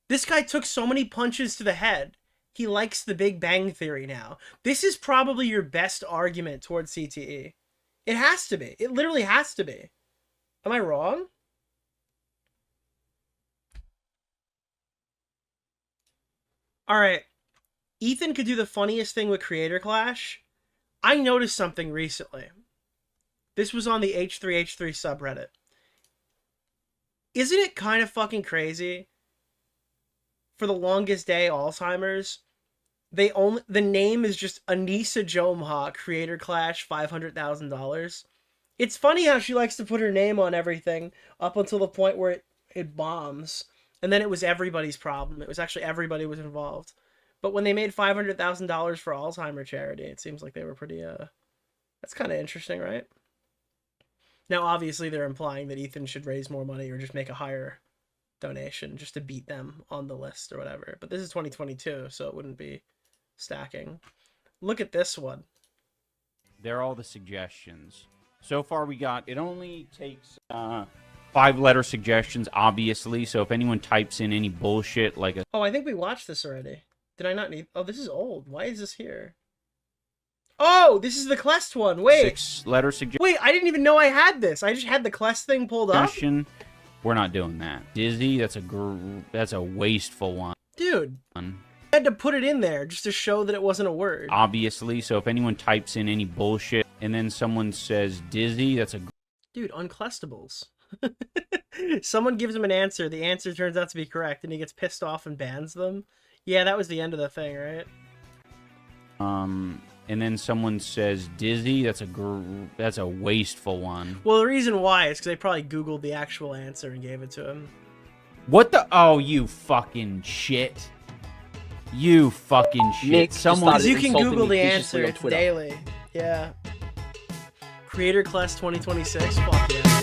This guy took so many punches to the head. He likes the Big Bang Theory now. This is probably your best argument towards CTE. It has to be. It literally has to be. Am I wrong? Alright. Ethan could do the funniest thing with Creator Clash. I noticed something recently. This was on the H3H3 subreddit. Isn't it kind of fucking crazy? For the longest day, Alzheimer's, the name is just Anisa Jomha, Creator Clash, $500,000. It's funny how she likes to put her name on everything up until the point where it bombs. And then it was everybody's problem. It was actually everybody was involved. But when they made $500,000 for Alzheimer charity, it seems like they were pretty, that's kind of interesting, right? Now, obviously, they're implying that Ethan should raise more money or just make a higher donation just to beat them on the list or whatever. But this is 2022, so it wouldn't be stacking. Look at this one. They're all the suggestions. So far we got, it only takes 5-letter suggestions, obviously, so if anyone types in any bullshit like a... Oh, I think we watched this already. Did I not need... Oh, this is old. Why is this here? Oh, this is the Clest one. Wait. 6-letter suggestion. Wait, I didn't even know I had this. I just had the Clest thing pulled up. We're not doing that. Dizzy, that's a wasteful one. Dude. I had to put it in there just to show that it wasn't a word. Obviously, so if anyone types in any bullshit and then someone says dizzy, that's a... Dude, unclestables. Someone gives him an answer, the answer turns out to be correct, and he gets pissed off and bans them. Yeah, that was the end of the thing, right? And then someone says dizzy, that's a wasteful one. Well, the reason why is because they probably Googled the actual answer and gave it to him. What the... Oh, you fucking shit. You fucking shit. Nick, someone... You can Google the answer, it's daily. Yeah. Creator Class 2026, fuck yeah.